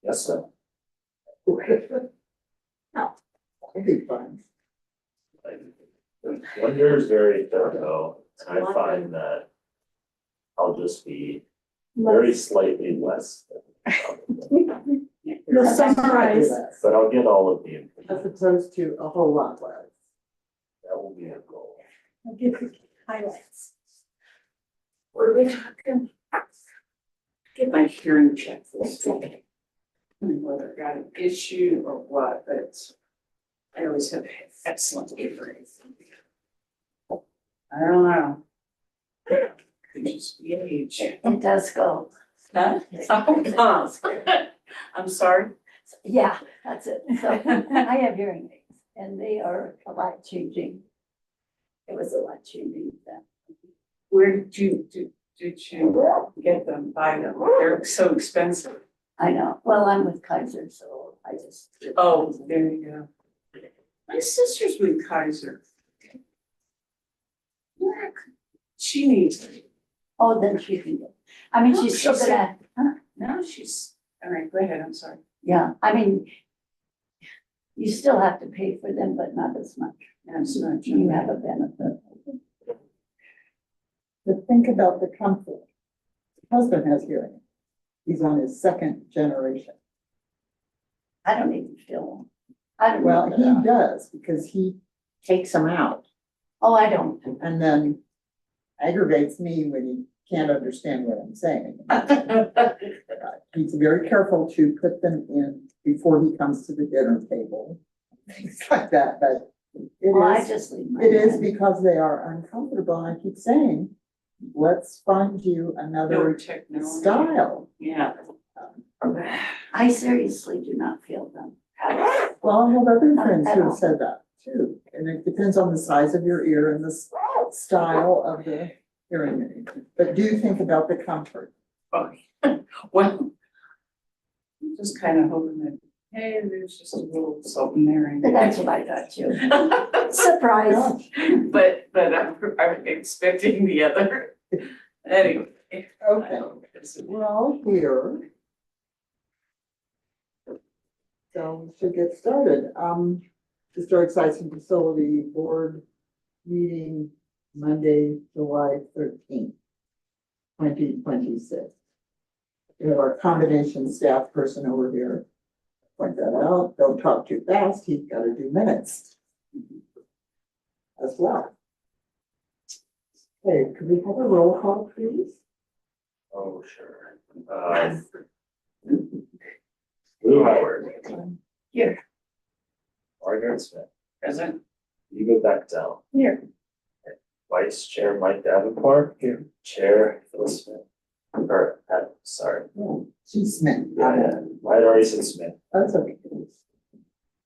Yes, sir. That'd be fun. Winter is very thorough, and I find that I'll just be very slightly less. You'll summarize. But I'll get all of the As information. opposed to a whole lot less. That will be a goal. I'll give you highlights. What are we talking? Get my hearing checked this week. I mean, whether I got an issue or what, but I always have excellent hearing. I don't know. Could just be age. It does go. Huh? Oh, I'm sorry. Yeah, that's it. So I have hearing aids and they are a lot changing. It was a lot changing then. Where did you get them, buy them? They're so expensive. I know. Well, I'm with Kaiser, so I just. Oh, there you go. My sister's with Kaiser. Yeah, she needs it. Oh, then she can get, I mean, Oh, she's still she gonna, huh? No, she's, all right, go ahead, I'm sorry. Yeah, I mean, you still have to pay for them, but not as much. That's not You true. have a benefit. But think about the comfort. Husband has hearing. He's on his second generation. I don't even feel. I don't. Well, know he that. does because he takes them out Oh, I don't. and then aggravates me when he can't understand what I'm saying. He's very careful to put them in before he comes to the dinner table, things like that, but Well, I it is, just leave my. it is because they are uncomfortable. I keep saying, let's find you No another technology. style. Yeah. I seriously do not feel them. Well, I have other Not friends at who all. have said that too, and it depends on the size of your ear and the style of the hearing aid. But do think about the comfort. Well, I'm just kind of hoping that, hey, there's just a little something there. But that's what I got too. Surprise. Gosh, But I'm expecting the other. Anyway. okay, we're all here. So we should get started. Historic Sites and Facility Board meeting Monday, July 13th, 2026. We have our combination staff person over here. Point that out. Don't talk too fast. He's got to do minutes as well. Okay, could we have a roll call, please? Oh, sure. Lou Howard. Here. Margaret Smith. Present. Eva Bechtel. Here. Vice Chair Mike Davenport. Here. Chair Phyllis Smith. Or, sorry. She's Smith. Yeah, I'd already said Smith. That's okay.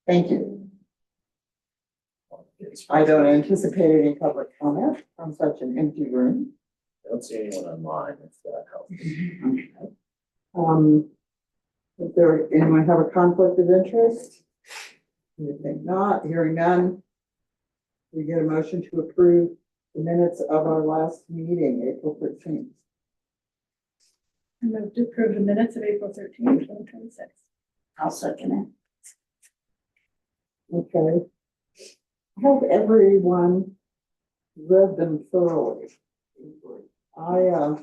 Thank you. I don't anticipate any public comment from such an empty room. I don't see anyone online, if that helps. If there, anyone have a conflict of interest? You think not, hearing none. We get a motion to approve the minutes of our last meeting, April 13th. I move to approve the minutes of April 13th, 2026. I'll second it. Okay. Have everyone read them thoroughly? I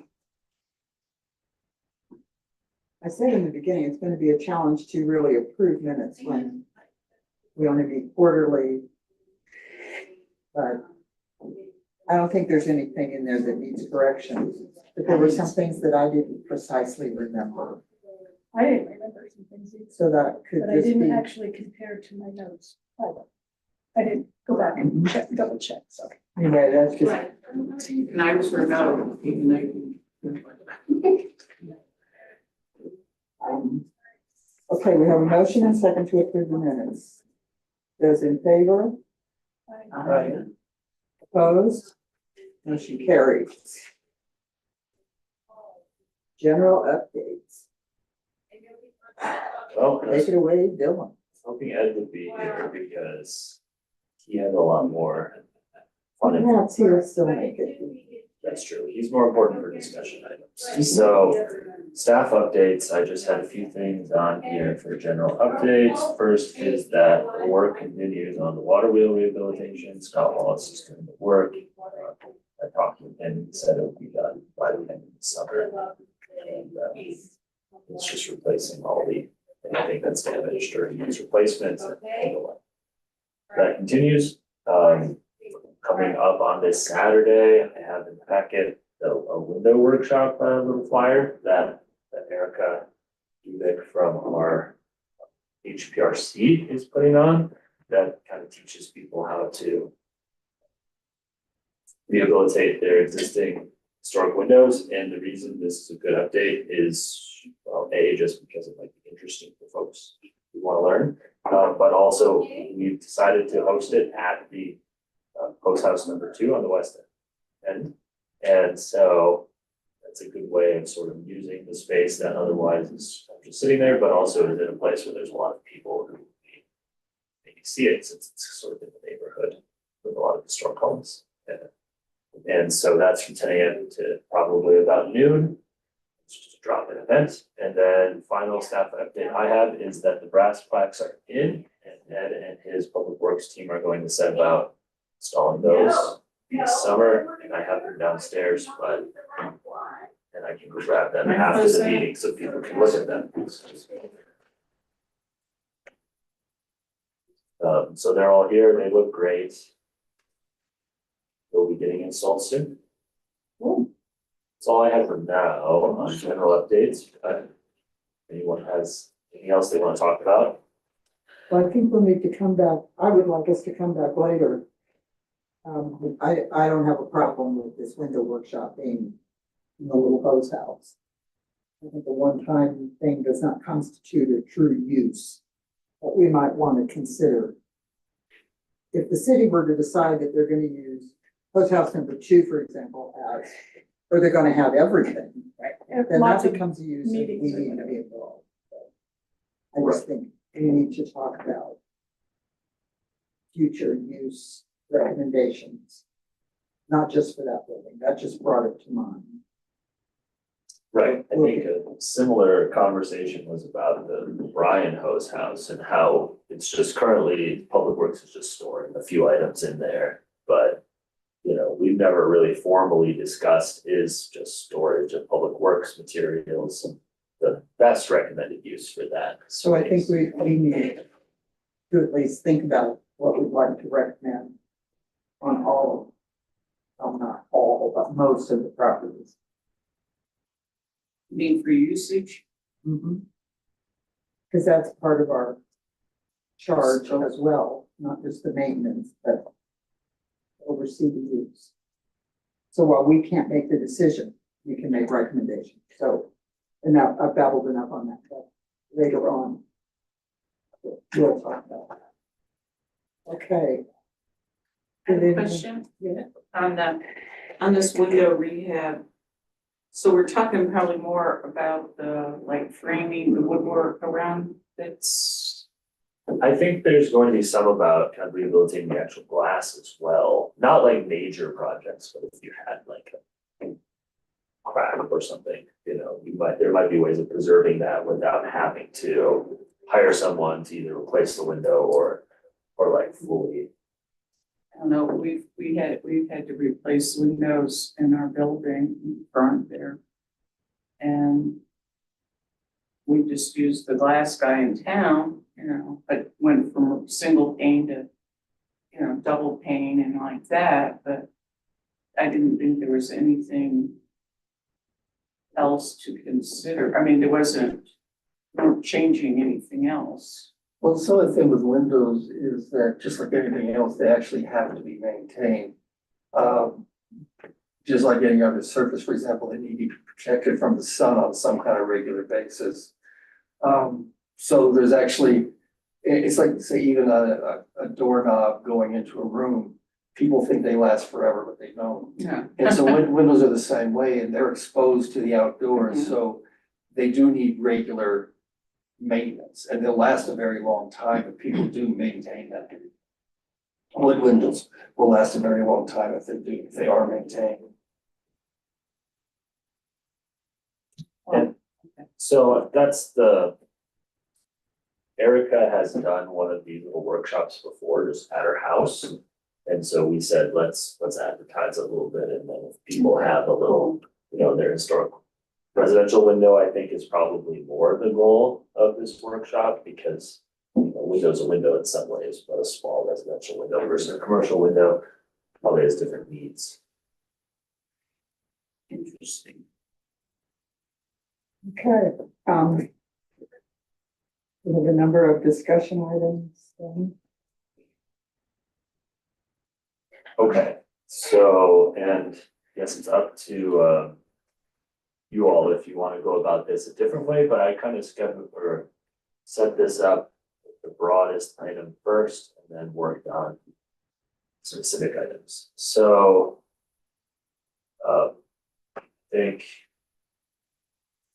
said in the beginning, it's going to be a challenge to really approve minutes when we only meet quarterly. But I don't think there's anything in there that needs correction. But there were some things that I didn't precisely remember. I didn't remember some things either, So that could but I just didn't be, actually compare to my notes. I didn't go back and check, double check, so. anyway, that's just, And I was remote, even though. okay, we have a motion and second to approve the minutes. Those in favor? I- Opposed? Motion carries. General updates. Well, I Take was it away, Dylan. hoping Ed would be here because he had a lot more fun. Perhaps he'll still make it. That's true. He's more important for discussion items. So staff updates, I just had a few things on here for general updates. First is that work continues on the water wheel rehabilitation. Scott Wallace is doing the work. I talked with him, he said it would be done by the end of the summer. And it's just replacing all the, anything that's damaged or needs replacements. That continues. Coming up on this Saturday, I have in the packet a window workshop, little flyer that Erica Dubik from our HPRC is putting on. That kind of teaches people how to rehabilitate their existing historic windows. And the reason this is a good update is, well, A, just because it might be interesting for folks who want to learn. But also we've decided to host it at the post house number 2 on the west end. And so that's a good way of sort of using the space that otherwise is just sitting there, but also is in a place where there's a lot of people who maybe see it since it's sort of in the neighborhood with a lot of historic homes. And so that's from 10 a.m. to probably about noon. It's just a drop-in event. And then final staff update I have is that the brass plaques are in, and Ed and his public works team are going to set about installing those this summer, and I have them downstairs, but and I can go grab them after the meeting so people can look at them. So they're all here, they look great. They'll be getting installed soon. That's all I have for now on general updates, but anyone has anything else they want to talk about? Well, I think we'll need to come back, I would like us to come back later. I don't have a problem with this window workshop being in the little hose house. I think a one-time thing does not constitute a true use that we might want to consider. If the city were to decide that they're going to use hose house number 2, for example, as, or they're going to have everything, then that Lots of becomes a use that we meetings or need to whatever. be involved. I just think we need to talk about future use recommendations, not just for that building. That just brought it to mind. Right, I think a similar conversation was about the Bryan Hose House and how it's just currently, Public Works is just storing a few items in there. But, you know, we've never really formally discussed is just storage of Public Works materials and the best recommended use for that. So I think space. we need to at least think about what we'd like to recommend on all, well, not all, but most of the properties. Need for usage. Because that's part of our charge as well, not just the maintenance, but oversee the use. So while we can't make the decision, we can make recommendations. So, and now I've babbled enough on that, but later on, we'll talk about that. Okay. I have a question Yeah. on this window rehab. So we're talking probably more about the like framing, the woodwork around that's. I think there's going to be some about kind of rehabilitating the actual glass as well, not like major projects, but if you had like a crack or something, you know, there might be ways of preserving that without having to hire someone to either replace the window or like fully. I don't know, we've had to replace windows in our building in front there. And we just used the glass guy in town, you know, but went from single pane to, you know, double pane and like that, but I didn't think there was anything else to consider. I mean, we weren't changing anything else. Well, some of the thing with windows is that just like anything else, they actually have to be maintained. Just like any other surface, for example, they need to be protected from the sun on some kind of regular basis. So there's actually, it's like, say, even a doorknob going into a room, people think they last forever, but they don't. Yeah. And so windows are the same way, and they're exposed to the outdoors, so they do need regular maintenance, and they'll last a very long time if people do maintain them. Wood windows will last a very long time if they are maintained. So that's Erica has done one of these little workshops before, just at her house. And so we said, let's advertise a little bit, and then if people have a little, their historical residential window, I think is probably more the goal of this workshop, because a window's a window in some ways, but a small residential window versus a commercial window probably has different needs. Interesting. Okay, we have a number of discussion items. Okay, so, and yes, it's up to you all if you want to go about this a different way, but I kind of set this up with the broadest item first and then worked on specific items. So I think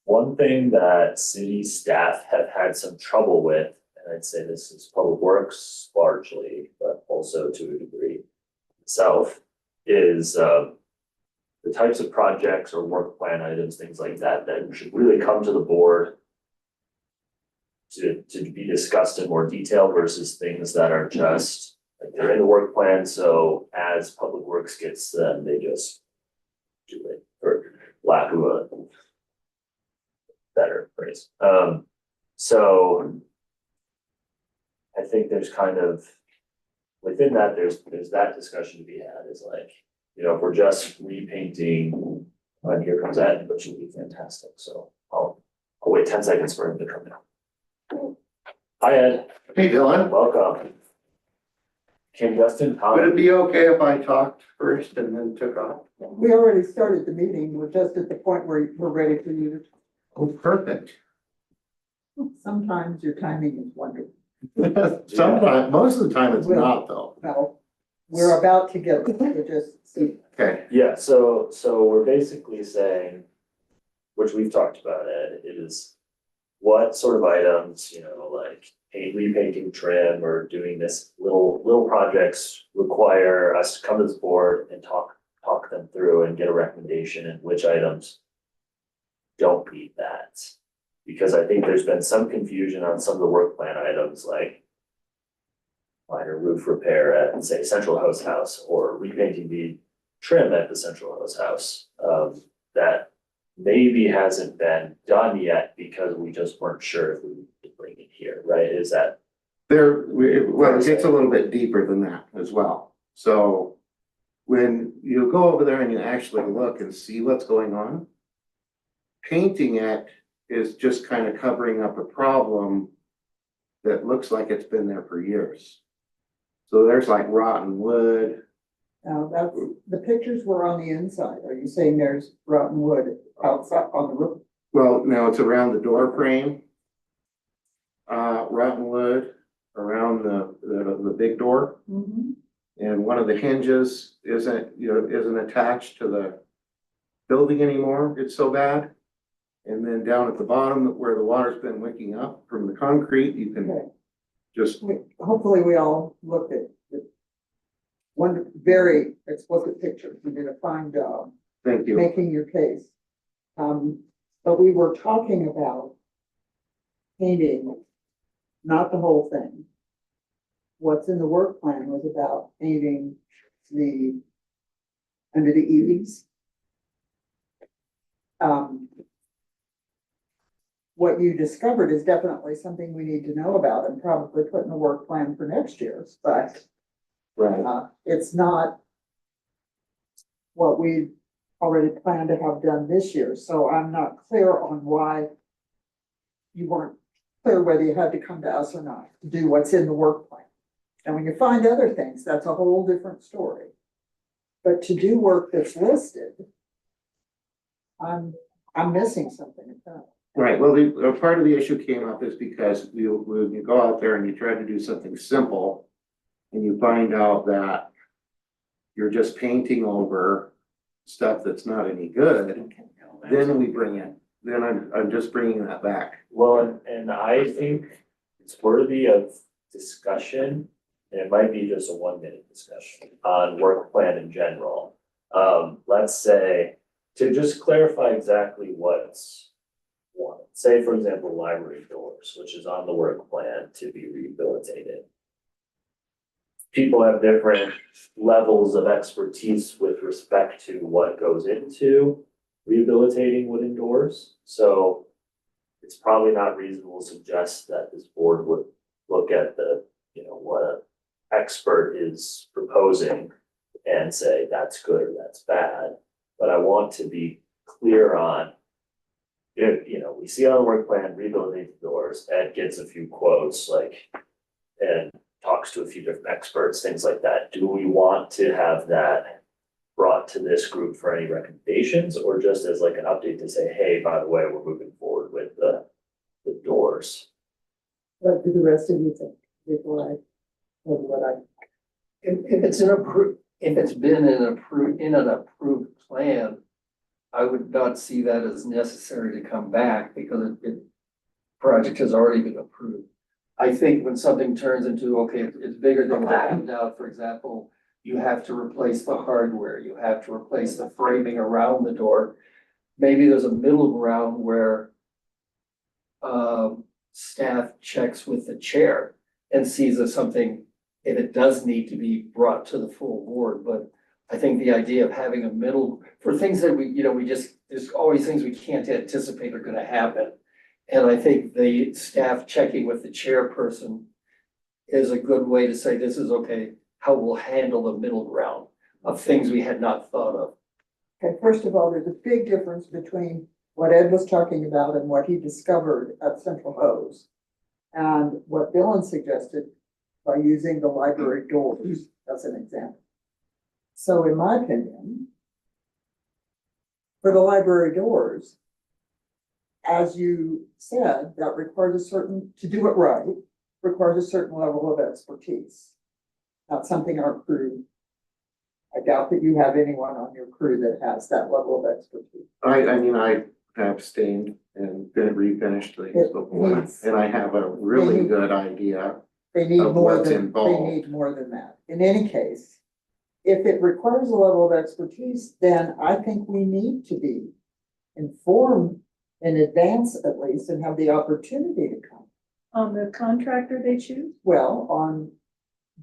one thing that city staff have had some trouble with, and I'd say this is Public Works largely, but also to a degree itself, is the types of projects or work plan items, things like that, that should really come to the board to be discussed in more detail versus things that are just, like, they're in the work plan, so as Public Works gets them, they just do it, for lack of a better phrase. So I think there's kind of, within that, there's that discussion to be had, is like, if we're just repainting, and here comes Ed, which would be fantastic, so I'll wait 10 seconds for him to come in. Hi, Ed. Hey, Dylan, Welcome. Kim Justin, would it Tom. be okay if I talked first and then took off? We already started the meeting, we're just at the point where we're ready for you Oh, perfect. to, sometimes your timing is wonderful. Sometimes, most of the time it's not though. Well, we're about to get, we just see. Okay, Yeah, so we're basically saying, which we've talked about, Ed, is what sort of items, like repainting trim or doing this little projects require us to come to this board and talk them through and get a recommendation, and which items don't need that. Because I think there's been some confusion on some of the work plan items, like minor roof repair at, say, Central Host House, or repainting the trim at the Central Host House, that maybe hasn't been done yet because we just weren't sure if we would bring it here, right? Is that? well, it gets a little bit deeper than that as well. So when you go over there and you actually look and see what's going on, painting it is just kind of covering up a problem that looks like it's been there for years. So there's like rotten wood. Now, that's, the pictures were on the inside. Are you saying there's rotten wood outside on the roof? Well, no, it's around the door frame. Rotten wood around the big door. And one of the hinges isn't attached to the building anymore. It's so bad. And then down at the bottom where the water's been wicking up from the concrete, you Okay. can just, Hopefully we all looked at one very explicit picture. You did a fine job thank you. making your case. But we were talking about painting, not the whole thing. What's in the work plan was about painting under the eaves. What you discovered is definitely something we need to know about and probably put in the work plan for next year, but Right. it's not what we already planned to have done this year, so I'm not clear on why you weren't clear whether you had to come to us or not to do what's in the work plan. And when you find other things, that's a whole different story. But to do work that's listed, I'm missing something at that. Right, well, part of the issue came up is because when you go out there and you try to do something simple and you find out that you're just painting over stuff that's not any good, then we bring it, then I'm just bringing that back. Well, and I think it's worthy of discussion, and it might be just a 1-minute discussion on work plan in general. Let's say, to just clarify exactly what's want. Say, for example, library doors, which is on the work plan to be rehabilitated. People have different levels of expertise with respect to what goes into rehabilitating wooden doors. So it's probably not reasonable to suggest that this board would look at the, what an expert is proposing and say that's good or that's bad. But I want to be clear on, if, we see on the work plan, rehabilitate the doors, Ed gets a few quotes, and talks to a few different experts, things like that. Do we want to have that brought to this group for any recommendations, or just as like an update to say, hey, by the way, we're moving forward with the doors? What do the rest of you think before I, what I, If it's if it's been in an approved plan, I would not see that as necessary to come back because project has already been approved. I think when something turns into, okay, it's bigger than that, now, for example, you have to replace the hardware, you have to replace the framing around the door. Maybe there's a middle ground where staff checks with the chair and sees if something, if it does need to be brought to the full board, but I think the idea of having a middle, for things that there's always things we can't anticipate are gonna happen. And I think the staff checking with the chairperson is a good way to say, this is okay, how we'll handle the middle ground of things we had not thought of. okay, first of all, there's a big difference between what Ed was talking about and what he discovered at Central Hose. And what Dylan suggested by using the library doors as an example. So in my opinion, for the library doors, as you said, that requires to do it right, requires a certain level of expertise. Not something our crew, I doubt that you have anyone on your crew that has that level of expertise. I mean, I abstained and refinished things before, and I have a really good idea. They need Of more what's than, they involved. need more than that. In any case, if it requires a level of expertise, then I think we need to be informed in advance at least and have the opportunity to come. On the contractor they choose? Well, on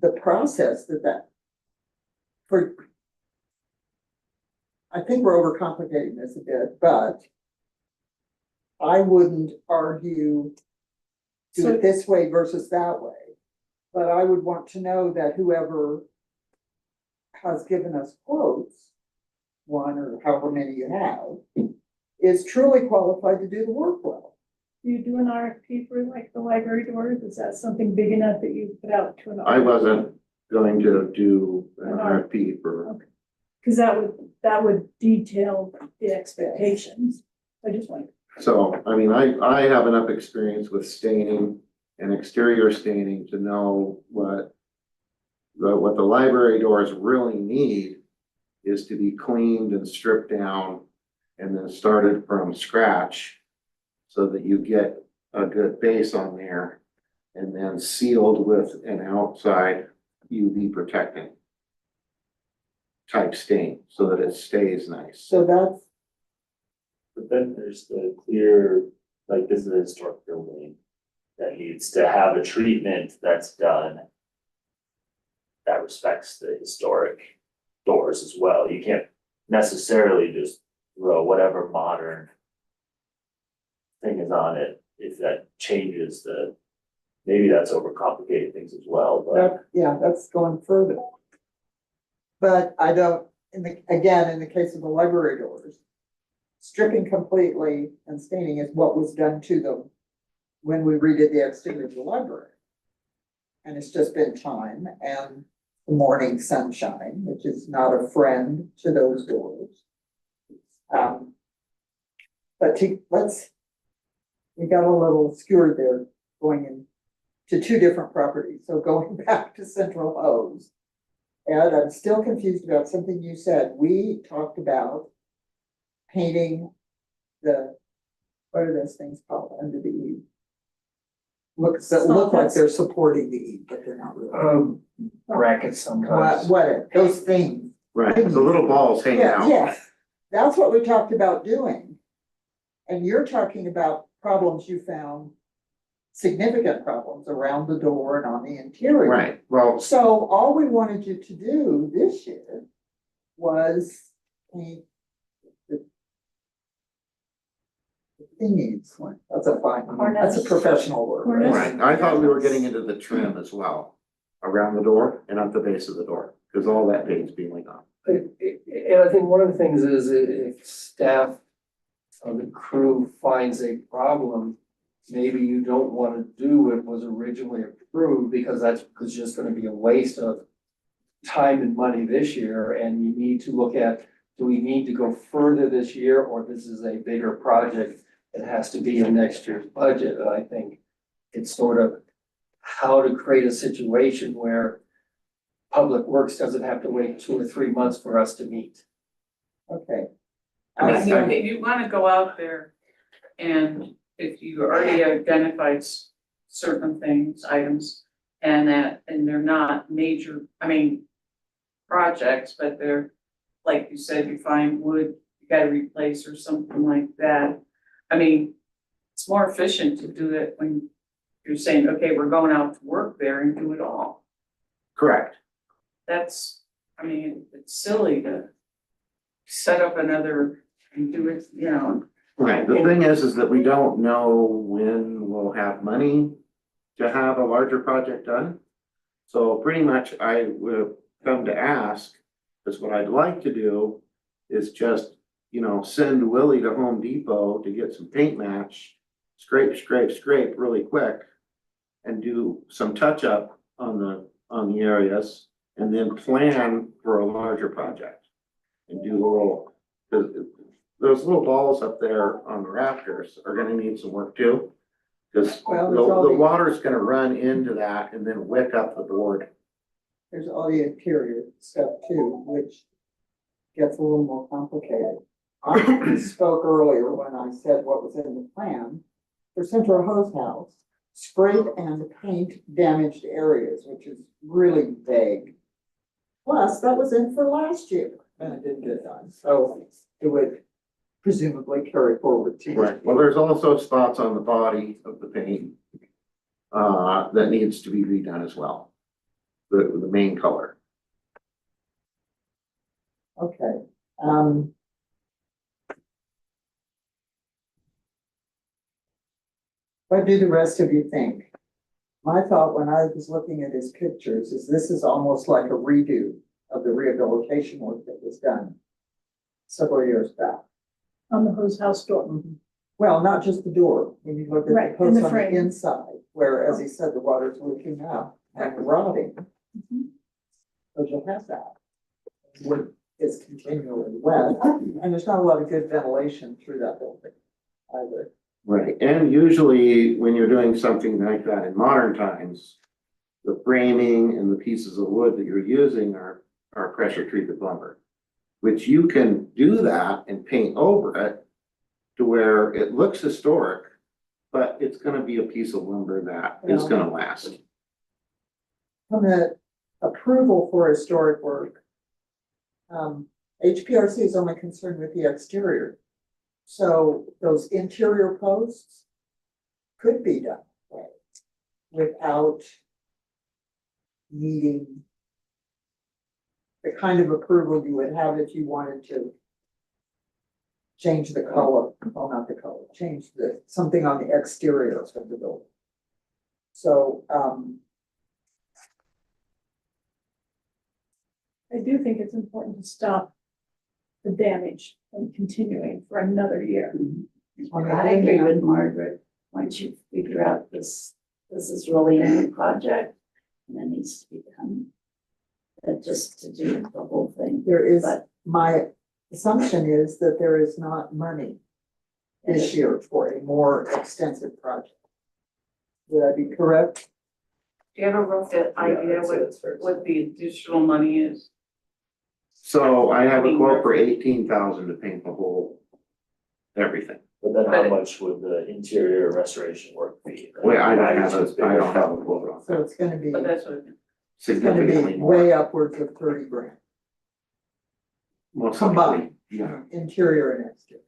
the process I think we're overcomplicating this a bit, but I wouldn't argue do So- it this way versus that way. But I would want to know that whoever has given us quotes, one or however many you have, is truly qualified to do the work well. Do you do an RFP for like the library doors? Is that something big enough that you put out to an? I wasn't going to do an RFP for, Cause that would detail the expectations. I just want. so, I mean, I have enough experience with staining and exterior staining to know what the library doors really need is to be cleaned and stripped down and then started from scratch so that you get a good base on there and then sealed with an outside UV protecting type stain so that it stays nice. So that's, But then there's the clear, like, this is a historic building that needs to have a treatment that's done that respects the historic doors as well. You can't necessarily just throw whatever modern thing is on it if that changes maybe that's overcomplicating things as well, but. that's going further. But I don't, in the case of the library doors, stripping completely and staining is what was done to them when we redid the exterior of the library. And it's just been time and the morning sunshine, which is not a friend to those doors. But we got a little skewered there going in to two different properties. So going back to Central Hose. Ed, I'm still confused about something you said. We talked about painting what are those things called under the eave? That look like they're supporting the eave, but they're not really. Brackets sometimes. Those things. Right, the little balls hang out. Yeah, that's what we talked about doing. And you're talking about problems you found, significant problems around the door and on the interior. Right, well, So all we wanted you to do this year was paint the thingies, that's a fine, that's a professional word. Cornice. right, I thought we were getting into the trim as well, around the door and at the base of the door, because all that paint's being laid on. And I think one of the things is if staff or the crew finds a problem, maybe you don't wanna do what was originally approved, because that's just gonna be a waste of time and money this year, and you need to look at, do we need to go further this year, or this is a bigger project that has to be in next year's budget? And I think it's sort of how to create a situation where Public Works doesn't have to wait 2 or 3 months for us to meet. Okay. I mean, So- if you wanna go out there and if you already identified certain things, items, and they're not major, I mean, projects, but they're, like you said, you find wood, you gotta replace or something like that. I mean, it's more efficient to do it when you're saying, okay, we're going out to work there and do it all. Correct. That's, I mean, it's silly to set up another and do it, you know. Right, the thing is that we don't know when we'll have money to have a larger project done. So pretty much I would have come to ask, is what I'd like to do is just, send Willie to Home Depot to get some paint match, scrape really quick, and do some touch up on the areas, and then plan for a larger project. And do a little, those little balls up there on the rafters are gonna need some work too. Cause Well, there's all the the- water's gonna run into that and then wick up the board. There's all the interior stuff too, which gets a little more complicated. I spoke earlier when I said what was in the plan for Central Hose House, scrape and paint damaged areas, which is really vague. Plus, that was in for last year and it didn't get done, so it would presumably carry forward to. Right, well, there's also spots on the body of the paint that needs to be redone as well. The main color. Okay, what do the rest of you think? My thought when I was looking at his pictures is this is almost like a redo of the rehabilitation work that was done several years back. On the hose house door. Well, not just the door, when you look at Right, the in the posts on the frame. inside, where, as he said, the water's leaking out and rotting. Mhm. But you'll have that. Wood is continually wet, and there's not a lot of good ventilation through that building either. Right, and usually when you're doing something like that in modern times, the framing and the pieces of wood that you're using are pressure treated lumber. Which you can do that and paint over it to where it looks historic, but it's gonna be a piece of lumber that is gonna last. From the approval for historic work, HPRC is only concerned with the exterior. So those interior posts could be done without needing the kind of approval you would have if you wanted to change the color, well, not the color, change something on the exterior of the building. So, I do think it's important to stop the damage from continuing for another year. I agree with Margaret. Once you figure out this is really a new project, and that needs to be done. Just to do the whole thing. there is, But- my assumption is that there is not money this year for a more extensive project. Would I be correct? Do you have a rough idea what the additional money is? So I have a quote for 18,000 to paint the whole, everything. But then how much would the interior restoration work be? Wait, I don't have a quote on So that, it's gonna be, But it's that's what, gonna significantly be more. way upwards of 30 grand, Most combined, likely, yeah. interior and exterior.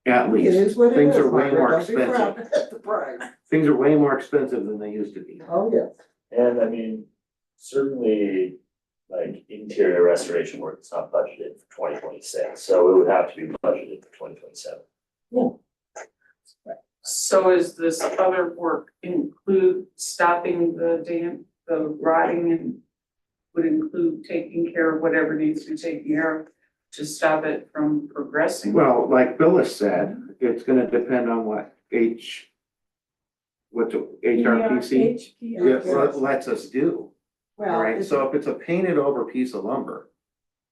At It least, is what it things is, are way Margaret, more don't be proud expensive. at the price. Things are way more expensive than they used to be. Oh, yes. And I mean, certainly, like interior restoration work is not budgeted for 2026, so it would have to be budgeted for 2027. So is this other work include stopping the the rotting and would include taking care of whatever needs to be taken care of to stop it from progressing? Well, like Phyllis said, it's gonna depend on what the HRPC lets us do. Well, Alright, it's- so if it's a painted over piece of lumber,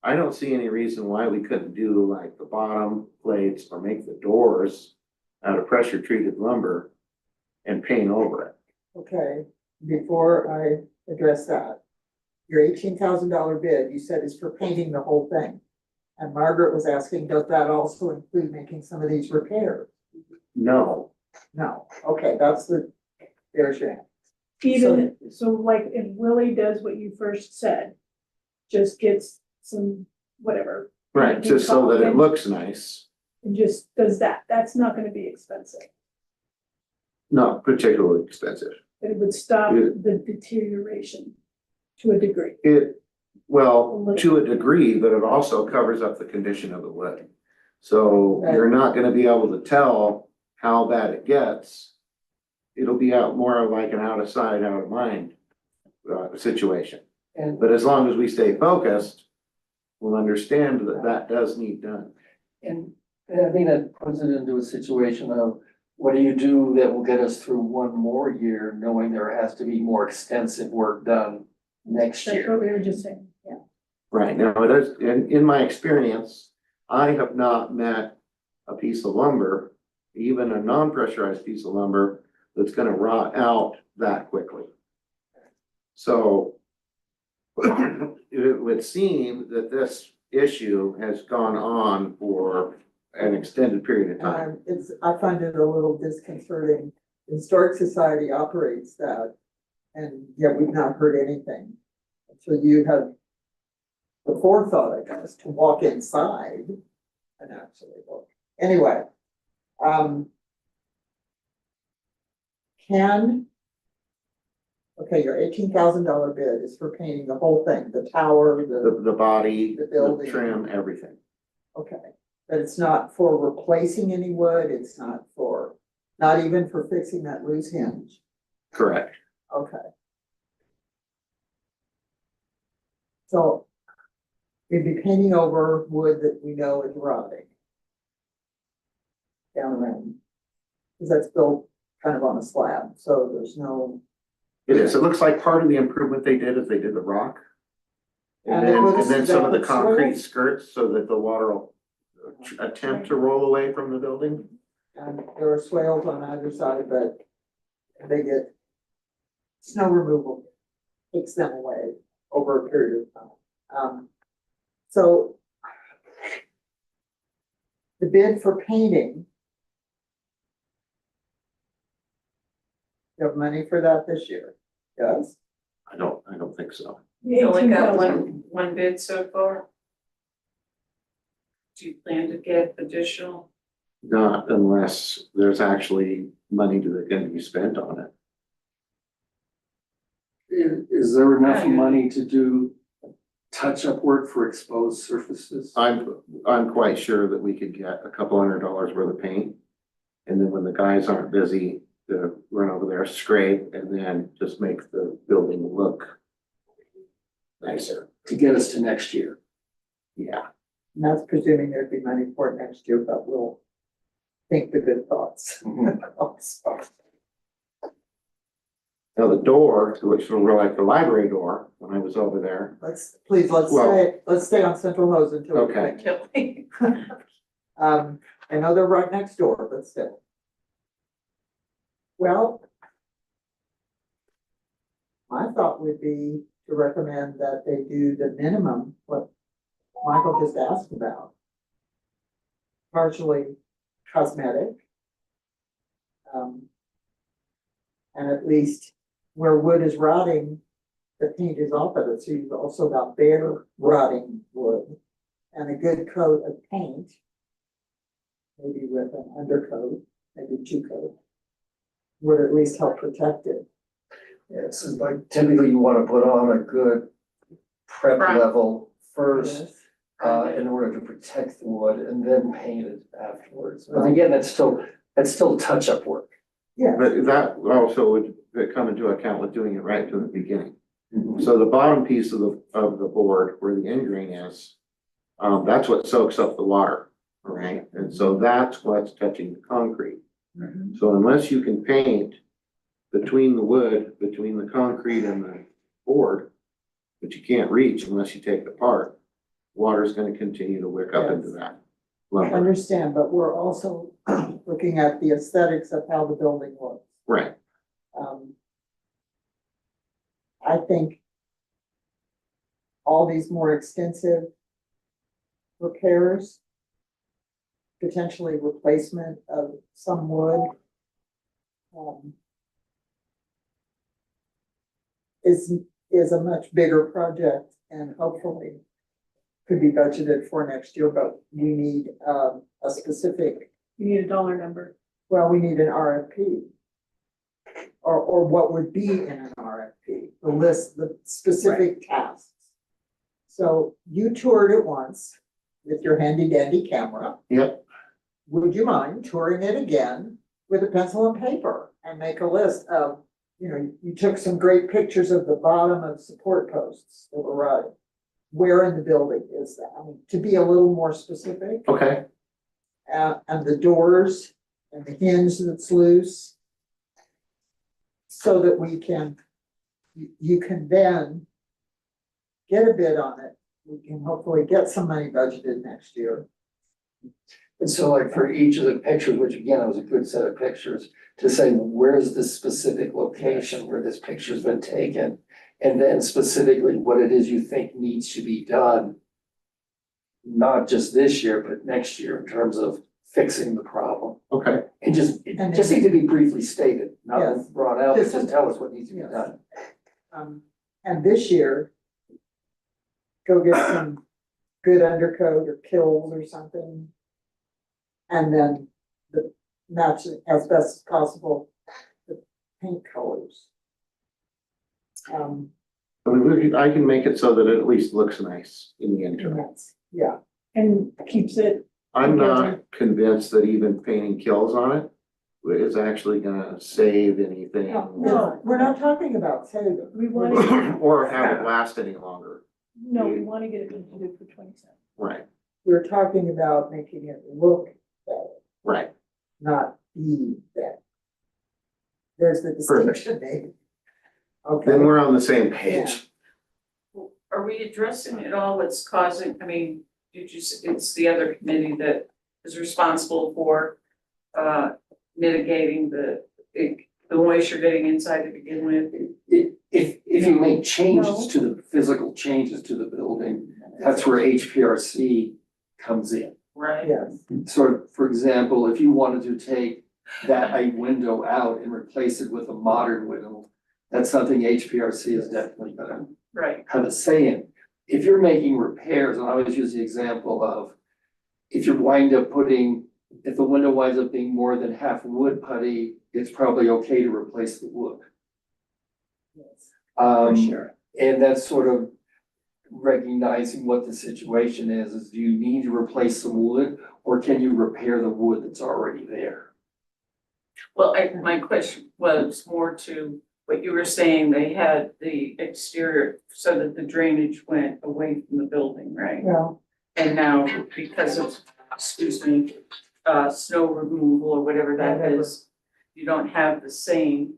I don't see any reason why we couldn't do like the bottom plates or make the doors out of pressure treated lumber and paint over it. okay, before I address that, your $18,000 bid, you said is for painting the whole thing. And Margaret was asking, does that also include making some of these repairs? No, No, okay, there's your answer. Even, so like, if Willie does what you first said, just gets some, whatever, right, just so that it looks nice, and just does that, that's not gonna be expensive. not particularly expensive. But it would stop Yeah. the deterioration to a degree. Well, to a degree, but it also covers up the condition of the wood. So you're not gonna be able to tell how bad it gets. It'll be out more like an out of sight, out of mind, situation. And, But as long as we stay focused, we'll understand that that does need done. and I think that puts it into a situation of, what do you do that will get us through one more year, knowing there has to be more extensive work done next That's year? what we were just saying, yeah. Right, now, it is, in my experience, I have not met a piece of lumber, even a non-pressurized piece of lumber, that's gonna rot out that quickly. So it would seem that this issue has gone on for an extended period of time. I find it a little disconcerting. The Historic Society operates that, and yet we've not heard anything. So you have the forethought, I guess, to walk inside and actually look. Anyway, your $18,000 bid is for painting the whole thing, the tower, The body, The the building. trim, everything. okay. But it's not for replacing any wood, it's not even for fixing that loose hinge, Correct. okay. So we'd be painting over wood that we know is rotting. Down around, because that's built kind of on a slab, so there's no. It is. It looks like part of the improvement they did is they did the rock. And they put a- And then some of the they put concrete swales. skirts so that the water will attempt to roll away from the building. And there are swales on either side, but they get snow removal, takes them away over a period of time. So the bid for painting, you have money for that this year? Yes? I don't think so. The You only got 18,000. one bid so far? Do you plan to get additional? Not unless there's actually money that can be spent on it. Is there enough money to do touch-up work for exposed surfaces? I'm quite sure that we could get a couple $100 worth of paint. And then when the guys aren't busy, to run over there, scrape, and then just make the building look nicer. To get us to next year? Yeah. And that's presuming there'd be money for it next year, but we'll think the good thoughts. Now the door, which was real like the library door, when I was over there. Let's Well- stay on Central Hose until. we Okay. think. I know they're right next door, but still. Well, my thought would be to recommend that they do the minimum, what Michael just asked about. Partially cosmetic. And at least where wood is rotting, the paint is off of it, so you've also got bare rotting wood and a good coat of paint. maybe with an undercoat, maybe 2 coat, would at least help protect it. Yeah, so like typically you wanna put on a good prep Front. level first, Yes. in order to protect the wood and then paint it afterwards. But again, that's still touch-up work. Yeah, But that also would come into account with doing it right from the beginning. So the bottom piece of the board where the end grain is, that's what soaks up the water, right? And so that's what's touching the concrete. So unless you can paint between the wood, between the concrete and the board, which you can't reach unless you take it apart, water's gonna continue to wick up into that I lumber. understand, but we're also looking at the aesthetics of how the building looks. Right, I think all these more extensive repairs, potentially replacement of some wood, is a much bigger project and hopefully could be budgeted for next year, but we need, a specific, You need a dollar number. well, we need an RFP. Or what would be in an RFP, the list, the specific tasks. So you toured it once with your handy dandy camera. yep, Would you mind touring it again with a pencil and paper and make a list of, you took some great pictures of the bottom of support posts that were right. Where in the building is that? I mean, to be a little more specific, okay, and the doors and the hinge that's loose. So that we can, you can then get a bid on it. We can hopefully get some money budgeted next year. And so like for each of the pictures, which again, it was a good set of pictures, to say, where's the specific location where this picture's been taken? And then specifically what it is you think needs to be done. Not just this year, but next year in terms of fixing the problem. okay. And just, it just need to be briefly stated, not Yes. brought out, but Just- just tell us what needs to be Yes. done. And this year, go get some good undercoat or kills or something. And then match it as best as possible, the paint colors. I mean, I can make it so that it at least looks nice in the And interim. that's, yeah, And keeps it, I'm not convinced that even painting kills on it is actually gonna save anything. no, we're not talking about saving. we want to, Or have it last any longer, no, we want to get it budgeted for 27. right, We're talking about making it look better, right. not be better. There's the Perfect. distinction made. Then Okay, we're on the same page. Are we addressing at all what's causing, I mean, it's the other committee that is responsible for mitigating the moisture getting inside to begin with? If you make changes No. to the physical changes to the building, that's where HPRC comes in. Right? yes, So for example, if you wanted to take that a window out and replace it with a modern window, that's something HPRC is definitely gonna Right, have a say in. If you're making repairs, and I always use the example of, if you wind up putting, if the window winds up being more than half wood putty, it's probably okay to replace the wood. yes, for sure. And that's sort of recognizing what the situation is do you need to replace some wood, or can you repair the wood that's already there? well, my question was more to what you were saying, they had the exterior so that the drainage went away from the building, right? Well, And now because of, excuse me, snow removal or whatever that Whatever. is, you don't have the same.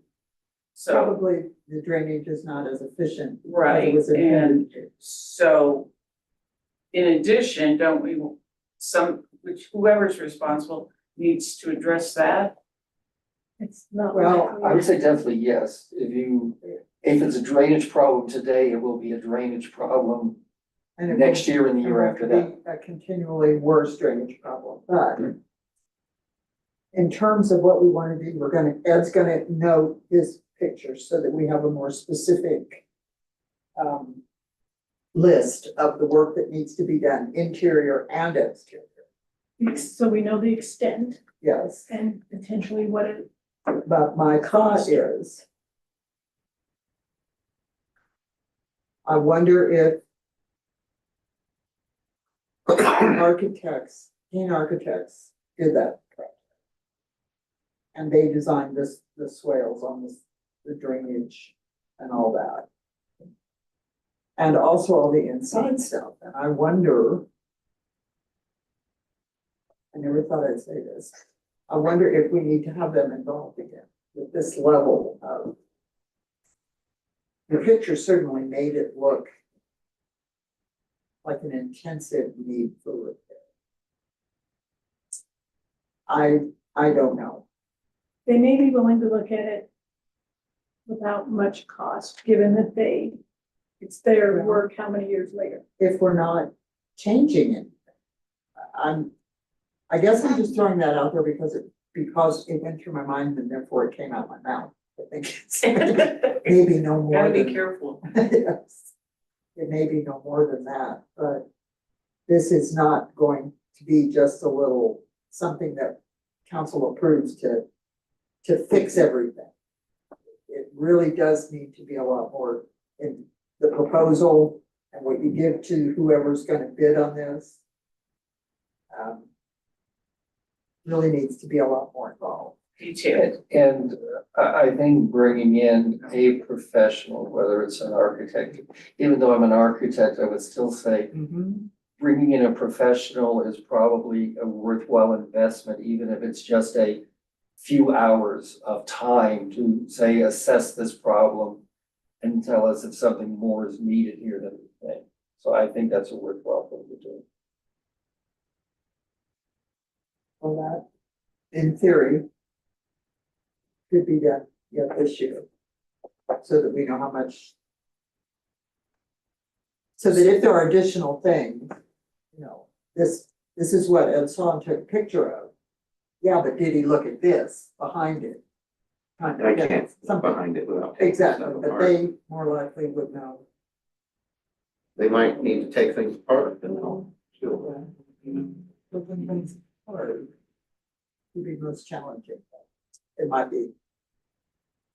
So, probably the drainage is not as efficient. as it right, was and intended to. so in addition, don't we, which whoever's responsible needs to address that? It's not. Well, I would say definitely yes. If it's a drainage problem today, it will be a drainage problem And it next will- year and the it year will after be that. a continually worse drainage problem, but in terms of what we want to do, Ed's gonna note his pictures so that we have a more specific list of the work that needs to be done, interior and exterior. So we know the extent yes, and potentially what it, but my thought is, I wonder if architects, Kane Architects did that project. And they designed this, the swales on this, the drainage and all that. And also all the inside stuff, and I wonder. I never thought I'd say this, I wonder if we need to have them involved again with this level of. The picture certainly made it look like an intensive need for repair. I don't know. they may be willing to look at it without much cost, given that it's their work how many years later. If we're not changing it. I guess I'm just throwing that out there because it went through my mind and therefore it came out my mouth. I think it's maybe no more Gotta be than, careful. yes. It may be no more than that, but this is not going to be just a little, something that council approves to fix everything. It really does need to be a lot more in the proposal and what you give to whoever's gonna bid on this. Really needs to be a lot more involved. Detailed. And I think bringing in a professional, whether it's an architect, even though I'm an architect, I would still say bringing in a professional is probably a worthwhile investment, even if it's just a few hours of time to say, assess this problem and tell us if something more is needed here than we think. So I think that's a worthwhile thing to do. Well, that, in theory, could be done yet this year, so that we know how much. So that if there are additional things, you know, this is what Ed Son took a picture of. Yeah, but did he look at this behind it? Kind of, I yeah, can't something, behind it without. taking exactly, stuff but apart. they more likely would know. They might need to take things apart and they'll. Looking things hard would be most challenging. It might be.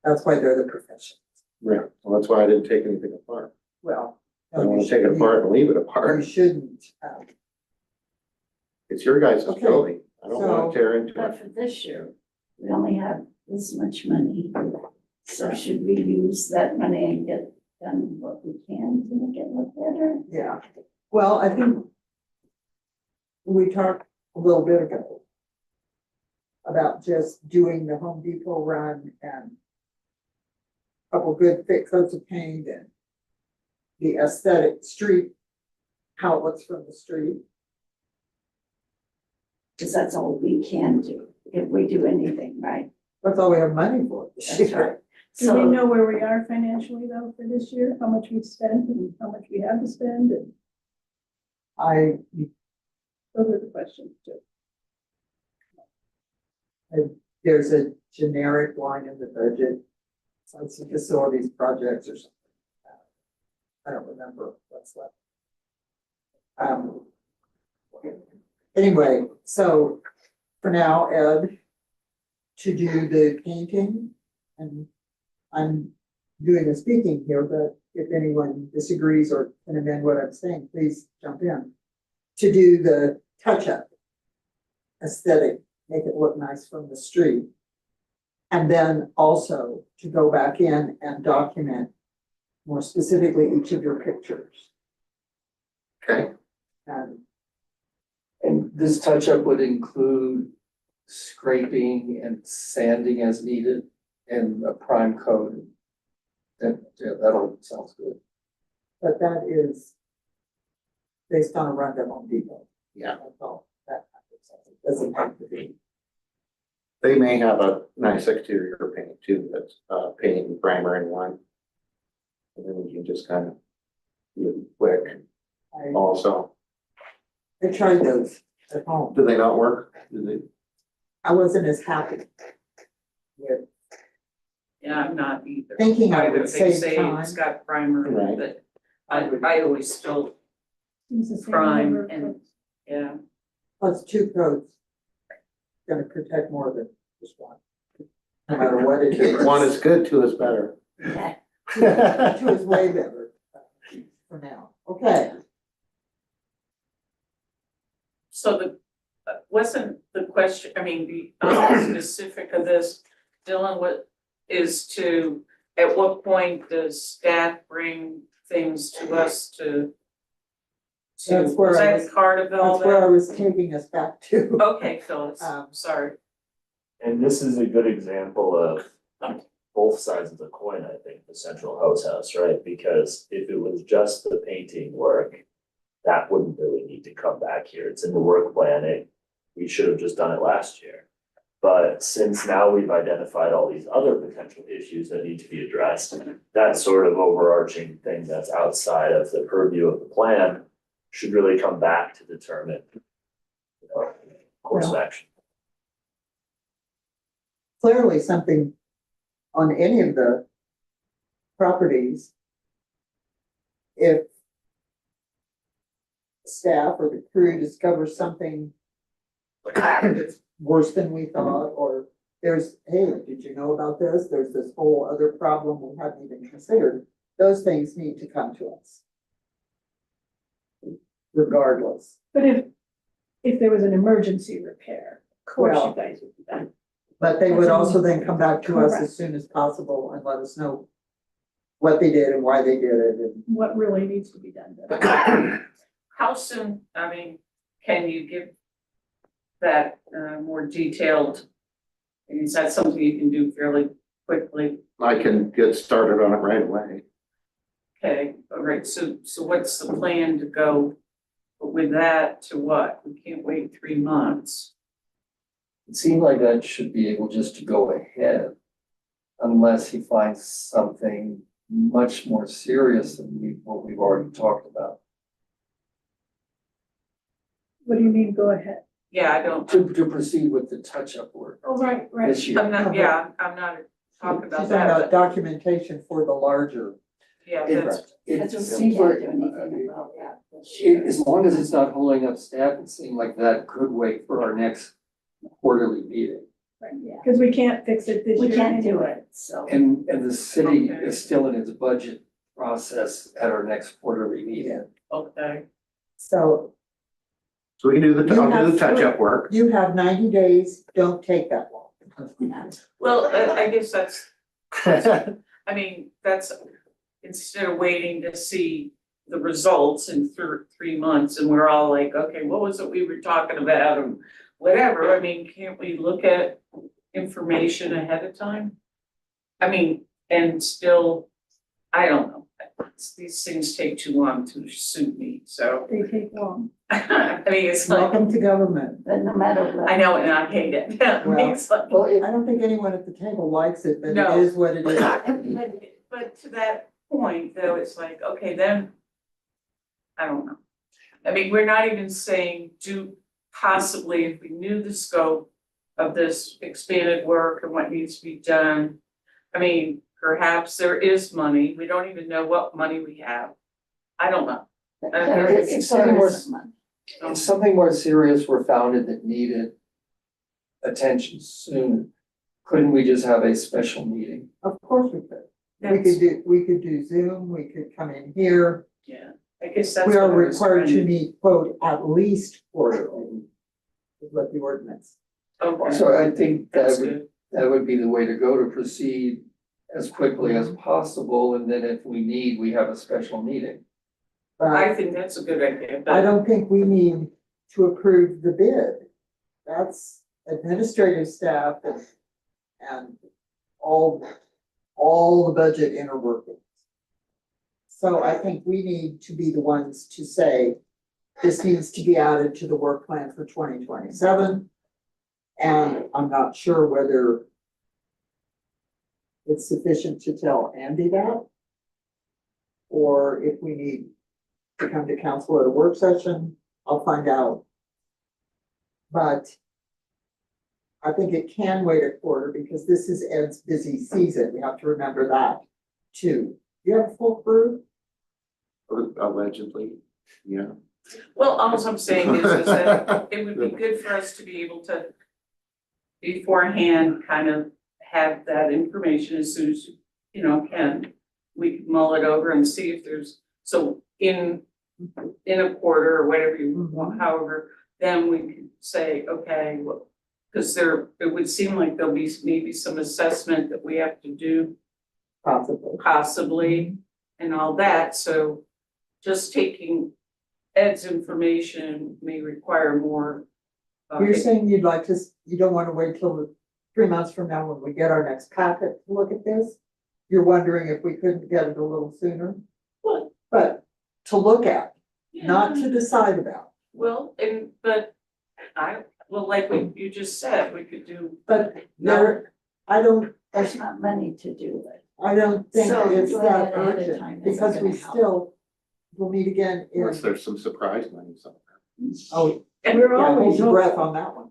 That's why they're the professionals. Yeah, well, that's why I didn't take anything apart. Well. I don't wanna take it apart and leave it You apart. shouldn't, It's your guys' Okay, building. I don't so- wanna tear into But it. for this year, we only have this much money. So should we use that money and get done what we can to make it look better? yeah, well, I think. We talked a little bit ago. About just doing the Home Depot run and. Couple good thick coats of paint and. The aesthetic street. How it looks from the street. Because that's all we can do, if we do anything, right? That's all we have money for. this That's year. right. Do we So, know where we are financially though for this year, how much we've spent and how much we have to spend, and those are the questions too. There's a generic line in the budget. So it's the facilities projects or something. I don't remember what's left. Anyway, so for now, Ed, to do the painting, and I'm doing the speaking here, but if anyone disagrees or can amend what I'm saying, please jump in. To do the touch-up aesthetic, make it look nice from the street. And then also to go back in and document more specifically each of your pictures. Okay, And this touch-up would include scraping and sanding as needed and a prime coat. That all sounds good. But that is based on a run to Home Depot. Yeah. That's all. That doesn't have to be. they may have a nice exterior paint too, that's paint and primer in one. And then we can just kind of do it quick also. I tried those at home. Do they not work? Do they? I wasn't as happy with Yeah, I'm not either. thinking I would They save say time. it's got primer, Right. but I always still Seems the same prime number of and, folks. yeah. Plus two codes. Gonna protect more than just one. No matter what it is. One is good, two is better. Two is way better for now. Okay, So wasn't the question, I mean, the specific of this, Dylan, what is to, at what point does staff bring things to us to? That's where Was I that was- part of all that's where I that? was taking us back to. Okay, Phyllis, sorry. And this is a good example of both sides of the coin, I think, the central house, right? Because if it was just the painting work, that wouldn't really need to come back here. It's in the work plan. We should have just done it last year. But since now we've identified all these other potential issues that need to be addressed, that sort of overarching thing that's outside of the purview of the plan should really come back to determine, course of action. Clearly something on any of the properties. If staff or the crew discovers something that's worse than we thought, or there's, hey, did you know about this? There's this whole other problem we hadn't even considered. Those things need to come to us. Regardless. But if there was an emergency repair, of course Well- you guys would do that. But they would also then come back to us Correct. as soon as possible and let us know what they did and why they did it and. What really needs to be done. Then. How soon, I mean, can you give that more detailed? Is that something you can do fairly quickly? I can get started on it right away. Okay, all right, so what's the plan to go with that to what? We can't wait 3 months. It seemed like that should be able just to go ahead. Unless he finds something much more serious than what we've already talked about. What do you mean, go ahead? Yeah, I don't, To proceed with the touch-up work Oh, right, right. this year. I'm not, yeah, I'm not talking She's about talking that, about but documentation for the larger. yeah, It- that's, It Because we seems can't like, do anything about that this year. as long as it's not holding up staff, it seemed like that could wait for our next quarterly meeting. Yeah, Because we can't fix it this year. we can't do anyway. it, so. And the city Okay. is still in its budget process at our next quarterly meeting. okay. So So we can do You I'll do have the touch-up work. you have 90 days, don't take that long. Well, I guess that's, I mean, that's, instead of waiting to see the results in 3 months and we're all like, okay, what was it we were talking about and whatever, I mean, can't we look at information ahead of time? I mean, and still, I don't know, these things take too long to suit me, so. They take long. I mean, it's like, Welcome to government. But no matter what. I know and I hate it, it's like. Well, I don't think anyone at the table likes it, but No. it is what it is. But to that point, though, it's like, okay, then, I don't know. I mean, we're not even saying do possibly, if we knew the scope of this expanded work and what needs to be done. I mean, perhaps there is money, we don't even know what money we have. I don't know. There is, It's there something more- is some money. If something more serious were founded that needed attention soon, couldn't we just have a special meeting? Of course we could. We could do Zoom, we could come in here. Yeah, I guess that's. We are what I was required to trying meet, quote, at least quarterly. Is what the ordinance. Okay, So I think that's that would, good. that would be the way to go, to proceed as quickly as possible, and then if we need, we have a special meeting. I But think that's a good idea, I but, don't think we need to approve the bid. That's administrative staff and all the budget inner workings. So I think we need to be the ones to say, this needs to be added to the work plan for 2027. And I'm not sure whether it's sufficient to tell Andy that, or if we need to come to council at a work session, I'll find out. But I think it can wait a quarter because this is Ed's busy season. We have to remember that too. You have a full crew? Allegedly, yeah. Well, all I'm saying is that it would be good for us to be able to beforehand kind of have that information as soon as, can. We can mull it over and see if there's, so in a quarter or whatever you want, however, then we could say, okay, well, because it would seem like there'll be maybe some assessment that we have to do possibly and all that, so just taking Ed's information may require more. You're saying you'd like to, you don't want to wait till 3 months from now when we get our next packet to look at this? You're wondering if we couldn't get it a little sooner? Well, But to look at, yeah. not to decide about. Well, like what you just said, we could do, But there, I don't, There's not money to do it. I don't think So it's doing that it ahead of urgent, time isn't because we gonna help. still will meet again in, Unless there's some surprise money somewhere. oh, And we're yeah, hold always your breath hopeful. on that one.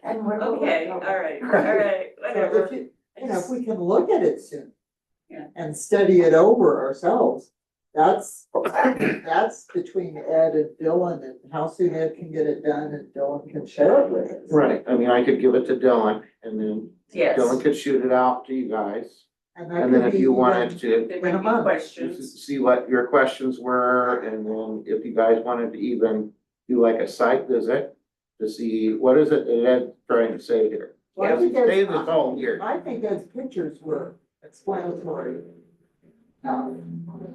And we're. okay, all right, So whatever. if if we can look at it soon. Yeah. And study it over ourselves, that's between Ed and Dylan and how soon Ed can get it done and Dylan can share it with us. Right, I mean, I could give it to Dylan and then Yes, Dylan could shoot it out to you guys. that And then could if be you even- wanted to there in a might be month. questions. see what your questions were, and then if you guys wanted to even do like a site visit to see, what is it that Ed's trying to say here? Well, I Yes, think say Ed's- this all here. I think Ed's pictures were explanatory.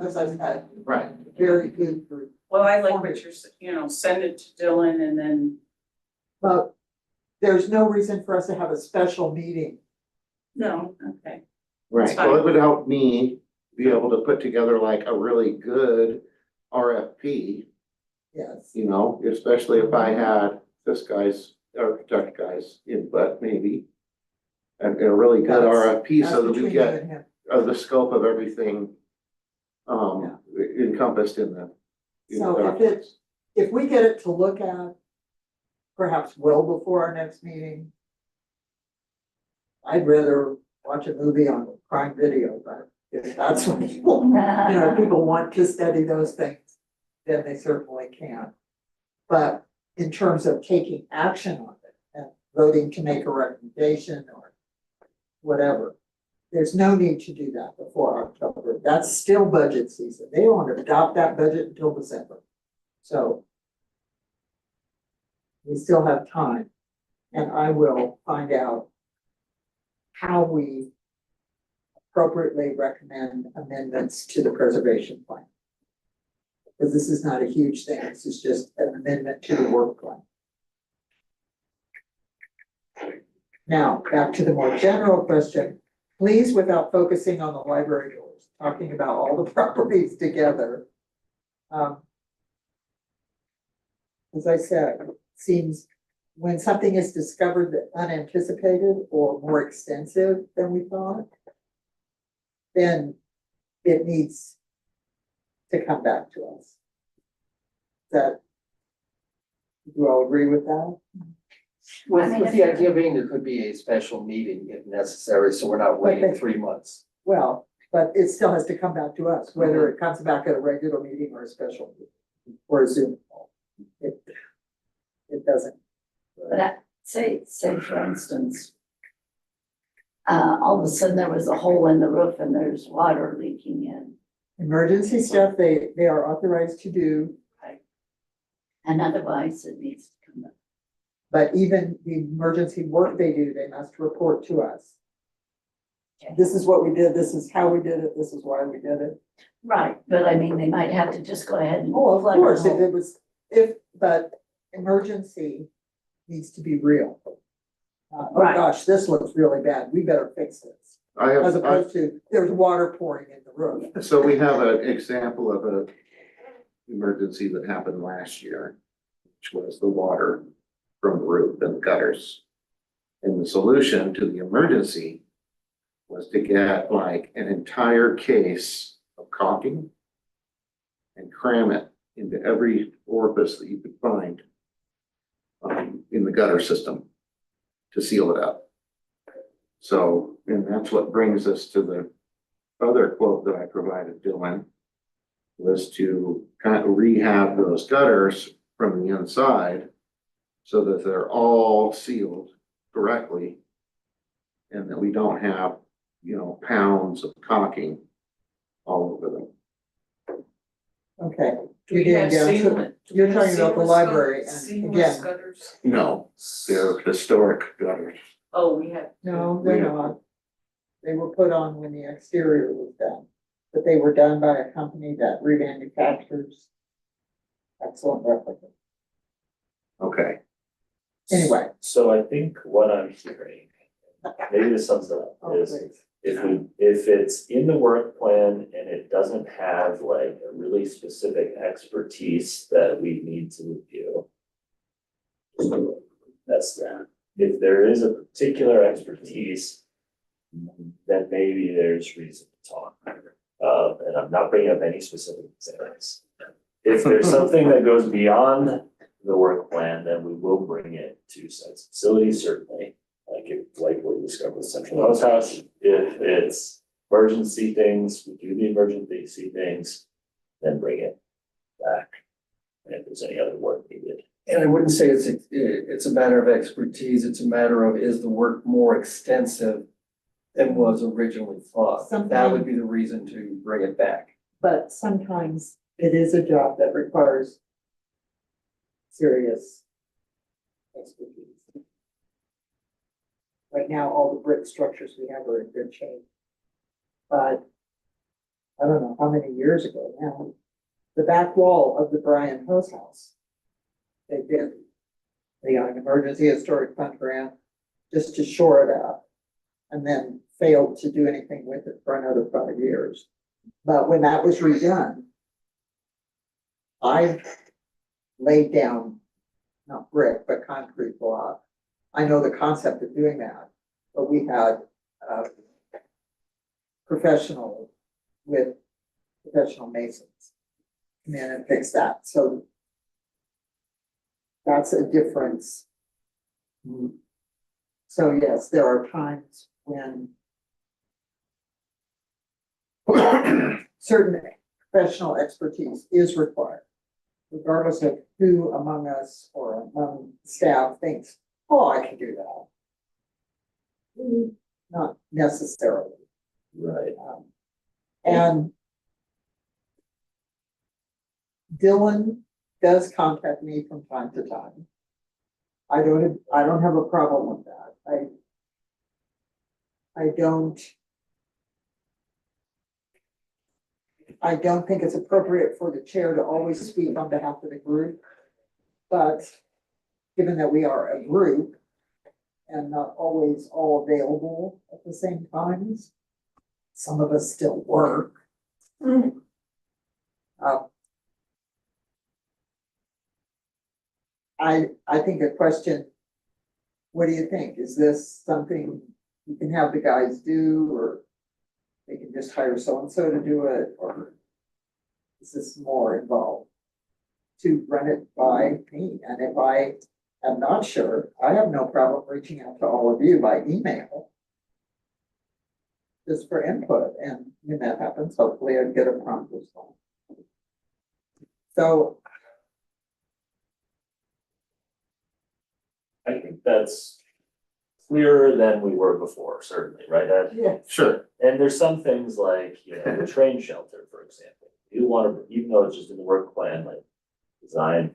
As I said, Right. very good group, Well, I like what send it to Dylan and then, but there's no reason for us to have a special meeting. no, okay. Right, well, it would help me be able to put together like a really good RFP, Yes, especially if I had this guy's, architect guy's input, maybe. And a really good That's- RFP so that's that we between you get and him. the scope of everything encompassed in the. So if we get it to look at, perhaps well before our next meeting. I'd rather watch a movie on Prime Video, but if that's what people, people want to study those things, then they certainly can. But in terms of taking action on it and voting to make a recommendation or whatever, there's no need to do that before October. That's still budget season. They won't adopt that budget until December. So we still have time, and I will find out how we appropriately recommend amendments to the preservation plan. Because this is not a huge thing, this is just an amendment to the work plan. Now, back to the more general question, please, without focusing on the library doors, talking about all the properties together. As I said, it seems when something is discovered that unanticipated or more extensive than we thought, then it needs to come back to us. That, do you all agree with that? With the idea being there could be a special meeting if necessary, so we're not waiting 3 months. Well, but it still has to come back to us, whether it comes back at a regular meeting or a special meeting or a Zoom call. It doesn't. But say for instance, all of a sudden there was a hole in the roof and there's water leaking in. Emergency stuff, they are authorized to do, And otherwise it needs to come up. but even the emergency work they do, they must report to us. Okay. This is what we did, this is how we did it, this is why we did it. Right, but I mean, they might have to just go ahead and. Oh, of plug the course, if hole. it was, but emergency needs to be real. Oh Right. gosh, this looks really bad, we better fix this, as opposed to there's water pouring in the roof. So we have an example of a emergency that happened last year, which was the water from the roof and the gutters. And the solution to the emergency was to get like an entire case of caulking and cram it into every orifice that you could find in the gutter system to seal it up. So, and that's what brings us to the other quote that I provided Dylan, was to kind of rehab those gutters from the inside so that they're all sealed correctly and that we don't have, you know, pounds of caulking all over them. Okay. Do we You have didn't get seamless? do we You're have talking about the seamless library, gutters? and Seamless again- gutters? No, they're historic gutters. Oh, we have. No, they're Yeah. not. They were put on when the exterior was done, but they were done by a company that remanufactures excellent replica. Okay, Anyway. So I think what I'm hearing, maybe this sums it up, Oh, is please. if it's in the work plan and it doesn't have like a really specific expertise that we need to review. That's that. If there is a particular expertise, then maybe there's reason to talk. And I'm not bringing up any specific examples. If there's something that goes beyond the work plan, then we will bring it to sites and facilities, certainly. Like what we discovered with Central House House, if it's emergency things, we do the emergency things, then bring it back. And if there's any other work needed. And I wouldn't say it's a matter of expertise, it's a matter of, is the work more extensive than was originally thought? That would be the reason to bring it back. But sometimes it is a job that requires serious expertise. Right now, all the brick structures we have are in good shape. But I don't know how many years ago now, the back wall of the Bryan Hose House, they did. They got an emergency historic fund grant just to shore it up. And then failed to do anything with it for another 5 years. But when that was redone, I laid down, not brick, but concrete block. I know the concept of doing that, but we had professional with professional masons come in and fix that. So that's a difference. So yes, there are times when certain professional expertise is required, regardless of who among us or among staff thinks, oh, I can do that. Not necessarily. Right. And Dylan does contact me from time to time. I don't have a problem with that. I don't think it's appropriate for the chair to always speak on behalf of the group. But given that we are a group and not always all available at the same times, some of us still work. I think a question, what do you think? Is this something you can have the guys do, or they can just hire so-and-so to do it, or is this more involved? To run it by me, and if I am not sure, I have no problem reaching out to all of you by email. Just for input, and when that happens, hopefully I get a prompt response. So I think that's clearer than we were before, certainly, right, Ed? yeah, sure. And there's some things like, you know, the train shelter, for example. You wanna, even though it's just in the work plan, like design,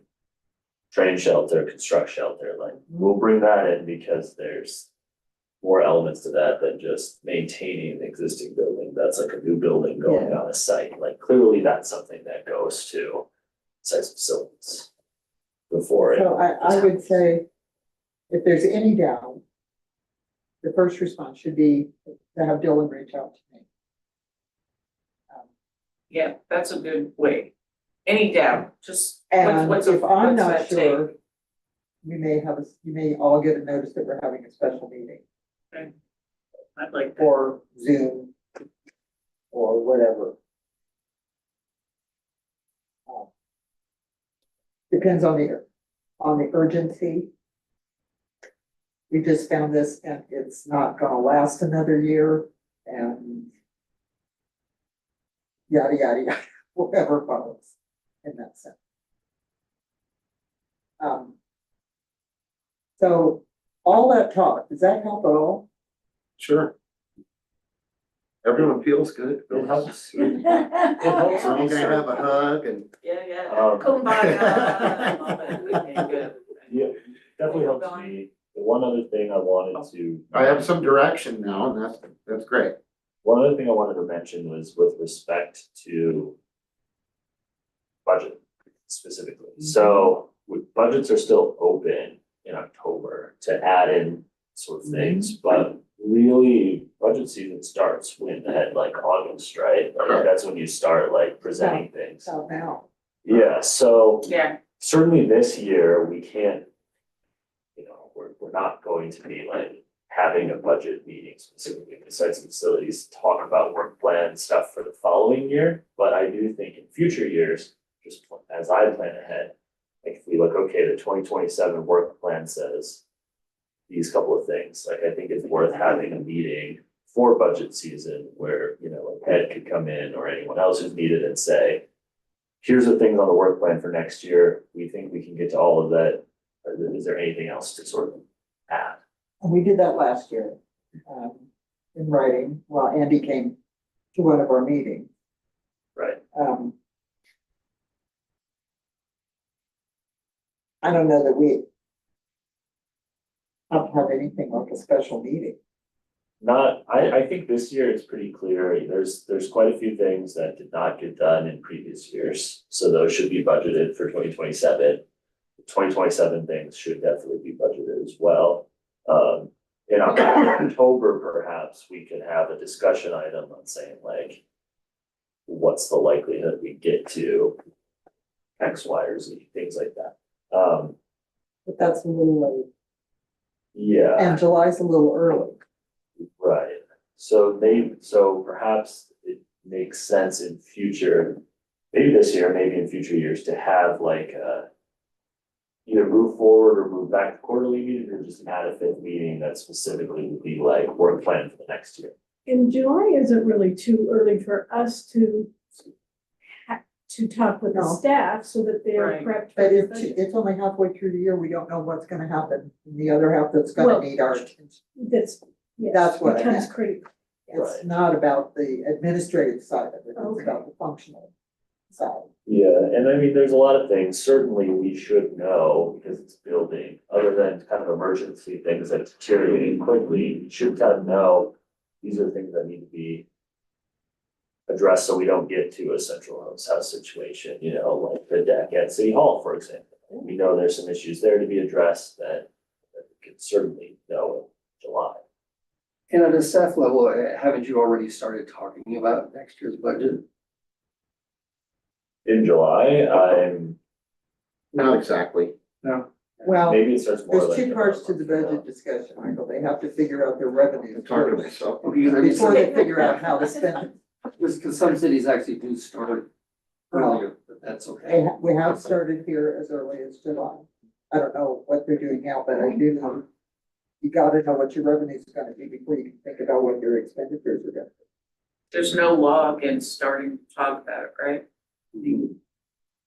train shelter, construct shelter, like we'll bring that in because there's more elements to that than just maintaining an existing building. That's like a new building going on a site. Like clearly that's something that goes to sites and facilities before it. so I would say, if there's any doubt, the first response should be to have Dylan reach out to me. Yeah, that's a good way. Any doubt, just And what's if I'm what's not that take? sure, you may all get a notice that we're having a special meeting, I'd like that. or Zoom, or whatever. Depends on the urgency. We just found this, and it's not gonna last another year, and yada, yada, yada. whoever follows in that sense. So all that talk, does that help at all? Sure. Everyone feels good. It helps. We're all gonna have a hug and. Yeah. Um, Kumbaya. I love it. Okay, good. Yeah, definitely helps me. The one other thing I wanted to. I have some direction now and that's great. One other thing I wanted to mention was with respect to budget specifically. So budgets are still open in October to add in sort of things, but really budget season starts when like August, right? Like that's when you start like presenting things. So now, Yeah, so Yeah, certainly this year, we can't, we're not going to be like having a budget meeting specifically for sites and facilities, to talk about work plan stuff for the following year. But I do think in future years, just as I plan ahead, like if we look, okay, the 2027 work plan says these couple of things, like I think it's worth having a meeting for budget season where, like Ed could come in or anyone else who's needed and say, here's the things on the work plan for next year. We think we can get to all of that. Is there anything else to sort of add? and we did that last year, in writing, while Andy came to one of our meetings. Right. I don't know that we have anything like a special meeting. I think this year it's pretty clear. There's quite a few things that did not get done in previous years. So those should be budgeted for 2027. 2027 things should definitely be budgeted as well. In October, perhaps we could have a discussion item on saying like, what's the likelihood we get to X, Y, or Z, things like that. But that's a little late, Yeah. and July's a little early. Right, so perhaps it makes sense in future, maybe this year, maybe in future years, to have like either move forward or move back to quarterly meetings, or just add a fifth meeting that specifically would be like work plan for the next year. In July isn't really too early for us to talk with the No. staff so that they are Right. prepped. for But the it's, budget. it's only halfway through the year, we don't know what's gonna happen, in the other half that's gonna Well, need our attention. That's, yes, That's what I becomes meant. critical. It's Right. not about the administrative side of it, it's Okay. about the functional side. Yeah, and I mean, there's a lot of things, certainly we should know, because it's building, other than kind of emergency things that deteriorating quickly, we should kind of know. These are things that need to be addressed so we don't get to a central house situation, like the deck at City Hall, for example. We know there's some issues there to be addressed that we could certainly know in July. And at a staff level, haven't you already started talking about next year's budget? In July, I'm, Not exactly. No. Well, maybe it starts more there's like. two parts to the budget discussion, Michael, they have to figure out their revenues I'm talking to first, myself. before they figure out how to spend it. Because some cities actually do start earlier, but that's okay. We have started here as early as July. I don't know what they're doing now, but I do know you gotta know what your revenues are gonna be before you can think about what your expenditures are gonna be. there's no law against starting to talk about it, right?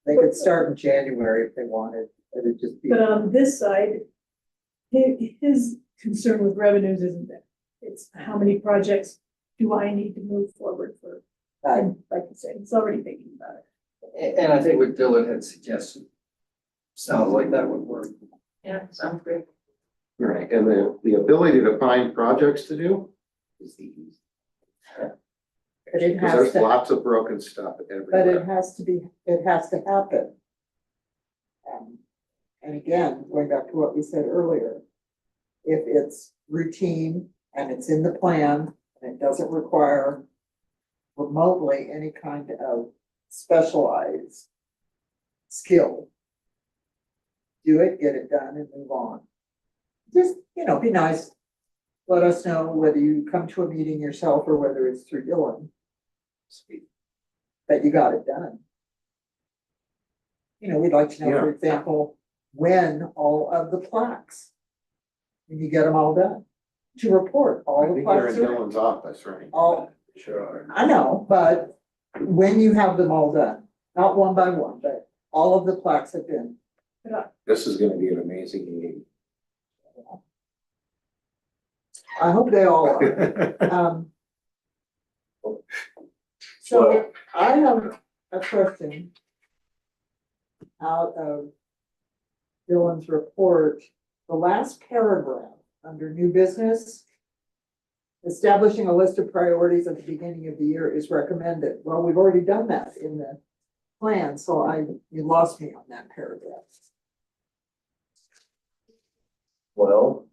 They could start in January if they wanted, but it'd just be. But on this side, his concern with revenues isn't that. It's how many projects do I need to move forward for? And like you said, he's already thinking about it. And I think what Dylan had suggested sounds like that would work. Yeah, sounds great. Right, and the ability to find projects to do is the easy. But it Because has there's to, lots of broken stuff but it everywhere. has to be, it has to happen. And again, going back to what we said earlier, if it's routine and it's in the plan and it doesn't require remotely any kind of specialized skill, do it, get it done and move on. Just, be nice. Let us know whether you come to a meeting yourself or whether it's through Dylan. That you got it done. We'd like to know, for example, when all of the plaques, when you get them all done, to report I all the think you're plaques in are, Dylan's office, right? all, Sure are. I know, but when you have them all done, not one by one, but all of the plaques have been. This is gonna be an amazing meeting. I hope they all are. So I have a question out of Dylan's report, the last paragraph under new business. Establishing a list of priorities at the beginning of the year is recommended. Well, we've already done that in the plan, so you lost me on that paragraph. Well,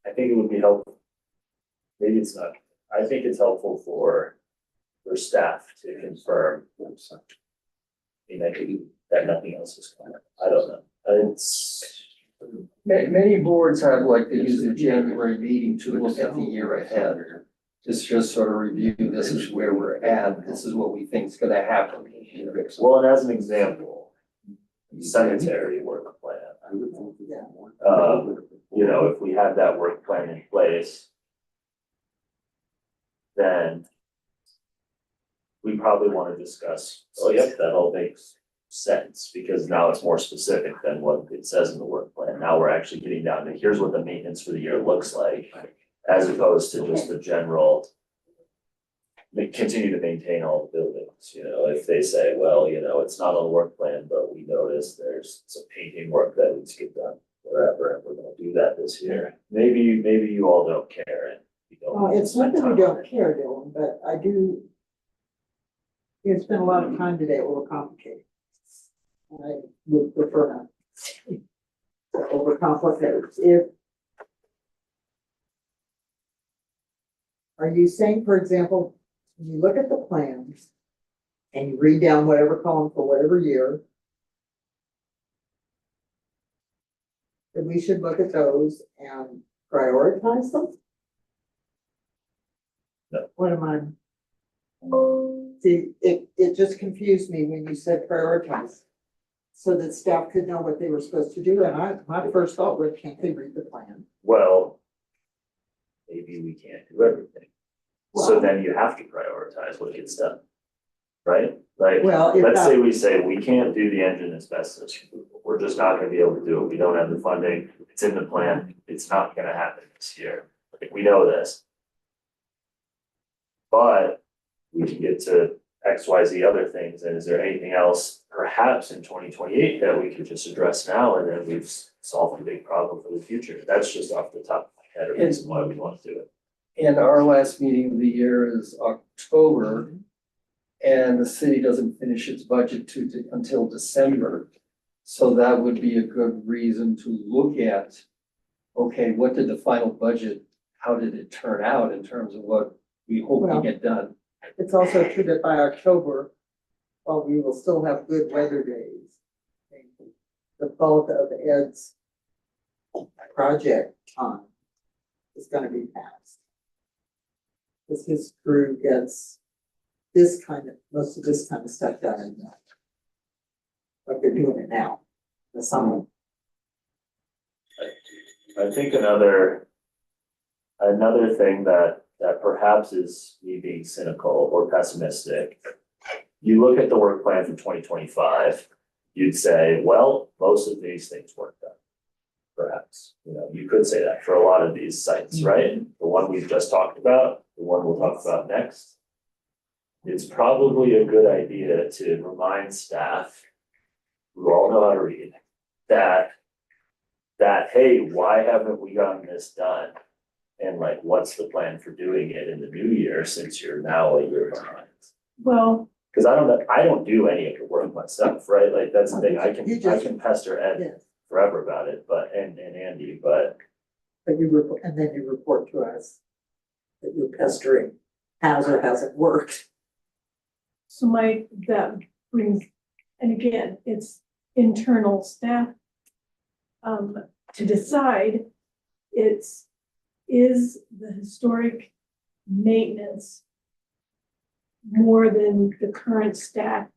I think it would be helpful. Maybe it's not, I think it's helpful for staff to confirm. I mean, I think that nothing else is coming, I don't know, it's. Many boards have like, they use their January meeting to look at the year ahead. Just sort of review, this is where we're at, this is what we think is gonna happen. Well, and as an example, cemetery work plan, you know, if we had that work plan in place, then we probably want to discuss, oh, yep, that all makes sense, because now it's more specific than what it says in the work plan. Now we're actually getting down to, here's what the maintenance for the year looks like, as opposed to just the general continue to maintain all the buildings, you know, if they say, well, you know, it's not on the work plan, but we noticed there's some painting work that needs to get done, whatever, and we're gonna do that this year. Maybe you all don't care and you don't. It's not that we don't care, Dylan, but I do. We've spent a lot of time today overcomplicating. I would prefer not to overcomplicate. Are you saying, for example, when you look at the plans and you read down whatever column for whatever year, that we should look at those and prioritize them? No. What am I? See, it just confused me when you said prioritize. So that staff could know what they were supposed to do, and my first thought was, can't they read the plan? Well, maybe we can't do everything. So Well- then you have to prioritize what gets done. Right? Like, Well, if let's that- say we say we can't do the engine asbestos. We're just not gonna be able to do it. We don't have the funding. It's in the plan. It's not gonna happen this year. Like, we know this. But we can get to X, Y, Z other things. And is there anything else perhaps in 2028 that we could just address now and then we've solved a big problem for the future? That's just off the top of my head, a reason why we want to do it. And our last meeting of the year is October. And the city doesn't finish its budget until December. So that would be a good reason to look at, okay, what did the final budget, how did it turn out in terms of what we hope Well- to get done? It's also true that by October, while we will still have good weather days, the bulk of Ed's project time is gonna be passed. Because his crew gets most of this kind of stuff done in that. But they're doing it now, the summer. I think another thing that perhaps is me being cynical or pessimistic. You look at the work plan for 2025, you'd say, well, most of these things weren't done. Perhaps, you know, you could say that for a lot of these sites, right? The one we've just talked about, the one we'll talk about next. It's probably a good idea to remind staff, who all know how to read, that, hey, why haven't we gotten this done? And like, what's the plan for doing it in the new year, since you're now a year behind? Well, Cause I don't do any of the work myself, right? Like, that's the thing, I You can just- pester Ed Yes, forever about it, but, and Andy, but. but and then you report to us that your pestering has or hasn't worked. so that brings, and again, it's internal staff. To decide, is the historic maintenance more than the current staff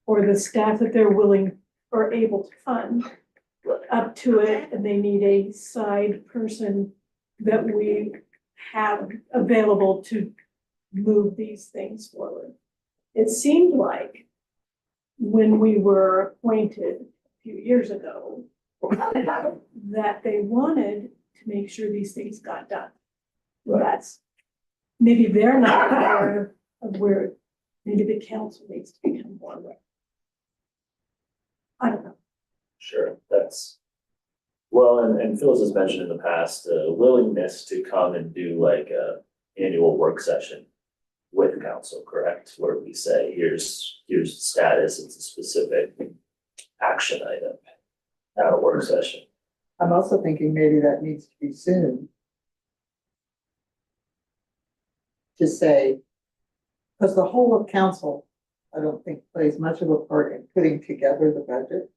or the staff that they're willing or able to fund up to it, and they need a side person that we have available to move these things forward. It seemed like when we were appointed a few years ago, that they wanted to make sure these things got done. Right. That's, maybe they're not aware of where, maybe the council needs to become more aware. I don't know. Sure, that's. Well, and Phyllis has mentioned in the past, willingness to come and do like a annual work session with council, correct? Where we say, here's the status, it's a specific action item at a work session. I'm also thinking maybe that needs to be soon. To say, because the whole of council, I don't think plays much of a part in putting together the budget.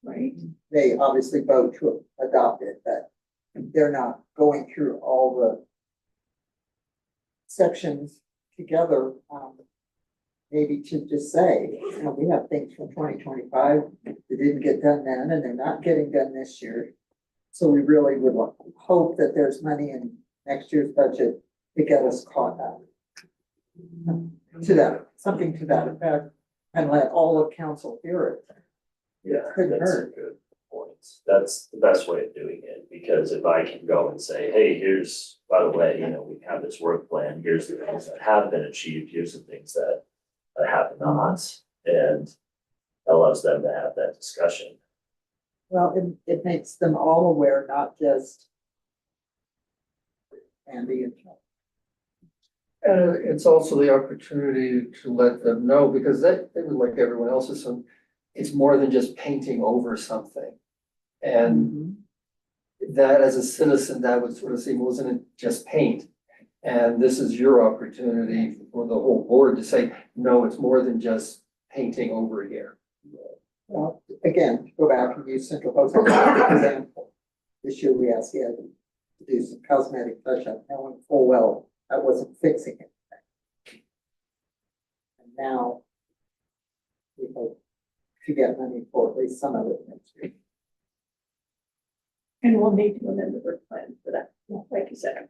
Right? They obviously vote to adopt it, but they're not going through all the sections together. Maybe to just say, you know, we have things from 2025 that didn't get done then, and they're not getting done this year. So we really would hope that there's money in next year's budget to get us caught up. To that, something to that effect, and let all of council hear it. Yeah, Couldn't that's a hurt. good point. That's the best way of doing it, because if I can go and say, hey, here's, by the way, you know, we have this work plan, here's the things that have been achieved, here's the things that have not, and allows them to have that discussion. Well, it makes them all aware, not just Andy and Chuck. And it's also the opportunity to let them know, because they would like everyone else is some, it's more than just painting over something. And that as a citizen, that would sort of seem, wasn't it just paint? And this is your opportunity for the whole board to say, no, it's more than just painting over here. Well, again, to go back and use Central Hudson as an example. This year we asked Ed to do some cosmetic touch-up, knowing full well that wasn't fixing anything. And now we hope to get money for at least some of it next year. And we'll need to amend the work plan for that, like you said.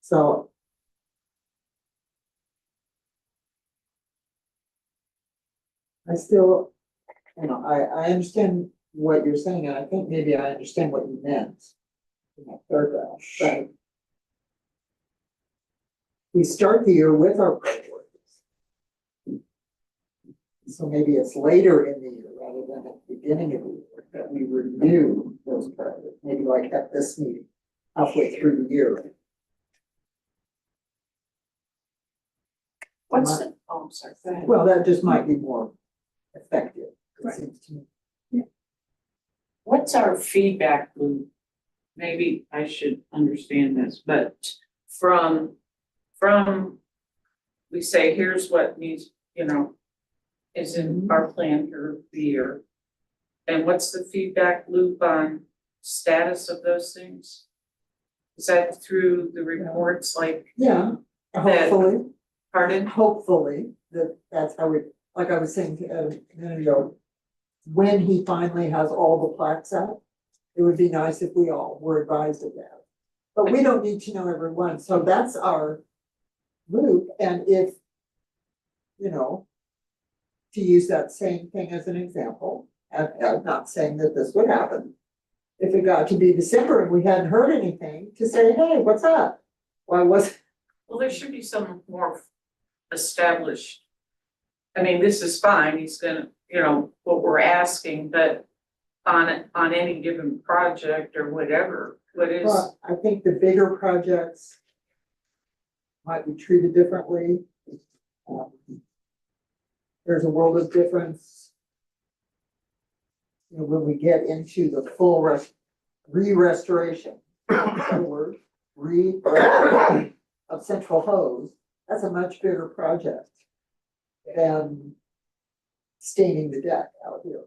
So I still, you know, I understand what you're saying, and I think maybe I understand what you meant in that paragraph, but we start the year with our priorities. So maybe it's later in the year rather than at the beginning of the year that we review those priorities, maybe like at this meeting, halfway through the year. What's the, oh, I'm sorry, go ahead. Well, that just might be more effective, it Right. seems to me. What's our feedback loop? Maybe I should understand this, but from, we say, here's what needs, you know, is in our plan for the year. And what's the feedback loop on status of those things? Is that through the reports, like, Yeah, That- hopefully. pardon? Hopefully, that's how we, like I was saying to Ed a minute ago, when he finally has all the plaques out, it would be nice if we all were advised of that. But we don't need to know everyone, so that's our loop, and if, you know, to use that same thing as an example, and I'm not saying that this would happen. If it got to be December and we hadn't heard anything, to say, hey, what's up? Why was, Well, there should be some more established. I mean, this is fine, he's gonna, you know, what we're asking, but on any given project or whatever, what is, well, I think the bigger projects might be treated differently. Um, There's a world of difference. You know, when we get into the full re-restoration, that word, of Central Hose, that's a much bigger project than staining the deck out here.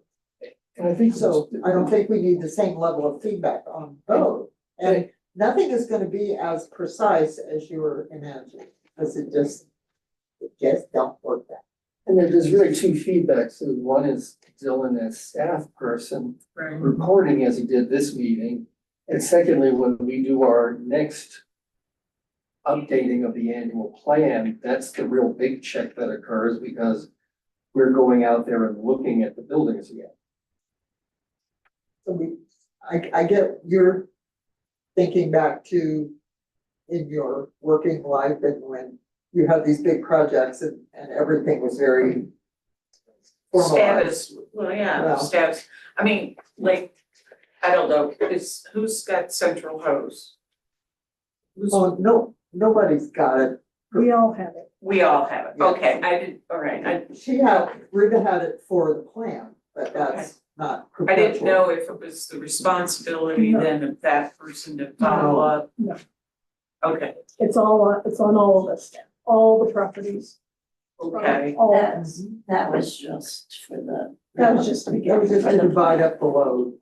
And I think So I don't think we need the same level of feedback on both. And nothing is gonna be as precise as you were imagining, because it just don't work that. And there's really two feedbacks. One is Dylan as staff person right, reporting as he did this meeting. And secondly, when we do our next updating of the annual plan, that's the real big check that occurs because we're going out there and looking at the buildings again. So I get your thinking back to in your working life and when you had these big projects and everything was very formalized. Status, well, yeah, Well. status, I mean, like, I don't know, who's got central hose? Who's, Oh, no, nobody's got it. We all have it. we all have it, Yes. okay, I did, all right, Rita had it for the plan, but that's not I perpetual. didn't know if it was the responsibility No. then of that person to follow up. No. Okay, It's on all of us, all the properties. okay, All of That, us. that was just for the. That was just to begin. That was just to divide up the load.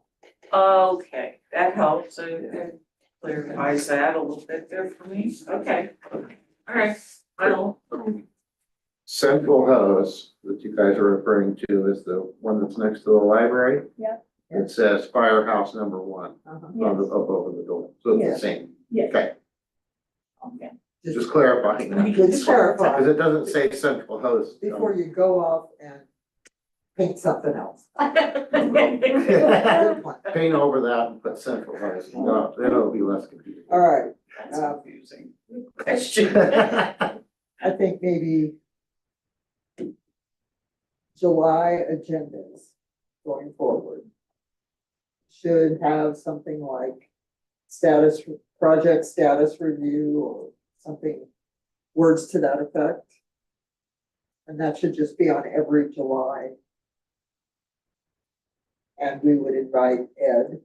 okay, that helps, it clarifies that a little bit there for me, okay. All right, well, Central hose that you guys are referring to is the one that's next to the library. Yeah. It says firehouse number 1 Uh-huh. on the, up over the door, so it's Yes. the same. Yes. Okay, Okay. just clarifying that, Good to clarify. because it doesn't say central hose. Before you go off and paint something else. Good point. Paint over that and put central hose, no, then it'll be less confusing. All right, that's confusing. Question. I think maybe July agendas going forward should have something like project status review or something, words to that effect. And that should just be on every July. And we would invite Ed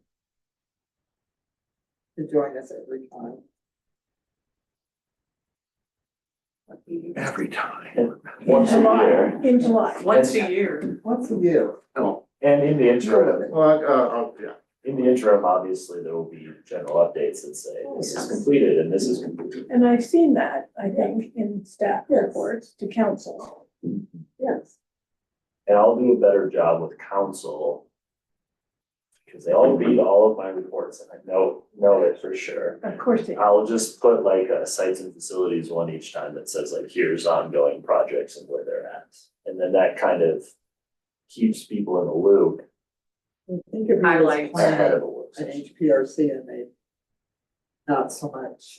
to join us every time. Every time. In Once a July, year. in July. Once a year, Once a year. Oh, And in the interim, well, yeah, in the interim, obviously, there will be general updates that say this is completed and this is completed. And I've seen that, I think, in staff Yes. reports to council. Yes. And I'll do a better job with council. Because they all read all of my reports and I know it for sure. Of course, they I'll just put like a sites and facilities one each time that says like, here's ongoing projects and where they're at. And then that kind of keeps people in the loop I think of I it like as ahead planning of a work an session. HPRC and they, not so much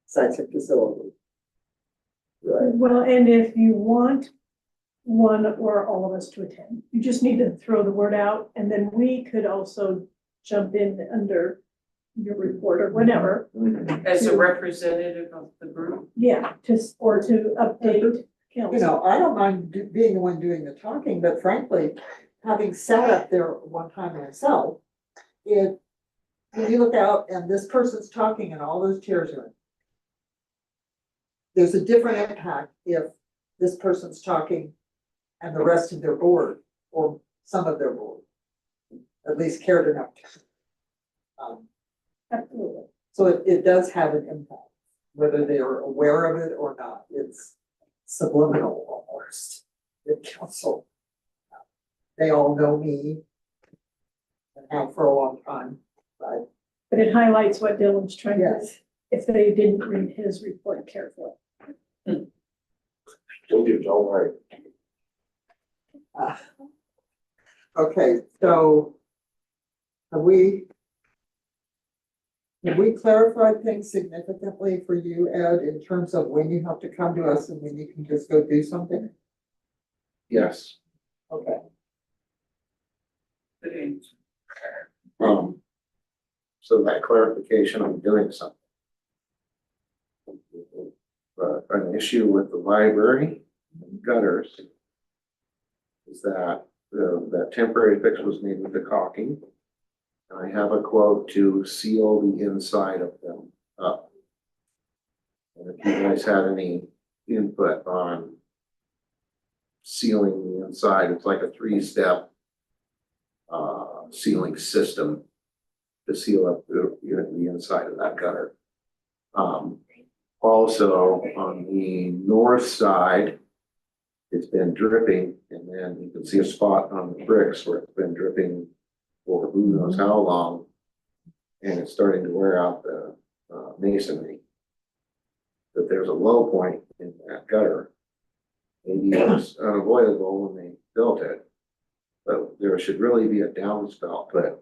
sites and facilities. Right. Well, and if you want one or all of us to attend, you just need to throw the word out, and then we could also jump in under your report or whatever. as a representative of the group. Yeah, or to update You council. know, I don't mind being the one doing the talking, but frankly, having sat up there one time myself, when you look out and this person's talking and all those chairs are in, there's a different impact if this person's talking and the rest of their board, or some of their board, at least cared enough to. Absolutely. So it does have an impact, whether they are aware of it or not. It's subliminal almost in council. They all know me and have for a long time, but But it highlights what Dylan's trying to, yes. if they didn't read his report carefully. Don't worry. Okay, so have we clarified things significantly for you, Ed, in terms of when you have to come to us and when you can just go do something? yes. Okay. So that clarification on doing something. An issue with the library and gutters is that that temporary fix was made with the caulking. And I have a quote to seal the inside of them up. And if you guys had any input on sealing the inside, it's like a 3-step sealing system to seal up the inside of that gutter. Also, on the north side, it's been dripping, and then you can see a spot on the bricks where it's been dripping for who knows how long. and it's starting to wear out the masonry. That there's a low point in that gutter. Maybe it was unavoidable when they built it. But there should really be a downspout put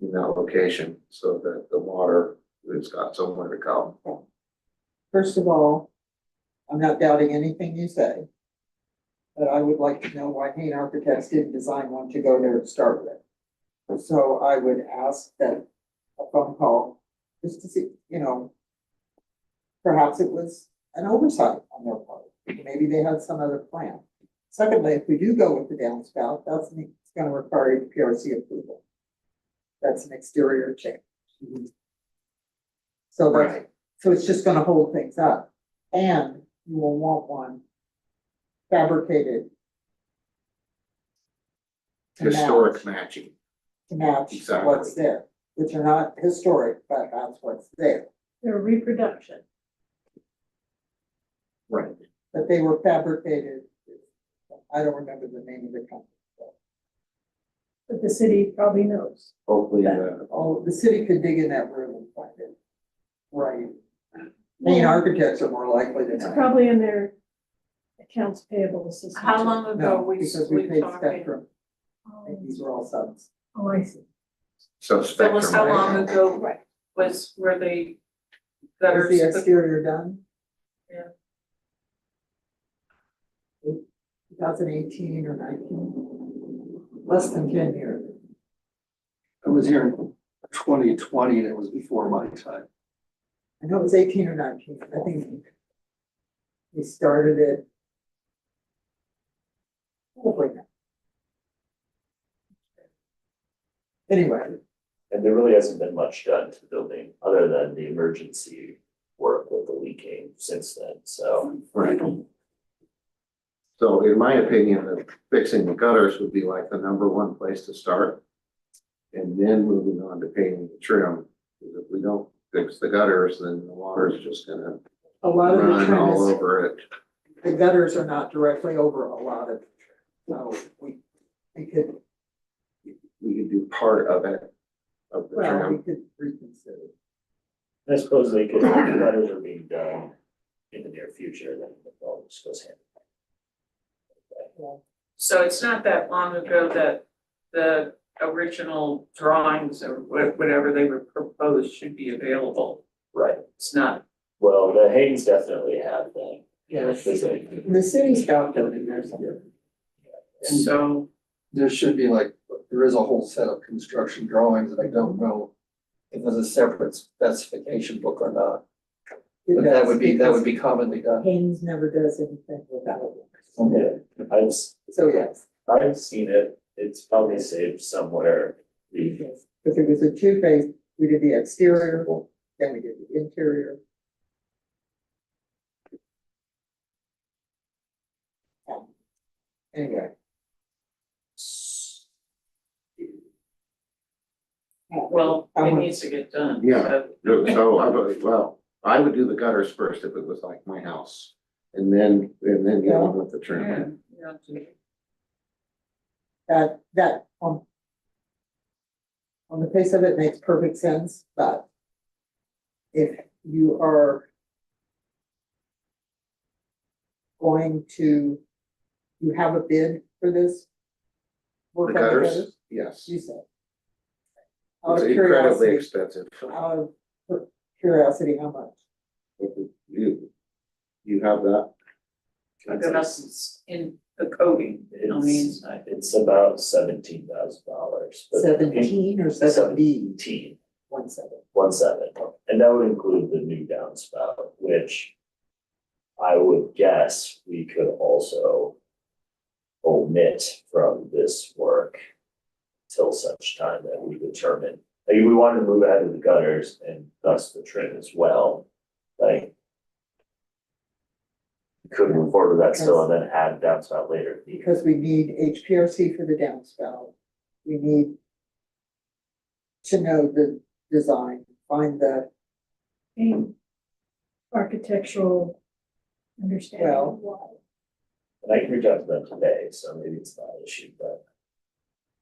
in that location so that the water has got somewhere to go. First of all, I'm not doubting anything you say. But I would like to know why Hain Architects didn't design one to go there to start with. So I would ask that a phone call, just to see, perhaps it was an oversight on their part. Maybe they had some other plan. Secondly, if we do go with the downspout, it's gonna require PRC approval. That's an exterior change. So so it's just gonna hold things up. And you will want one fabricated to Historic match- matching. to match Exactly. what's there, which are not historic, but that's what's there. Their reproduction. Right. But they were fabricated, I don't remember the name of the company. But the city probably knows. Hopefully, Oh, the city could dig in that room and find it. Right. Main architects are more likely to It's know. probably in their accounts payable system. How long ago No, we because we paid talking? Spectrum, Oh, these are all subs. I see. so That Spectrum. was how long right? ago Right. was where they Is gutters the put- exterior done? Yeah. 2018 or 19, less than 10 years. I was here in 2020 and it was before my time. I know it was 18 or 19, I think we started it. Hopefully not. Anyway, And there really hasn't been much done to the building, other than the emergency work with the leaking since then, so. Right. So in my opinion, fixing the gutters would be like the number one place to start. And then moving on to painting the trim. Because if we don't fix the gutters, then the water's just gonna a lot of the run trim all is, over it. the gutters are not directly over a lot of, so we could, We could do part of it, of the well, we trim. could reconsider. I suppose they could, the letters are being done in the near future, then it all just goes hand. So it's not that long ago that the original drawings or whatever they were proposed should be available. Right, It's not. well, the Haynes definitely have them. Yes. Because they- The city's got them in there somewhere. So There should be there is a whole set of construction drawings and I don't know if there's a separate specification book or not. But that would be commonly done. Haynes never does anything without it. Yeah, So yes, I've seen it, it's probably saved somewhere. yes, because it was a two-phase, we did the exterior, then we did the interior. Anyway. well, it needs to get done. Yeah. So I would do the gutters first if it was like my house. And then get on with the trim. Yeah, yeah. That on the face of it makes perfect sense, but if you are going to, you have a bid for this? The Work on gutters, yes. You said. Out It's of incredibly curiosity, expensive. out of curiosity, how much? You have that? Look at us in the coating on the inside. It's about $17,000. but 17 or 70? 17, 17. 17, and that would include the new downspout, which I would guess we could also omit from this work till such time that we determine, like, if we wanted to move ahead with the gutters and thus the trim as well, like, we could move forward with that still and then add downspout later. Because we need HPRC for the downspout. We need to know the design, find the, And architectural understanding Well- of why. And I can reach out to them today, so maybe it's not an issue, but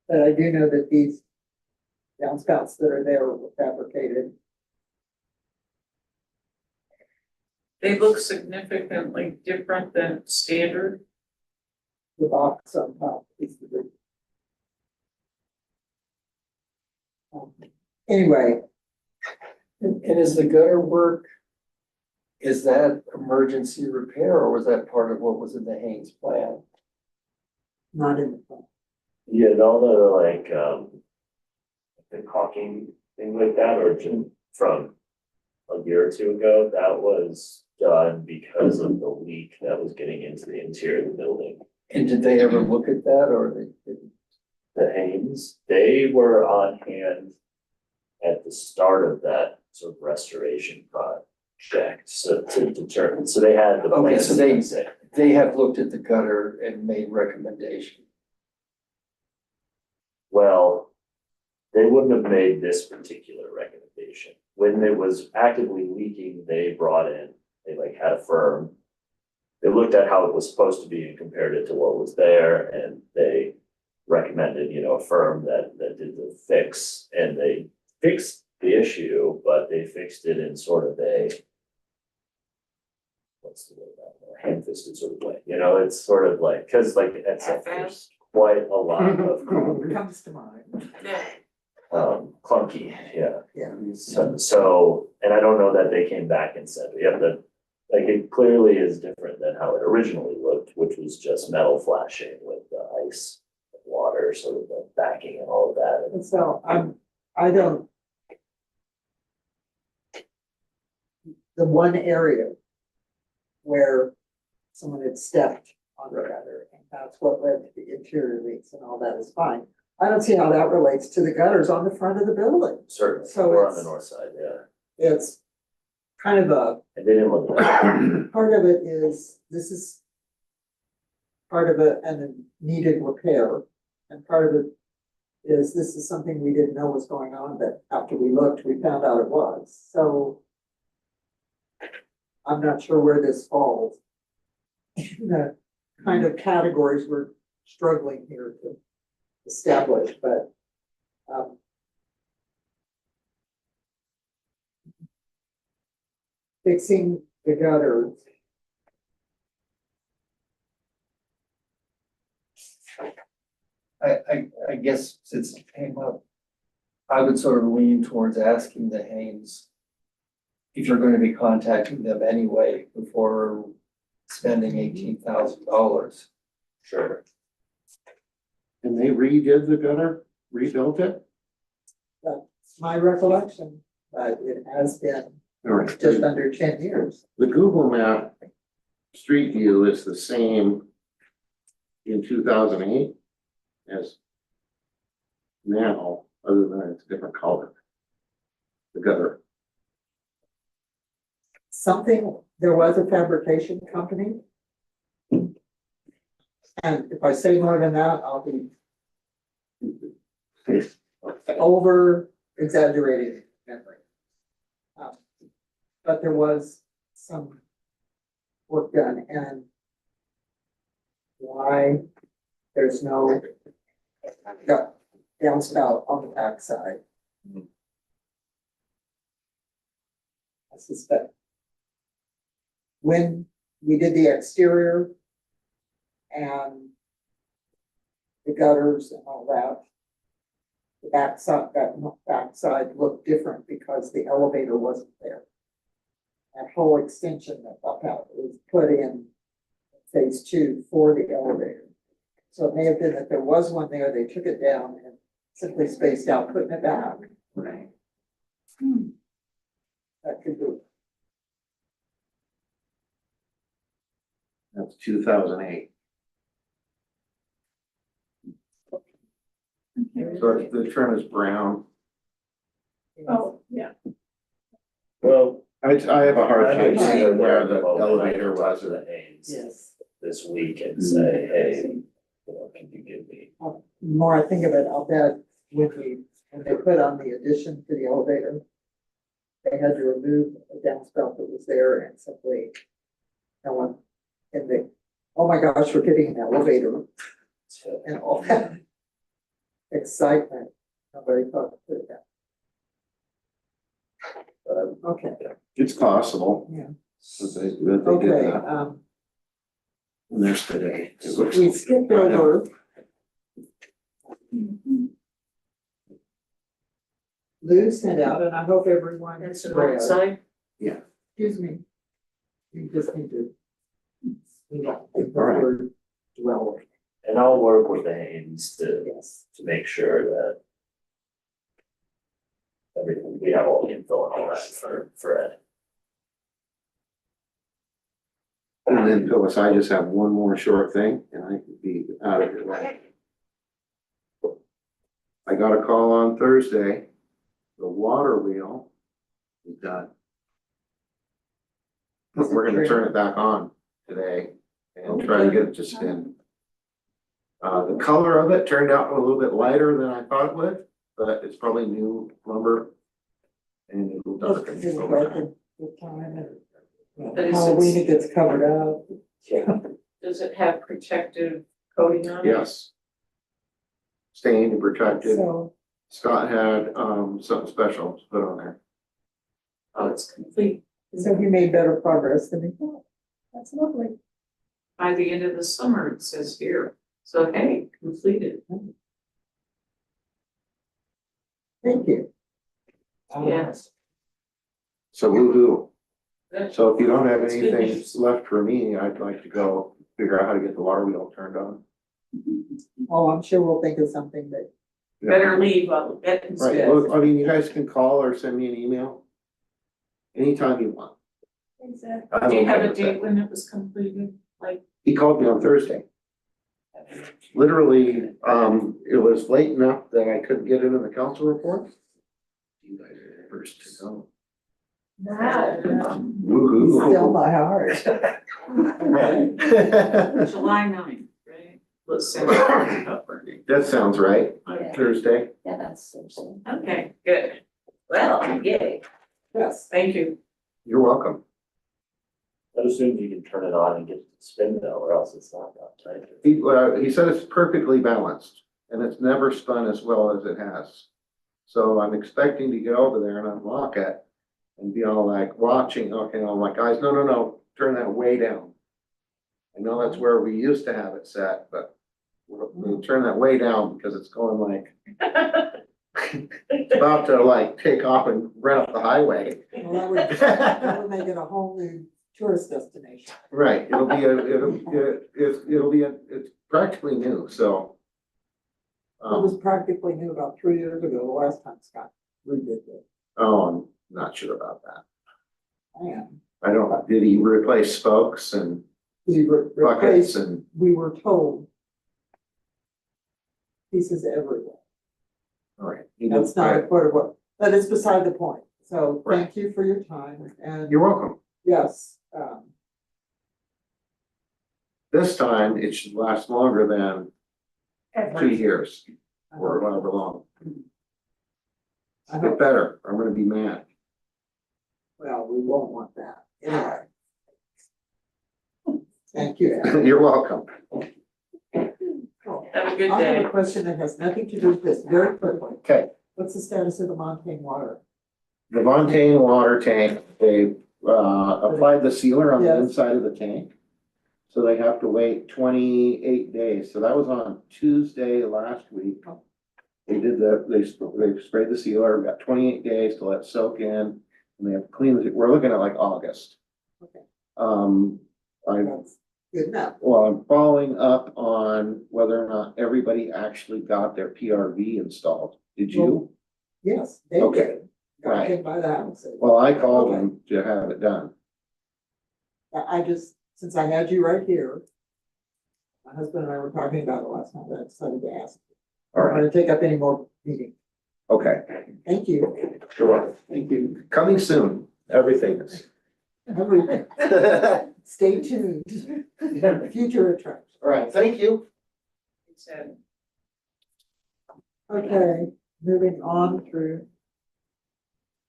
but I do know that these downspouts that are there were fabricated. They look significantly different than standard. The box on top is the big. Anyway, And is the gutter work, is that emergency repair or was that part of what was in the Haynes plan? not in the front. Yeah, and all the like, the caulking thing like that, or just from a year or two ago, that was done because of the leak that was getting into the interior of the building. And did they ever look at that or they didn't? The Haynes, they were on hand at the start of that sort of restoration project, so to determine, so they had the Okay, plans. so they- to say, They have looked at the gutter and made recommendation. well, they wouldn't have made this particular recommendation. When it was actively leaking, they brought in, they like had a firm. They looked at how it was supposed to be and compared it to what was there, and they recommended, a firm that did the fix, and they fixed the issue, but they fixed it in sort of a, what's the word, ham-fisted sort of way, it's sort of like, cause like at some, there's quite a lot of Comes to mind. clunky, yeah. Yeah. So, and I don't know that they came back and said, we have to, like, it clearly is different than how it originally looked, which was just metal flashing with the ice, water, sort of the backing and all of that. And so I don't. The one area where someone had stepped on the gutter, and that's what led to the interior leaks and all that is fine. I don't see how that relates to the gutters on the front of the building. Certainly, So we're on it's- the north side, yeah. It's kind of a, And they didn't look at that. part of it is, this is part of it and a needed repair, and part of it is this is something we didn't know was going on, but after we looked, we found out it was, so I'm not sure where this falls. The kind of categories we're struggling here to establish, but fixing the gutters. I guess since it came up, I would sort of lean towards asking the Haynes if you're going to be contacting them anyway before spending $18,000. Sure. And they redid the gutter, rebuilt it? That's my recollection, but it has been All right. just under 10 years. The Google map street view is the same in 2008 as now, other than it's a different color. The gutter. There was a fabrication company. And if I say more than that, I'll be over exaggerating memory. But there was some work done, and why there's no downspout on the backside. I suspect when we did the exterior and the gutters and all that, the backside looked different because the elevator wasn't there. That whole extension that up out was put in phase 2 for the elevator. So it may have been that there was one there, they took it down and simply spaced out, putting it back. Right. That could be. That's 2008. So the term is brown. Oh, yeah. Well. I have a hard time I seeing where the would elevator talk was. to the Haynes Yes. this week and say, hey, can you give me? The more I think of it, I'll bet when they put on the addition to the elevator, they had to remove a downspout that was there and simply, no one, and they, oh my gosh, we're getting an elevator and all that excitement. Nobody thought to do that. Okay, It's possible. Yeah. That they did okay, that. And there's today. It looks- we skipped over. Lou sent out, and I hope everyone That's has the read. right side. Excuse me. You just need to. We don't think the All right. word dwelling. And I'll work with the Haynes to Yes. make sure that everything, we have all the info and all that for Ed. And then Phyllis, I just have one more short thing and I can be out of your way. I got a call on Thursday. The water wheel is done. We're gonna turn it back on today and try to get it to spin. The color of it turned out a little bit lighter than I thought it would, but it's probably new lumber. And it'll darken Just over time. darken the time and, But is it- Halloween, it gets covered up. Does it have protective coating on it? Yes. Stained and protected. So, Scott had, something special to put on there. Oh, it's complete. so he made better progress than he thought. That's lovely. By the end of the summer, it says here. So hey, completed. Thank you. Yes. So woo-hoo. Good. So if you don't have That's good anything news. left for me, I'd like to go figure out how to get the water wheel turned on. Oh, I'm sure we'll think of something that, Better leave while the veterans Right, dead. well, I mean, you guys can call or send me an email. Anytime you want. Exactly. I'm Do you have okay a with date that. when it was completed? Like, He called me on Thursday. Literally, it was late enough that I couldn't get it in the council report. You guys are the first to know. wow, Woo-hoo. still my heart. July 9th, right? Let's send it over. That sounds right, Yeah. Thursday. Yeah, that's Thursday. Okay, good. Well, yay. Yes. Thank you. You're welcome. But as soon as you can turn it on and get it to spin though, or else it's not that tight. He said it's perfectly balanced and it's never spun as well as it has. So I'm expecting to get over there and unlock it and be all like watching, okay, I'm like, guys, no, turn that way down. I know that's where we used to have it set, but we'll turn that way down because it's going like, it's about to like take off and run up the highway. Well, that would make it a whole new tourist destination. Right, it's practically new, so. It was practically new about 3 years ago, the last time Scott redid it. Oh, I'm not sure about that. I am. I don't, did he replace spokes and He buckets replaced, and, we were told, pieces everywhere. all right. he That's did- not a quote of what, but it's beside the point. So Right. thank you for your time and You're welcome. yes, This time it should last longer than 2 years or however long. I Get hope, better, or I'm gonna be mad. well, we won't want that. Anyway. Thank you. Al. You're welcome. Have a good I have day. a question that has nothing to do with this, very quickly. Okay. What's the status of the Montane water? The Fontaine water tank, they applied the sealer on the Yes. inside of the tank. So they have to wait 28 days. So that was on Tuesday last week. They did they sprayed the sealer, got 28 days to let it soak in. And they have to clean it. We're looking at like August. Okay. That's good enough. Well, I'm following up on whether or not everybody actually got their PRV installed. Did you? Yes, they Okay. did. Got hit by the house. Well, I called them to have it done. I just, since I had you right here, my husband and I were talking about it last night, I decided to ask. All I'm right, gonna take up any more meeting. okay. Thank you. Sure. Thank you. Coming soon, everything is. Everything. Stay tuned. Future attractions. All right, thank you. Said, Okay, moving on through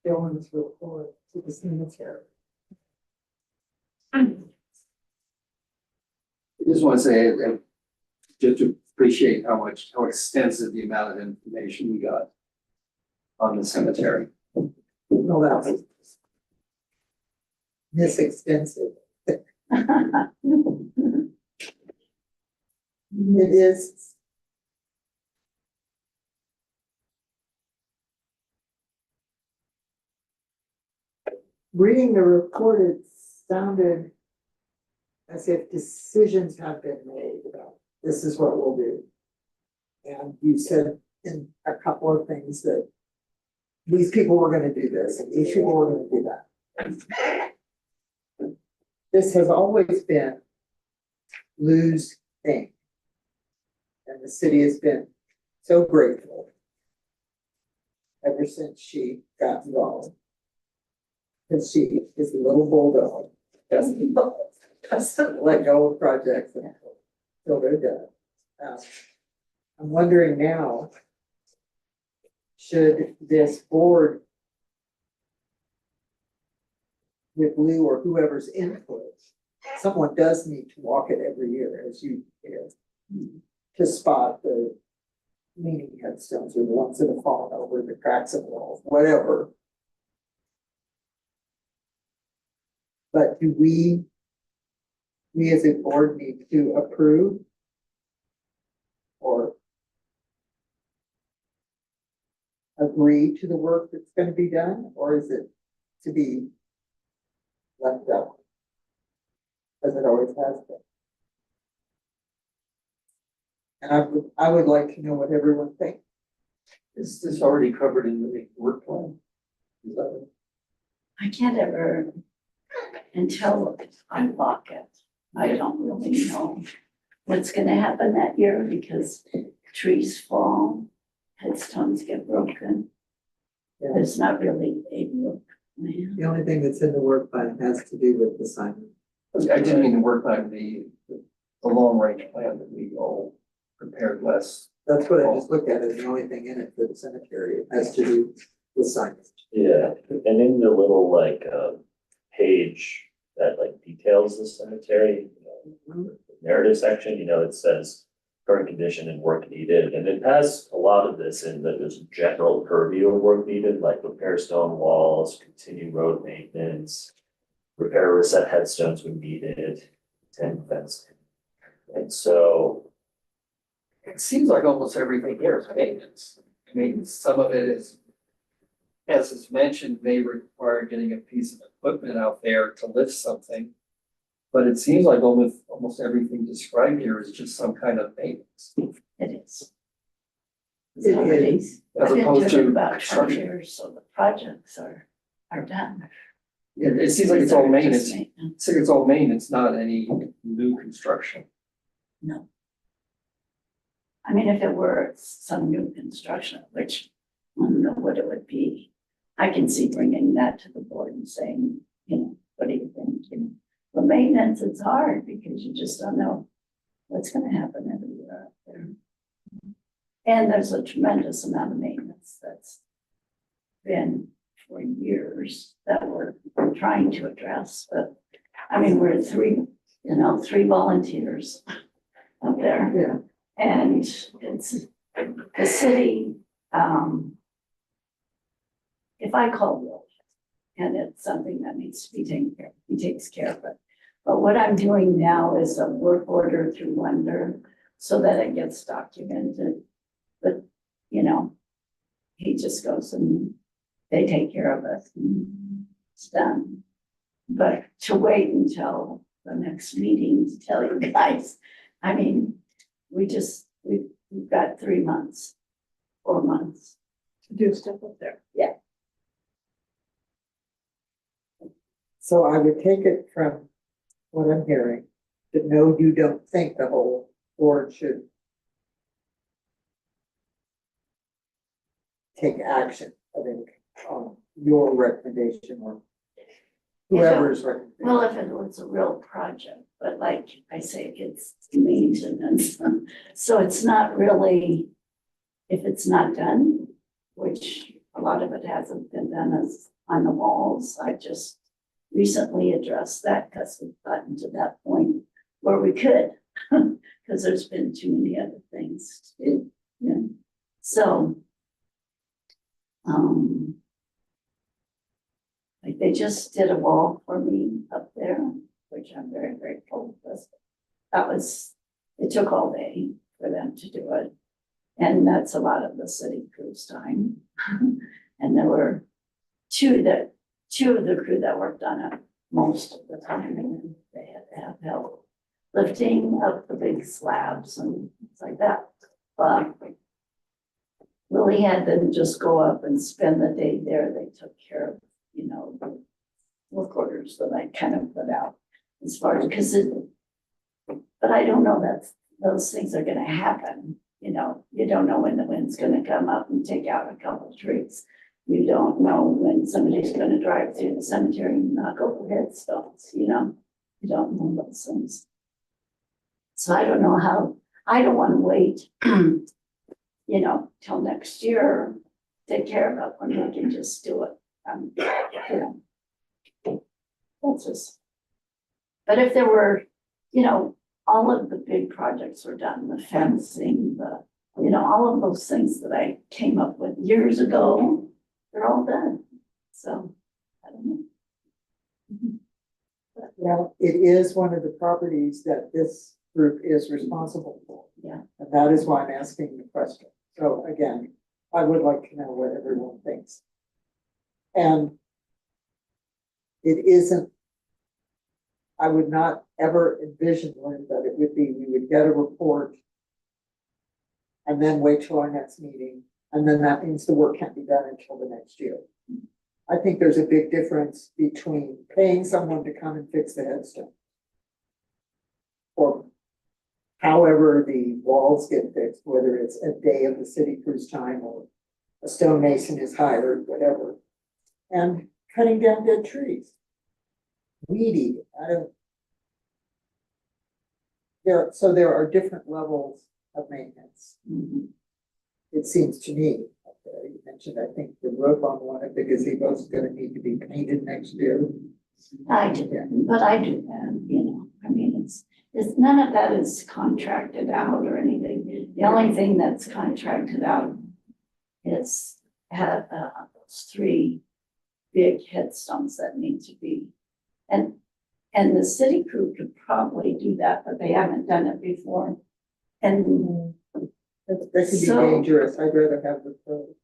Dylan's report to the cemetery. I just want to say, just to appreciate how extensive the amount of information we got. on the cemetery. Well, that's this expensive. It is. Reading the report, it sounded as if decisions have been made about this is what we'll do. And you said in a couple of things that these people were gonna do this, and these people were gonna do that. This has always been Lou's thing. And the city has been so grateful ever since she got involved. Because she is a little bulldog, doesn't let go of projects until they're done. I'm wondering now, should this board with Lou or whoever's input, someone does need to walk it every year, as you know, to spot the leaning headstones or the ones that have fallen over, the cracks in the walls, whatever. But do we as a board need to approve? Or agree to the work that's gonna be done, or is it to be left up? As it always has been. And I would like to know what everyone thinks. Is this already covered in the work plan? Is that it? I can't ever, until I walk it, I don't really know what's gonna happen that year because trees fall, headstones get broken. Yeah. There's not really a work plan. The only thing that's in the work plan has to do with the sign. I didn't mean to work on the long range plan that we all prepared last. That's what I just looked at, is the only thing in it for the cemetery, it has to do with signage. Yeah, and in the little like page that like details the cemetery, the narrative section, it says current condition and work needed, and it has a lot of this in that there's general purview of work needed, like repair stone walls, continue road maintenance, repair or reset headstones when needed, tend fencing. And so, It seems like almost everything here is maintenance. I mean, some of it is, as is mentioned, may require getting a piece of equipment out there to lift something. But it seems like almost everything described here is just some kind of maintenance. It is. It is. As I've been opposed doing to about 20 construction. years, so the projects are done. It seems like it's all These are just maintenance. It's like it's all maintenance, not any new construction. No. I mean, if it were some new construction, which I don't know what it would be, I can see bringing that to the board and saying, what do you think? For maintenance, it's hard because you just don't know what's gonna happen every year out there. And there's a tremendous amount of maintenance that's been for years that we're trying to address, but I mean, we're three volunteers up there. Yeah. And it's the city, if I call Will, and it's something that needs to be taken care of, he takes care of it. But what I'm doing now is a work order through Wonder so that it gets documented. But, he just goes and they take care of it and it's done. But to wait until the next meeting to tell you guys, I mean, we've got 3 months, 4 months. To do stuff up there. So I would take it from what I'm hearing, that no, you don't think the whole board should take action, on your recommendation or whoever's recommendation. Well, if it was a real project, but like I say, it's maintenance. So it's not really, if it's not done, which a lot of it hasn't been done as on the walls, I just recently addressed that because we've gotten to that point where we could, because there's been too many other things to do. So Like they just did a wall for me up there, which I'm very grateful because it took all day for them to do it. And that's a lot of the city crew's time. And there were two of the crew that worked on it most of the time, and they had to have help lifting up the big slabs and things like that. But Lily had them just go up and spend the day there. They took care of, the work orders that I kind of put out as far as, but I don't know that those things are gonna happen. You don't know when the wind's gonna come up and take out a couple of trees. You don't know when somebody's gonna drive through the cemetery and knock over headstones, you don't know those things. So I don't know how, I don't wanna wait, till next year, take care of it when we can just do it. That's just. But if there were, all of the big projects were done, the fencing, all of those things that I came up with years ago, they're all done. So, I don't know. Well, it is one of the properties that this group is responsible for. Yeah. And that is why I'm asking the question. So again, I would like to know what everyone thinks. And it isn't, I would not ever envision, Lynn, that it would be, we would get a report and then wait till our next meeting, and then that means the work can't be done until the next year. I think there's a big difference between paying someone to come and fix the headstone, or however the walls get fixed, whether it's a day of the city crew's time or a stonemason is hired, whatever, and cutting down dead trees. Weed eating, so there are different levels of maintenance. It seems to me, you mentioned, I think the roof on one of the gazebo's is gonna need to be painted next year. I do, but I do that, I mean, it's none of that is contracted out or anything. The only thing that's contracted out is those 3 big headstones that need to be. And the city crew could probably do that, but they haven't done it before. And That could be So- dangerous. I'd rather have the pros.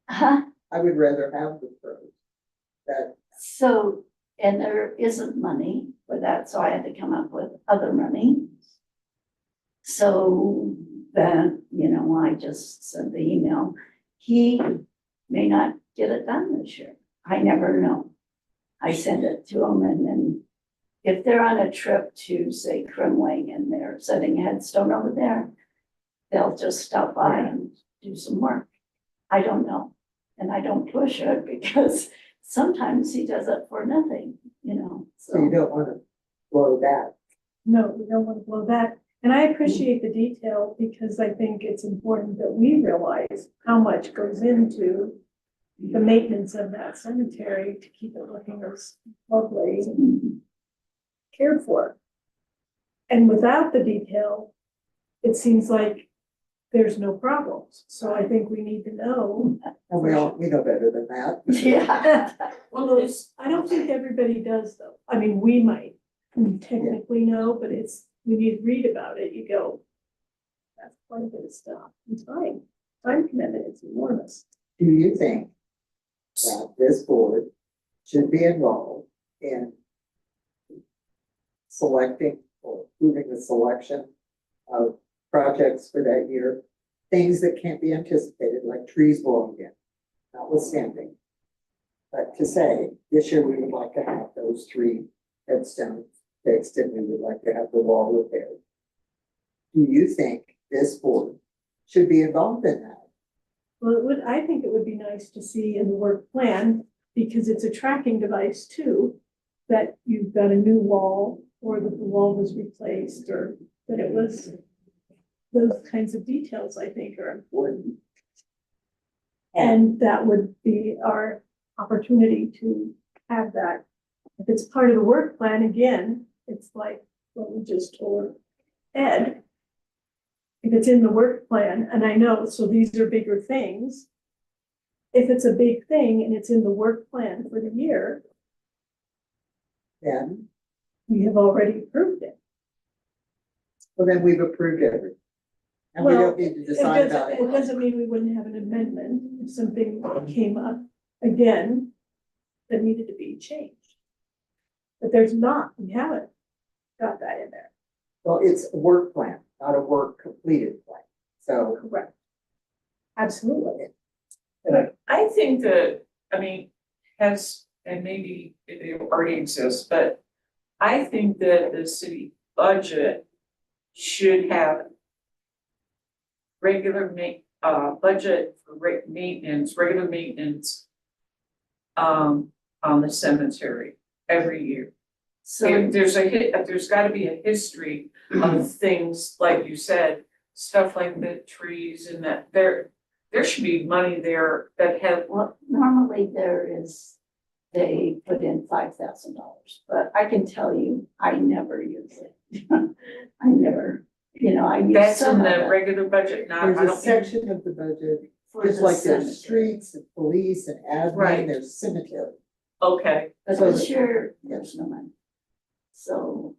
huh? I would rather have the pros. That, So, and there isn't money for that, so I had to come up with other money. So then, I just sent the email. He may not get it done this year. I never know. I send it to him, and then if they're on a trip to, say, Kremling and they're setting a headstone over there, they'll just stop by and do some work. I don't know. And I don't push it because sometimes he does it for nothing, so you don't wanna blow that. No, we don't want to blow that. And I appreciate the detail because I think it's important that we realize how much goes into the maintenance of that cemetery to keep it looking as lovely and cared for. And without the detail, it seems like there's no problems. So I think we need to know. And we know better than that. Yeah. Well, I don't think everybody does though. I mean, we might technically know, but we need to read about it. You go, that's quite a bit of stuff. And time commitment is enormous. Do you think that this board should be involved in selecting or approving the selection of projects for that year? Things that can't be anticipated, like trees blowing in, notwithstanding. But to say, this year we would like to have those 3 headstones fixed and we would like to have the wall repaired. Do you think this board should be involved in that? Well, I think it would be nice to see in the work plan, because it's a tracking device too, that you've got a new wall or that the wall was replaced or that it was, those kinds of details I think are important. And that would be our opportunity to have that. If it's part of the work plan, again, it's like what we just told Ed. If it's in the work plan, and I know, so these are bigger things. if it's a big thing and it's in the work plan for the year, Then, we have already approved it. well, then we've approved everything. And we Well, don't need to decide about It it. doesn't mean we wouldn't have an amendment if something came up again that needed to be changed. But there's not, we haven't got that in there. Well, it's a work plan, not a work completed plan. So, Correct. Absolutely. I think that, I mean, and maybe it already exists, but I think that the city budget should have budget for regular maintenance on the cemetery every year. So, If there's gotta be a history of things, like you said, stuff like the trees and that, there should be money there that have, well, normally they put in $5,000, but I can tell you, I never use it. I never, I use that's some in of the it regular budget, not, I there's a don't. section of the budget, for just the like there's cemetery. streets and police and admin, Right. there's cemetery. Okay, But So this year, there's no money. So,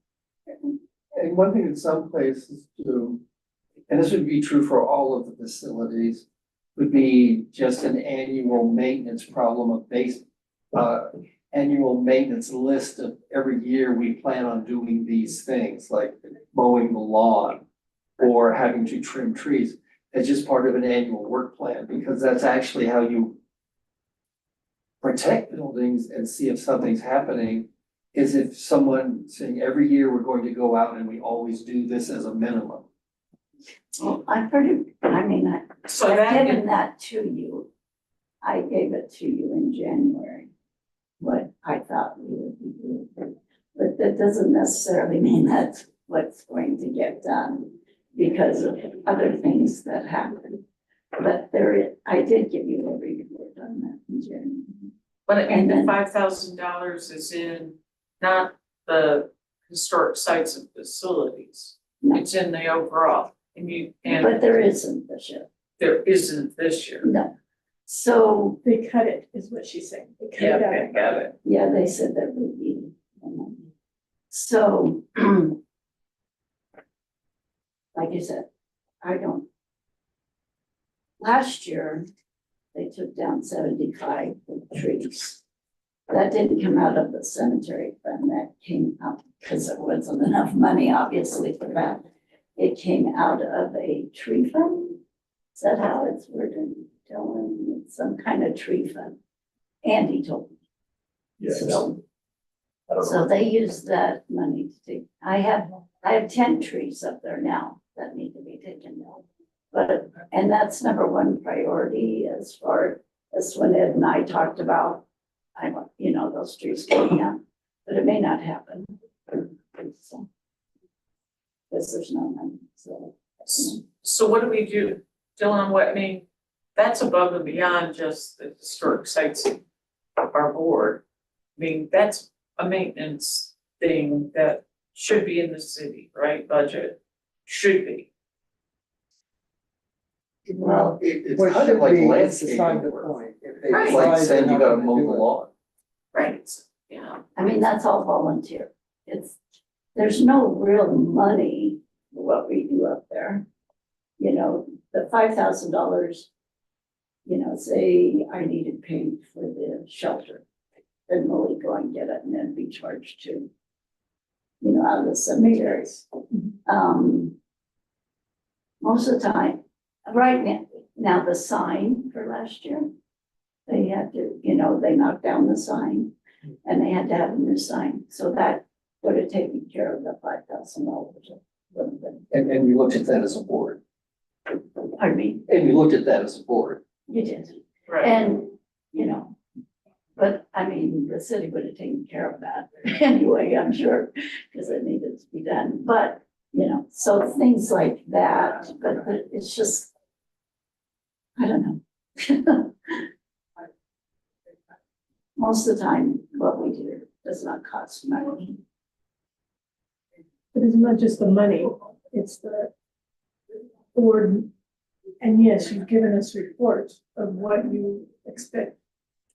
And one thing in some places too, and this would be true for all of the facilities, would be just an annual maintenance problem of annual maintenance list of every year we plan on doing these things, like mowing the lawn or having to trim trees. It's just part of an annual work plan, because that's actually how you protect buildings and see if something's happening, is if someone saying every year we're going to go out and we always do this as a minimum. well, I've heard it, so I've that, given that to you. I gave it to you in January, what I thought we would be doing. But that doesn't necessarily mean that's what's going to get done because of other things that happen. But I did give you a report on that in January. but I mean, And the then- $5,000 is in not the historic sites and facilities. No. It's in the overall, and But there isn't this year, there isn't this year. no. So, They cut it, is what she's saying. They cut Yeah, it out. okay, got it. yeah, they said there would be. So, like I said, last year, they took down 75 trees. That didn't come out of the cemetery fund, that came out, because there wasn't enough money, obviously, for that. It came out of a tree fund. Is that how it's worded, Dylan? It's some kind of tree fund. Andy told me. Yeah, So, I don't know. so they use that money to take, I have 10 trees up there now that need to be taken down. But, and that's number one priority as far as when Ed and I talked about, I want, those trees coming down, but it may not happen. So, because there's no money, so. So what do we do, Dylan, that's above and beyond just the historic sites of our board. That's a maintenance thing that should be in the city, right, budget, should be. Well, It's What kind should of like be is landscaping decide the work. point. If they Right. It's like decide saying they're you not gotta gonna mow the do it. lawn. Right. that's all volunteer. There's no real money for what we do up there. The $5,000, say I needed paint for the shelter. Then we'll go and get it and then be charged to, out of the cemeteries. Most of the time, right now the sign for last year, they had to, they knocked down the sign and they had to have a new sign. So that would have taken care of the $5,000. And we looked at that as a board. Pardon me, And we looked at that as a board. you did. Right, And, but the city would have taken care of that anyway, I'm sure, because it needed to be done. But, so things like that, but it's just, I don't know. Most of the time, what we do does not cost money. But it's not just the money, it's the board. And yes, you've given us reports of what you expect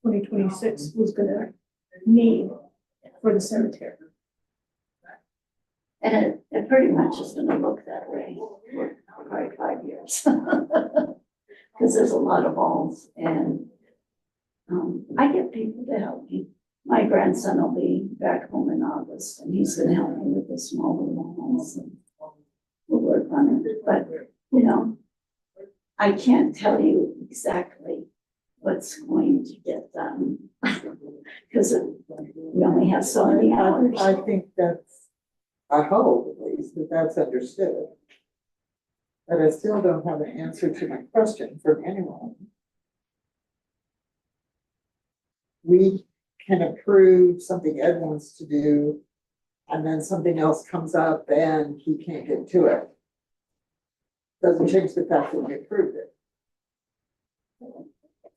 2026 was gonna need for the cemetery. And it pretty much is gonna look that way for probably 5 years. Cause there's a lot of holes and, I get people to help me. My grandson will be back home in August and he's gonna help me with the small little holes and we'll work on it, but, you know, I can't tell you exactly what's going to get done. Cause we only have so many hours. I think that's, I hope at least that that's understood. But I still don't have an answer to my question from anyone. We can approve something Ed wants to do, and then something else comes up and he can't get to it. Doesn't change the fact that we approved it.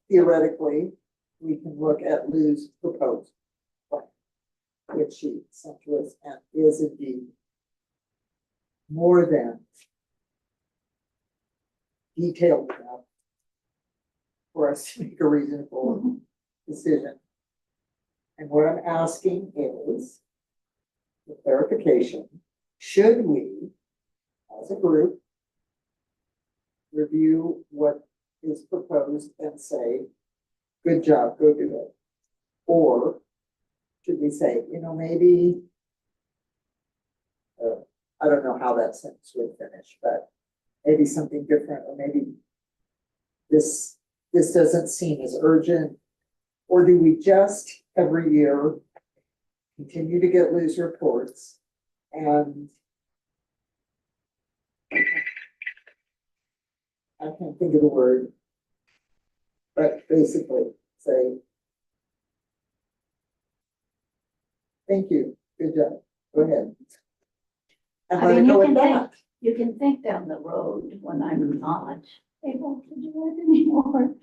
Theoretically, we can look at Lou's proposed plan, which she sent to us and is indeed more than detailed enough for us to make a reasonable decision. And what I'm asking is the clarification, should we, as a group, review what is proposed and say, good job, go do it? Or should we say, you know, maybe, I don't know how that sentence would finish, but maybe something different, or maybe this doesn't seem as urgent. Or do we just every year continue to get Lou's reports and I can't think of the word, but basically say, thank you, good job, go ahead. And I let mean, it you go can at think, that. you can think down the road when I'm not able to do it anymore.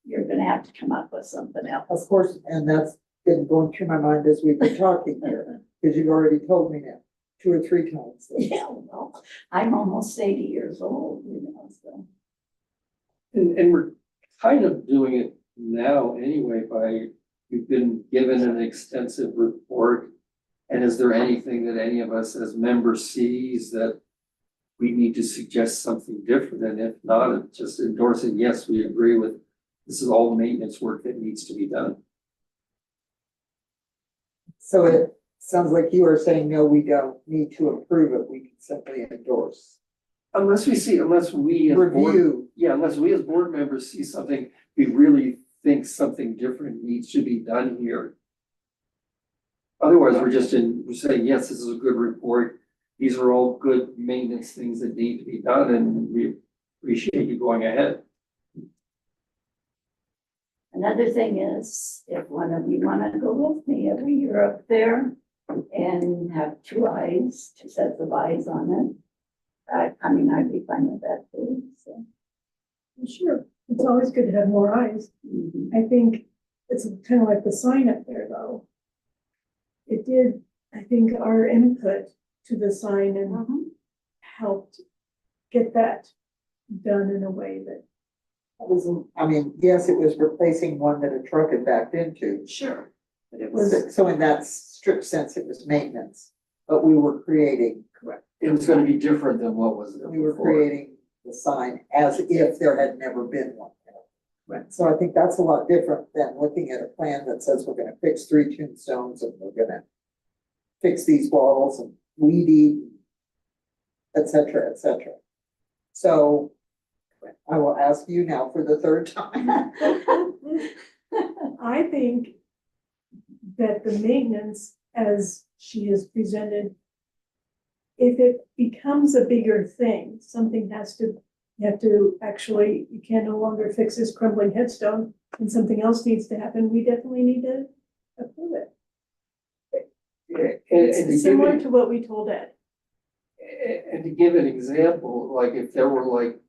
You're gonna have to come up with something else. Of course, and that's been going through my mind as we've been talking here, because you've already told me now, 2 or 3 times. Yeah, well, I'm almost 80 years old, you know, so. And we're kind of doing it now anyway we've been given an extensive report. And is there anything that any of us as members sees that we need to suggest something different? And if not, it's just endorsing, yes, we agree with, this is all maintenance work that needs to be done. So it sounds like you are saying, no, we don't need to approve it, we can simply endorse. Unless we as board, Review, unless we as board members see something, we really think something different needs to be done here. Otherwise, we're saying, yes, this is a good report. These are all good maintenance things that need to be done and we appreciate you going ahead. Another thing is, if one of you wanna go with me every year up there and have 2 sets of eyes on it, I mean, I'd be fine with that too, so. Sure, it's always good to have more eyes. I think it's kind of like the sign up there, though. It did, I think our input to the sign and helped get that done in a way that. I mean, yes, it was replacing one that a truck had backed into. Sure. But it was, So in that strict sense, it was maintenance, but we were creating, It was gonna be different than what was there we were before. creating the sign as if there had never been one. Right. So I think that's a lot different than looking at a plan that says we're gonna fix 3 tombstones and we're gonna fix these walls and weed eat, et cetera, et cetera. So I will ask you now for the 3rd time. I think that the maintenance, as she has presented, if it becomes a bigger thing, something has to, you have to actually, you can no longer fix this crumbling headstone and something else needs to happen, we definitely need to approve it. And to It's give similar it- to what we told Ed. And to give an example, like if there were like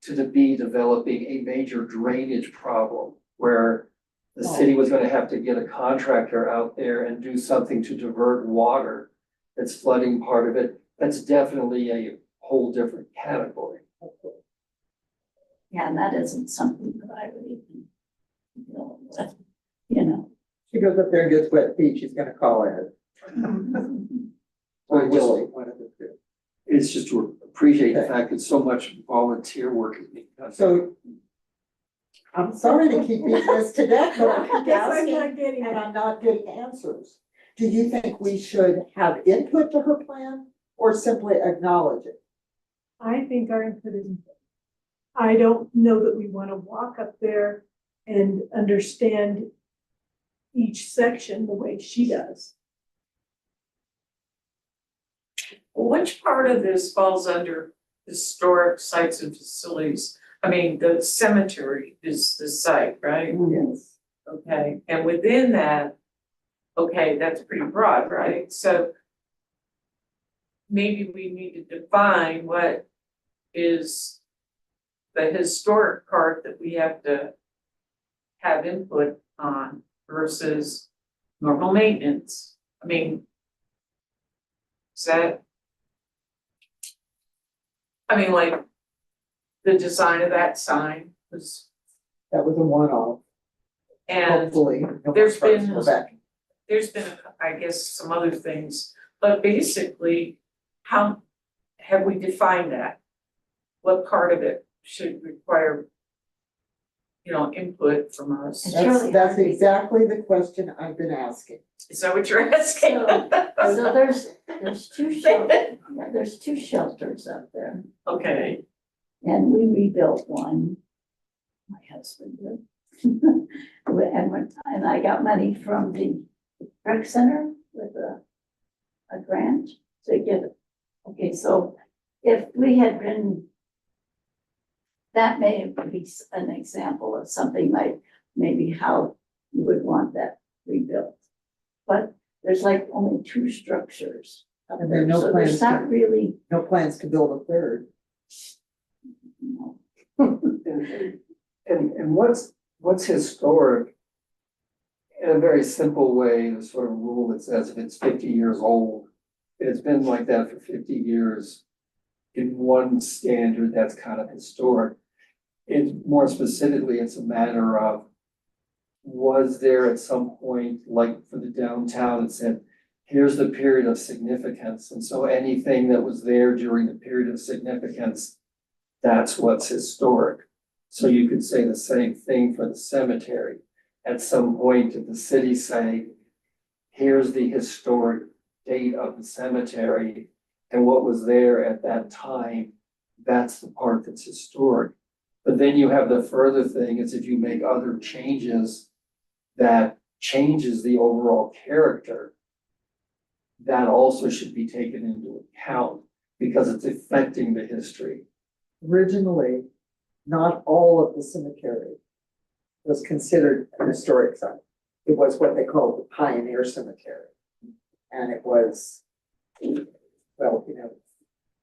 to be developing a major drainage problem where the city was gonna have to get a contractor out there and do something to divert water that's flooding part of it, that's definitely a whole different category. Yeah, and that isn't something that I would even deal with, you know. She goes up there and gets wet feet, she's gonna call Ed. Or Well, Willie, one of the two. It's just to appreciate the Okay. fact that so much volunteer work is being done. So I'm sorry to keep beating this to death, but I keep Guess I'm asking not getting and it. I'm not getting answers. Do you think we should have input to her plan or simply acknowledge it? I think our input is important. I don't know that we want to walk up there and understand each section the way she does. Which part of this falls under historic sites and facilities? I mean, the cemetery is the site, right? Yes. Okay, and within that, okay, that's pretty broad, right? So maybe we need to define what is the historic part that we have to have input on versus normal maintenance. I mean, is that? I mean, like, the design of that sign was, That was a one-off, and hopefully. no more there's trucks been- go back. there's been, I guess, some other things, but basically, how have we defined that? What part of it should require, input from us? It's That's, really that's hard to- exactly the question I've been asking. Is that what you're asking? So there's two shelters up there, Okay, and we rebuilt one. My husband did. And I got money from the rec center with a grant to get it. Okay, so if we had been, that may be an example of something like maybe how you would want that rebuilt. But there's like only two structures up And there are there, no so plans there's to- not really, No plans to build a third. you know, And what's historic? In a very simple way, the sort of rule that says if it's 50 years old, it's been like that for 50 years. In one standard, that's kind of historic. It's more specifically, it's a matter of, was there at some point, like for the downtown, it said, here's the period of significance, and so anything that was there during the period of significance, that's what's historic. So you could say the same thing for the cemetery. At some point, did the city say, here's the historic date of the cemetery, and what was there at that time, that's the part that's historic. But then you have the further thing is if you make other changes that changes the overall character, that also should be taken into account because it's affecting the history. Originally, not all of the cemetery was considered an historic site. It was what they called the Pioneer Cemetery. And it was, well, if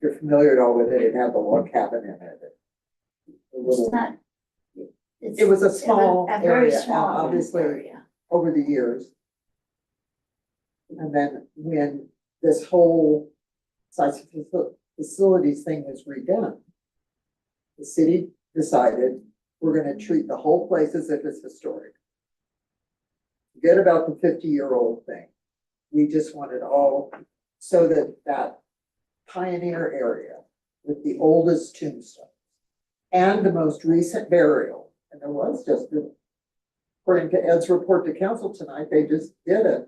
you're familiar at all with it, it had the log cabin in it. The it's little, not. it's- It was a small a very area, small obviously. area. over the years. And then when this whole sites and facilities thing was redone, the city decided we're gonna treat the whole place as if it's historic. Forget about the 50-year-old thing. We just want it all so that that pioneer area with the oldest tombstone and the most recent burial, and there was just a, according to Ed's report to council tonight, they just did a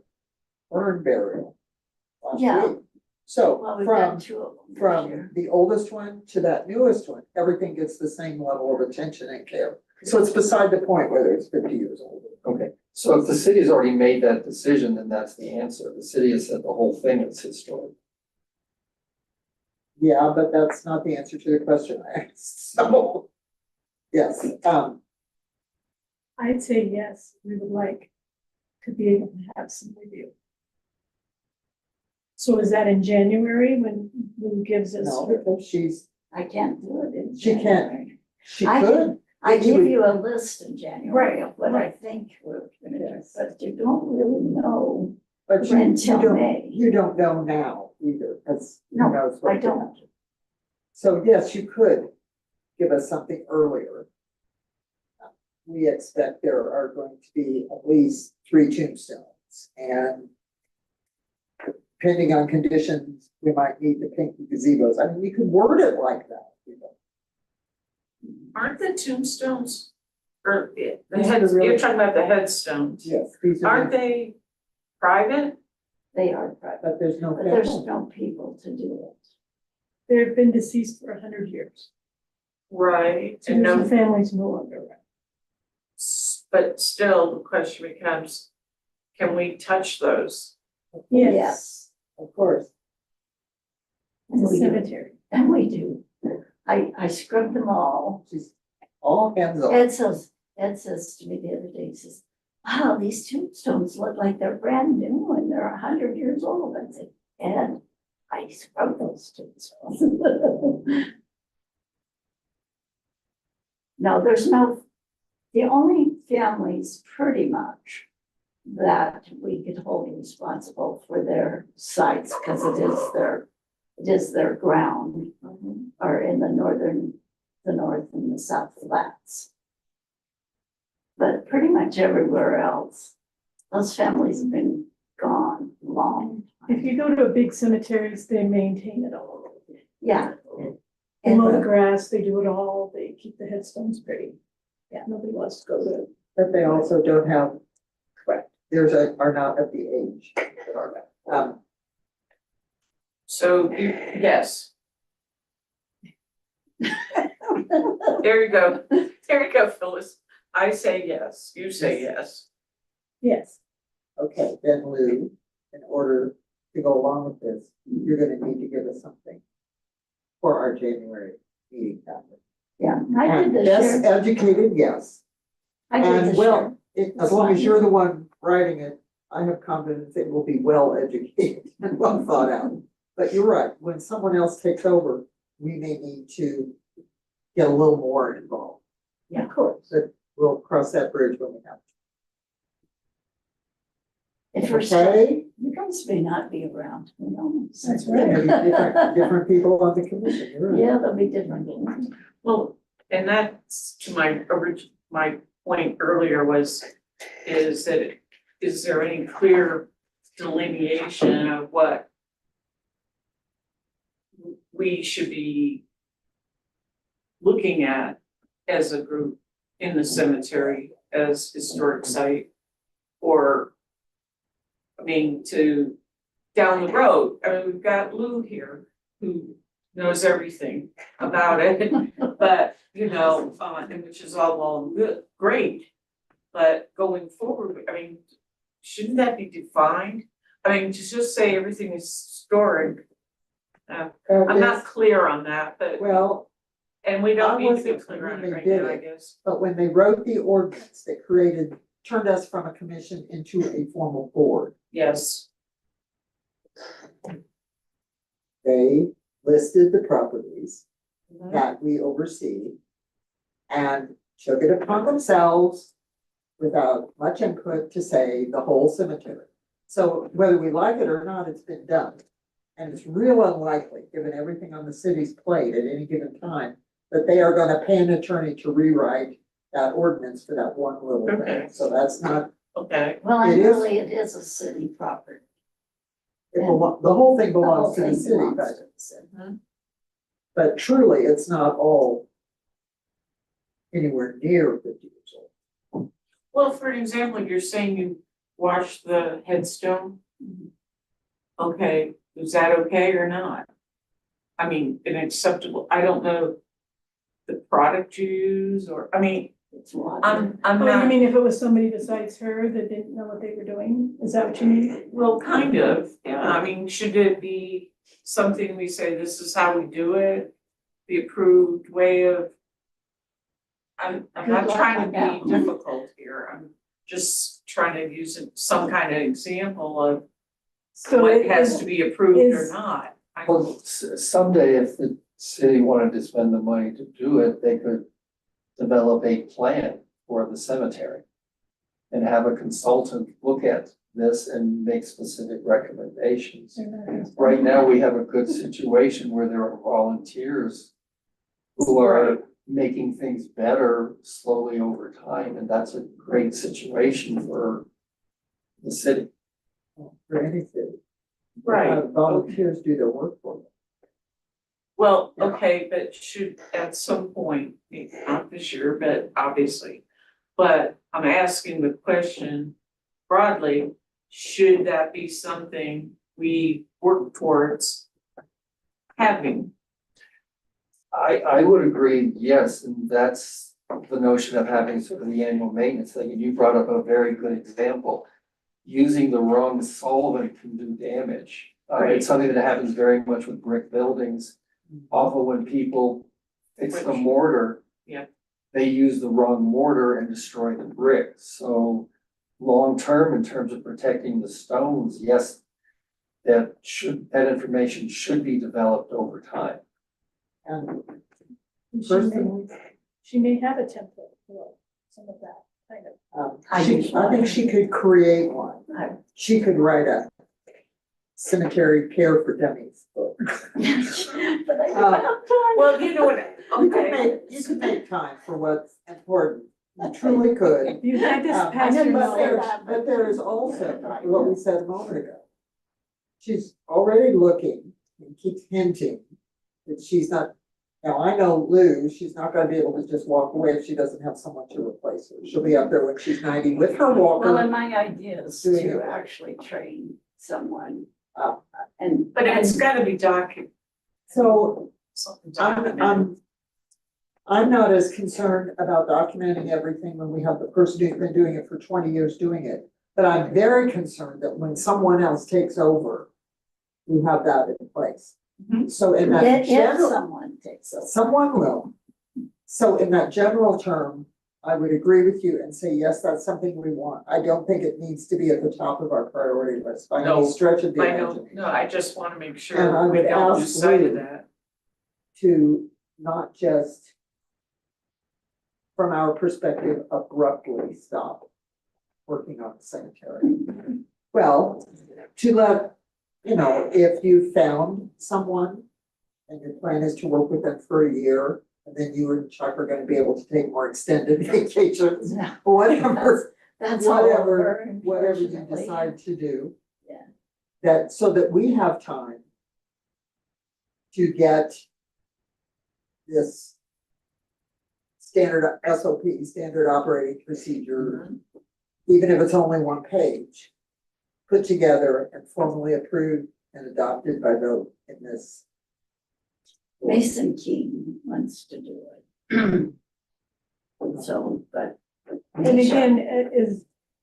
urn burial last Yeah. week. So Well, we've got from, two of them this from year. the oldest one to that newest one, everything gets the same level of attention and care. So it's beside the point whether it's 50 years old. Okay, so if the city's already made that decision, then that's the answer. The city has said the whole thing is historic. Yeah, but that's not the answer to the question I asked. So, yes, I'd say yes, we would like to be able to have some review. So is that in January when Lou gives us? no, her- because I can't do it in She can't. January. she I could. can, I but you give would- you a list in January of what I right. think we're gonna do, Yes. but you don't really know But you until don't, May. you don't know now either, because who No, knows what. I don't. So yes, you could give us something earlier. We expect there are going to be at least 3 tombstones, and depending on conditions, we might need to paint the gazebos. I mean, we could word it like that. Aren't the tombstones, or the These are heads, really- you're talking about the headstones? Yes, these Aren't are, they private? They are private, but there's no. but there's family. no people to do it. They've been deceased for 100 years. Right, So and the no, family's no longer around. but still, the question becomes, can we touch those? Yes, Of course. And it's a we do, cemetery. and we do. I scrubbed them all. She's all hands on. Ed says to me the other day, he says, wow, these tombstones look like they're brand new and they're 100 years old. I said, Ed, I scrubbed those tombstones. No, the only families pretty much that we could hold responsible for their sites, because it is their ground, are in the north and the south flats. But pretty much everywhere else, those families have been gone long. If you go to a big cemeteries, they maintain it all. Yeah. They mow the And grass, they do it all, they keep the headstones pretty. Yeah, nobody wants to go to. But they also don't have, correct, are not at the age that are that. So, yes, there you go, Phyllis. I say yes, you say yes. Yes, Okay, then Lou, in order to go along with this, you're gonna need to give us something for our January meeting packet. yeah, I did the Best sheriff, educated, yes. I did And the well, sheriff. as long as you're the one writing it, I have confidence it will be well educated and well thought out. But you're right, when someone else takes over, we may need to get a little more involved. Yeah. Of course, but we'll cross that bridge when we have If to. we're still, Okay? you guys may not be around, who knows? That's Maybe different people on the commission, you're right. Yeah, there'll be different ones. Well, and that's to my point earlier is that, is there any clear delineation of what we should be looking at as a group in the cemetery as historic site? Or, I mean, to down the road, I mean, we've got Lou here who knows everything about it, but, you know, and which is all well and good, great. But going forward, I mean, shouldn't that be defined? I mean, to just say everything is historic, I'm not clear on that, but, Well, and we I don't need to be wasn't clear on when it they right did now, I it. guess. but when they wrote the ordinance that turned us from a commission into a formal board, Yes, they listed the properties Mhm. that we oversee and took it upon themselves without much input to say the whole cemetery. So whether we like it or not, it's been done. And it's real unlikely, given everything on the city's plate at any given time, that they are gonna pay an attorney to rewrite that ordinance for that one little Okay. thing. So that's not, okay, Well, and It is- really, it is a city property. the whole thing The whole belongs to the thing city, belongs but, to the city. but truly, it's not all anywhere near 50 years old. well, for example, you're saying you washed the headstone? Okay, is that okay or not? I mean, an acceptable, I don't know the product you use, or, I mean, It's water. I'm oh, you not, mean if it was somebody besides her that didn't know what they were doing, is that what you mean? well, kind of, yeah, I mean, should it be something we say, this is how we do it? The approved way of. I'm Good not luck trying on to that be one. difficult here, I'm just trying to use some kind of example of So what it has is, to be approved or is- not. Well, someday if the city wanted to spend the money to do it, they could develop a plan for the cemetery. And have a consultant look at this and make specific recommendations. Right now, we have a good situation where there are volunteers who are making things better slowly over time, and that's a great situation for the city. For anything. Right. Have volunteers do their work for them. Well, okay, but should at some point, not this year, but obviously. But I'm asking the question broadly, should that be something we work towards having? I would agree, yes, and that's the notion of having sort of the annual maintenance thing, and you brought up a very good example. Using the wrong solvent can do damage. It's something that happens very much with brick buildings. Often when people fix the Which- mortar. Yeah. They use the wrong mortar and destroy the brick, so long-term in terms of protecting the stones, yes. That information should be developed over time. And And personally, she may have a template for some of that kind of. I think she could create one. She could write a cemetery care for dummies book. But I don't have time. Well, you know what, okay, You could make time for what's important. You truly could. You had this Um, past I year. know, But there, but there is also what we said a moment ago. She's already looking and keeps hinting that she's not, now I know Lou, she's not gonna be able to just walk away if she doesn't have someone to replace her. She'll be up there when she's 90 with her Well, and walker. my idea is Doing to it. actually train someone, Uh, and. but it's gotta be So something I'm, documented. I'm not as concerned about documenting everything when we have the person who's been doing it for 20 years doing it. But I'm very concerned that when someone else takes over, we have that in place. Mhm. So in that If general, someone takes over. someone will. So in that general term, I would agree with you and say, yes, that's something we want. I don't think it needs to be at the top of our priority list by No, any stretch of the I know, imagination. no, I just wanna make And I sure we would don't ask lose sight of Lou- that. To not just, from our perspective, abruptly stop working on the cemetery. Well, to let, you know, if you found someone and your plan is to work with them for a year, and then you and Chuck are gonna be able to take more extended vacations, No, whatever, That's all over, whatever you unfortunately. decide to do. Yeah. That, so that we have time to get this standard SOP, standard operating procedure, even if it's only one page, put together and formally approved and adopted by vote in this. Mason King wants to do it. So, but. And again,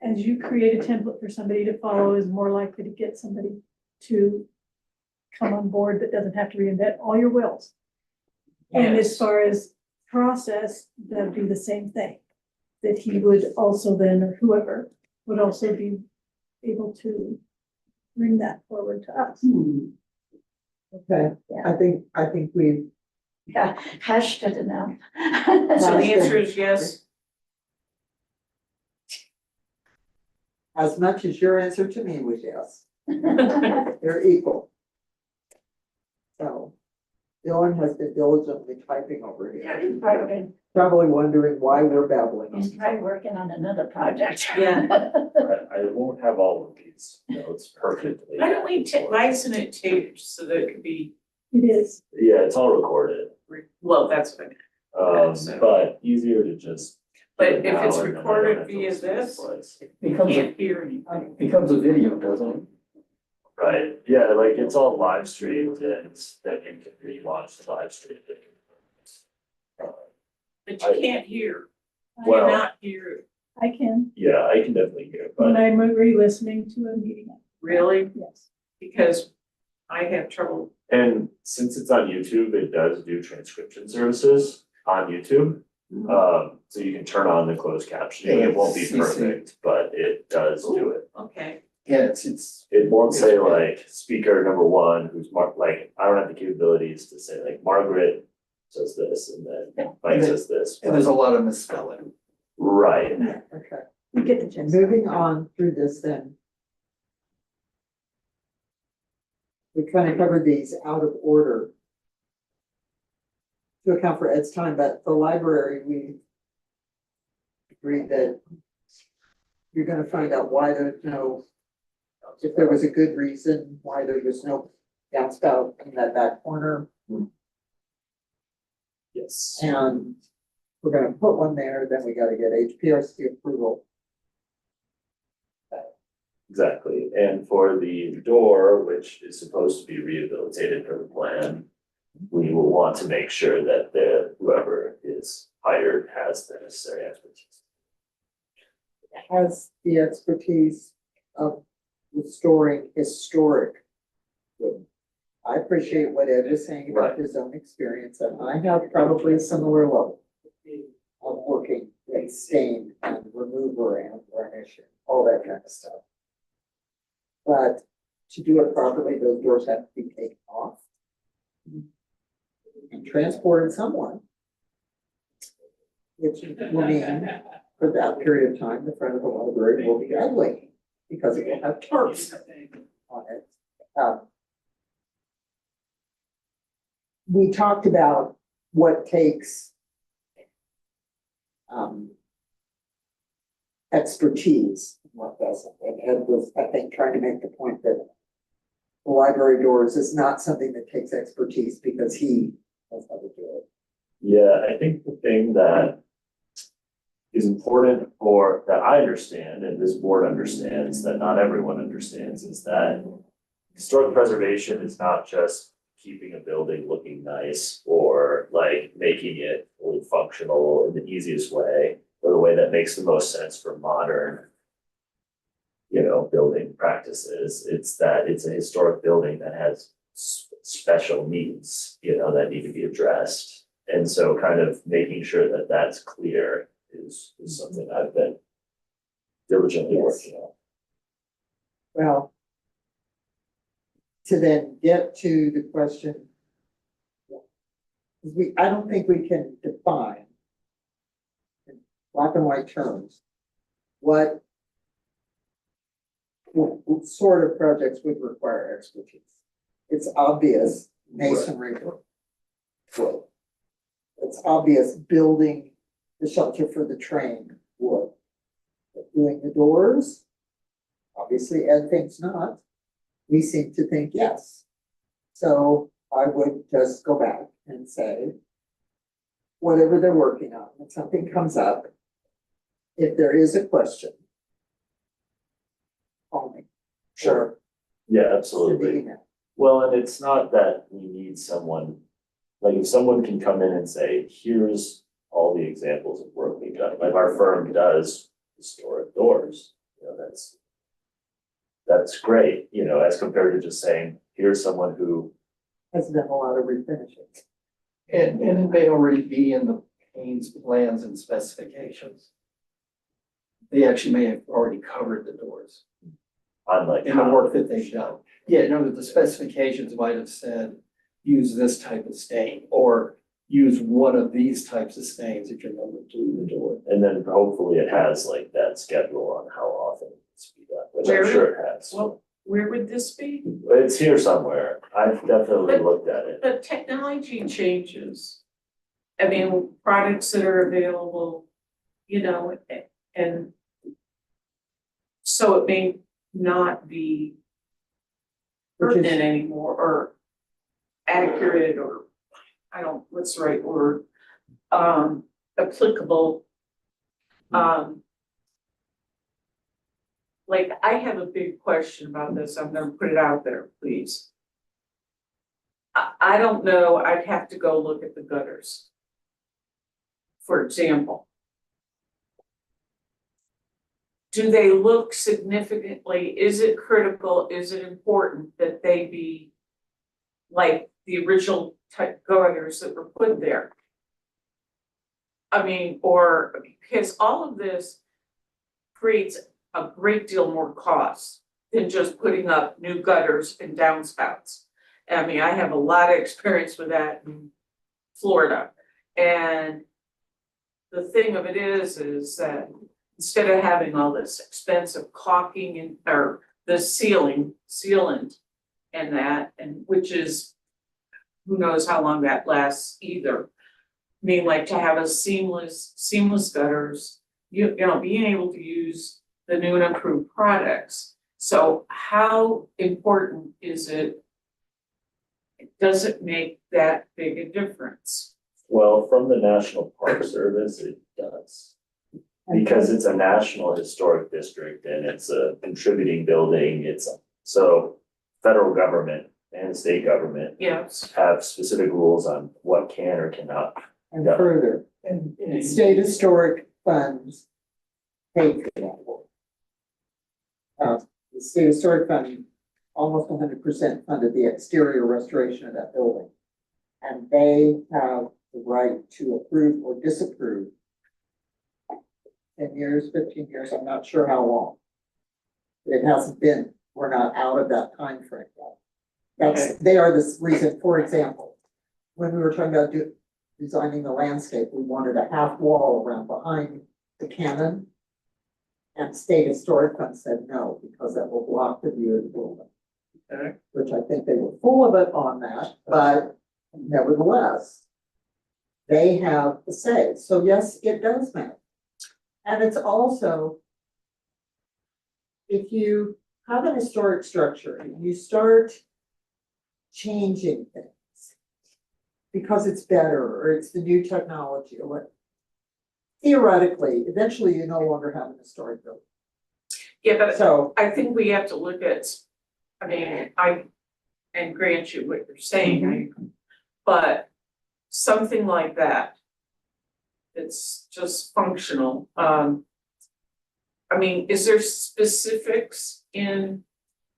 as you create a template for somebody to follow, is more likely to get somebody to come on board that doesn't have to reinvent all your wills. And as Yes. far as process, that'd be the same thing. That he would also then, or whoever, would also be able to bring that forward to us. Okay, I think we've, Yeah, hashed it enough. So the answer is yes, as much as your answer to me was yes, they're equal. So, Dylan has been diligently typing over Yeah, here, he's probably, probably wondering why we're babbling. he's probably working on another project. Yeah. I won't have all of these notes perfectly. why don't we license it taped so that it could be, It is. Yeah, it's all recorded, well, that's what I meant. So- but easier to just. But if now it's and then I don't recorded have to via listen to this, slides. you can't hear anything. Becomes a video, doesn't it? Right, yeah, like it's all live streamed and then you can rewatch the live stream. But you can't hear, you Well- cannot hear, I can, Yeah, I can definitely hear, when but I'm re-listening to a meeting, really, yes. because I have trouble. and since it's on YouTube, it does do transcription services on YouTube. So you can turn on the closed captioning, it won't be CC. perfect, but it does do it. Okay, Yeah, it's, It won't say like speaker number one, who's like, I don't have the capabilities to say like Margaret says this and then Mike says this. and there's a lot of misspelling. Right, Okay, We get the and gist. moving on through this then. We kind of covered these out of order. to account for Ed's time, but the library, we agreed that you're gonna find out why there's no, if there was a good reason why there was no downspout in that back corner. Yes. And we're gonna put one there, then we gotta get HPRC approval. Exactly, and for the door, which is supposed to be rehabilitated per the plan, we will want to make sure that whoever is hired has the necessary expertise. Has the expertise of restoring historic. I appreciate what Ed was saying about his own experience, and I have probably a similar level of working with stain and remover and varnish, and all that kind of stuff. But to do it properly, those doors have to be taken off and transported somewhere. Which will mean, for that period of time, the front of the library will be ugly, because it will have tarps on it. We talked about what takes expertise, and what doesn't, and Ed was, I think, trying to make the point that the library doors is not something that takes expertise because he knows how to do it. Yeah, I think the thing that is important that I understand, and this board understands, that not everyone understands, is that historic preservation is not just keeping a building looking nice or like making it fully functional in the easiest way, or the way that makes the most sense for modern, building practices. It's that it's a historic building that has special needs, that need to be addressed. And so kind of making sure that that's clear is something I've been diligently working on. Well, to then get to the question, I don't think we can define in black and white terms what sort of projects would require expertise. It's obvious masonry work. It's obvious building the shelter for the train would. But doing the doors, obviously Ed thinks not. We seem to think yes. So I would just go back and say, whatever they're working on, if something comes up, if there is a question, call me. Sure. Yeah, Send the absolutely. email. Well, and it's not that we need someone, like if someone can come in and say, here's all the examples of work we've done, like our firm does historic doors, that's great, as compared to just saying, here's someone who. Has done a lot of refinishing. And it may already be in the Payne's plans and specifications. They actually may have already covered the doors Unlike in the work that they've done. Yeah, no, the specifications might have said, use this type of stain, or use one of these types of stains if you're going to do the door. And then hopefully it has like that schedule on how often it's be done, which I'm Where- sure it has. Well, where would this be? It's here somewhere. I've definitely looked at it. But technology changes. I mean, products that are available, and so it may not be Which is- pertinent anymore or accurate or what's the right word? Applicable. Like, I have a big question about this. I'm gonna put it out there, please. I don't know, I'd have to go look at the gutters. For example. Do they look significantly, is it critical, is it important that they be like the original type gutters that were put there? I mean, or, because all of this creates a great deal more cost than just putting up new gutters and downspouts. I mean, I have a lot of experience with that in Florida. And the thing of it is that instead of having all this expensive caulking and, or the sealant and that, and which is, who knows how long that lasts either. mean, like to have a seamless gutters, you know, being able to use the new and improved products. So how important is it? Does it make that big a difference? Well, from the National Park Service, it does. Because it's a national historic district and it's a contributing building, so federal government and state government Yes. have specific rules on what can or cannot. And Yeah. further, And state historic funds pay for that. The state historic fund almost 100% funded the exterior restoration of that building. And they have the right to approve or disapprove. 10 years, 15 years, I'm not sure how long. It hasn't been, we're not out of that time frame yet. They are the reason, for example, when we were talking about designing the landscape, we wanted a half wall around behind the cannon. And state historic fund said no, because that will block the view of the building. Okay. Which I think they were full of it on that, but nevertheless, they have the say. So yes, it does matter. And it's also, if you have an historic structure and you start changing things because it's better or it's the new technology or what, theoretically, eventually you no longer have an historic building. Yeah, but So, I think we have to look at, I mean, and grant you what you're saying, but something like that. It's just functional, I mean, is there specifics in,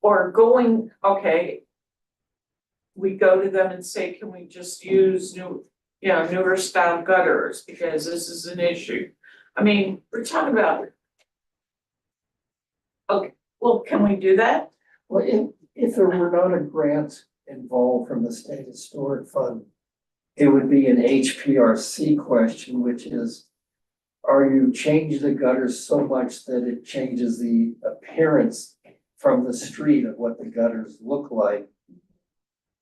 or going, okay. We go to them and say, can we just use newer style gutters, because this is an issue. I mean, we're talking about. Okay, well, can we do that? well, if there were not a grant involved from the state historic fund, it would be an HPRC question, which is, are you changing the gutters so much that it changes the appearance from the street of what the gutters look like?